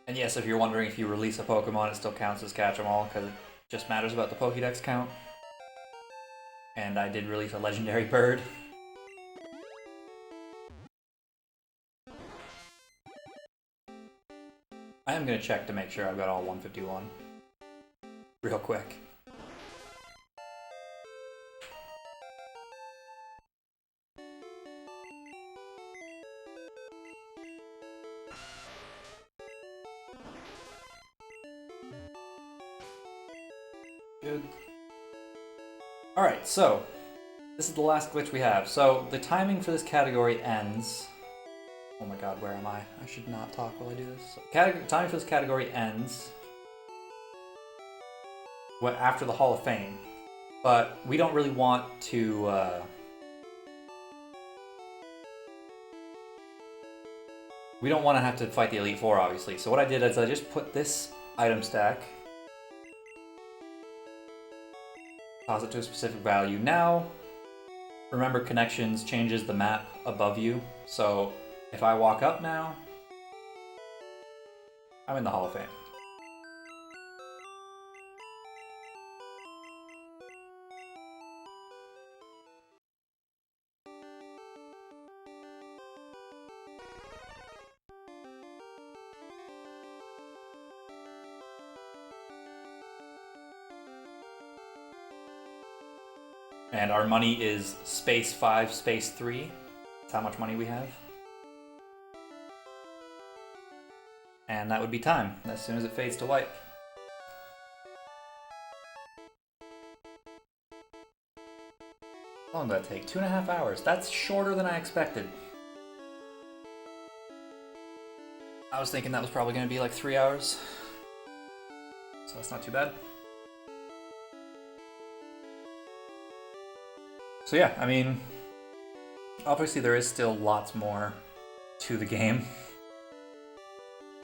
Speaker 1: And yes, if you're wondering if you release a Pokemon, it still counts as Catch-em-all, because it just matters about the Pokédex count. And I did release a legendary bird. I am going to check to make sure I've got all 151. Real quick. Good. Alright, so this is the last glitch we have. So the timing for this category ends... Oh my god, where am I? I should not talk while I do this. So, timing for this category ends after the Hall of Fame. But we don't really want to... we don't want to have to fight the Elite Four, obviously. So what I did is I just put this item stack, toss it to a specific value. Now, remember, connections changes the map above you. So if I walk up now, I'm in the Hall of Fame. And our money is space 5, space 3. That's how much money we have. And that would be time, as soon as it fades to white. How long did that take? 2.5 hours. That's shorter than I expected. I was thinking that was probably going to be like 3 hours. So that's not too bad. So yeah, I mean, obviously there is still lots more to the game.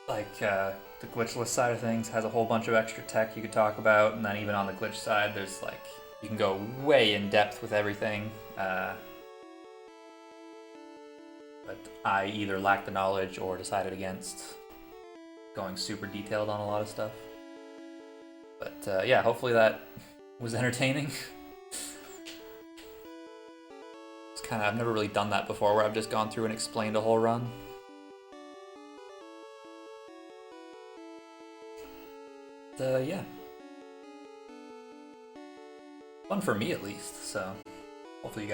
Speaker 1: Like, the glitchless side of things has a whole bunch of extra tech you could talk about, and then even on the glitch side, there's like, you can go way in depth with everything. But I either lacked the knowledge or decided against going super detailed on a lot of stuff. But yeah, hopefully that was entertaining. I've never really done that before, where I've just gone through and explained a whole run. Yeah. Fun for me at least, so hopefully you guys